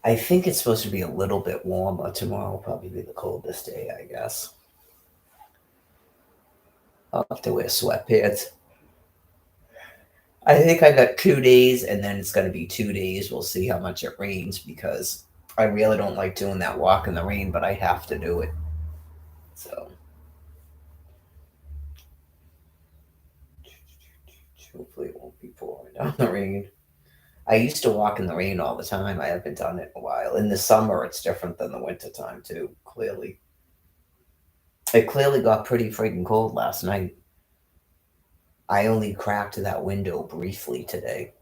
I think it's supposed to be a little bit warmer. Tomorrow will probably be the coldest day, I guess. I'll have to wear sweatpants. I think I got 2 days, and then it's going to be 2 days. We'll see how much it rains because I really don't like doing that walk in the rain, but I have to do it. So hopefully it won't be pouring down the rain. I used to walk in the rain all the time. I haven't done it in a while. In the summer, it's different than the winter time too. Clearly, it clearly got pretty freaking cold last night. I only cracked that window briefly today.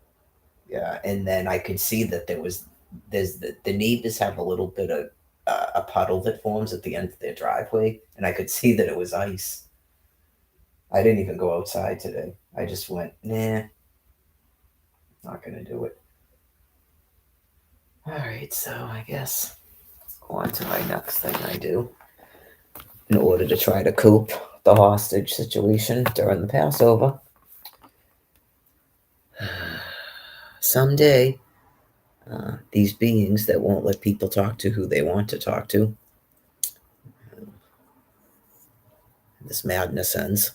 Yeah, and then I could see that there's the neighbors have a little bit of a puddle that forms at the end of their driveway, and I could see that it was ice. I didn't even go outside today. I just went, nah, not gonna do it. All right, so I guess on to my next thing I do in order to try to cope the hostage situation during the Passover. Someday, these beings that won't let people talk to who they want to talk to, this madness ends.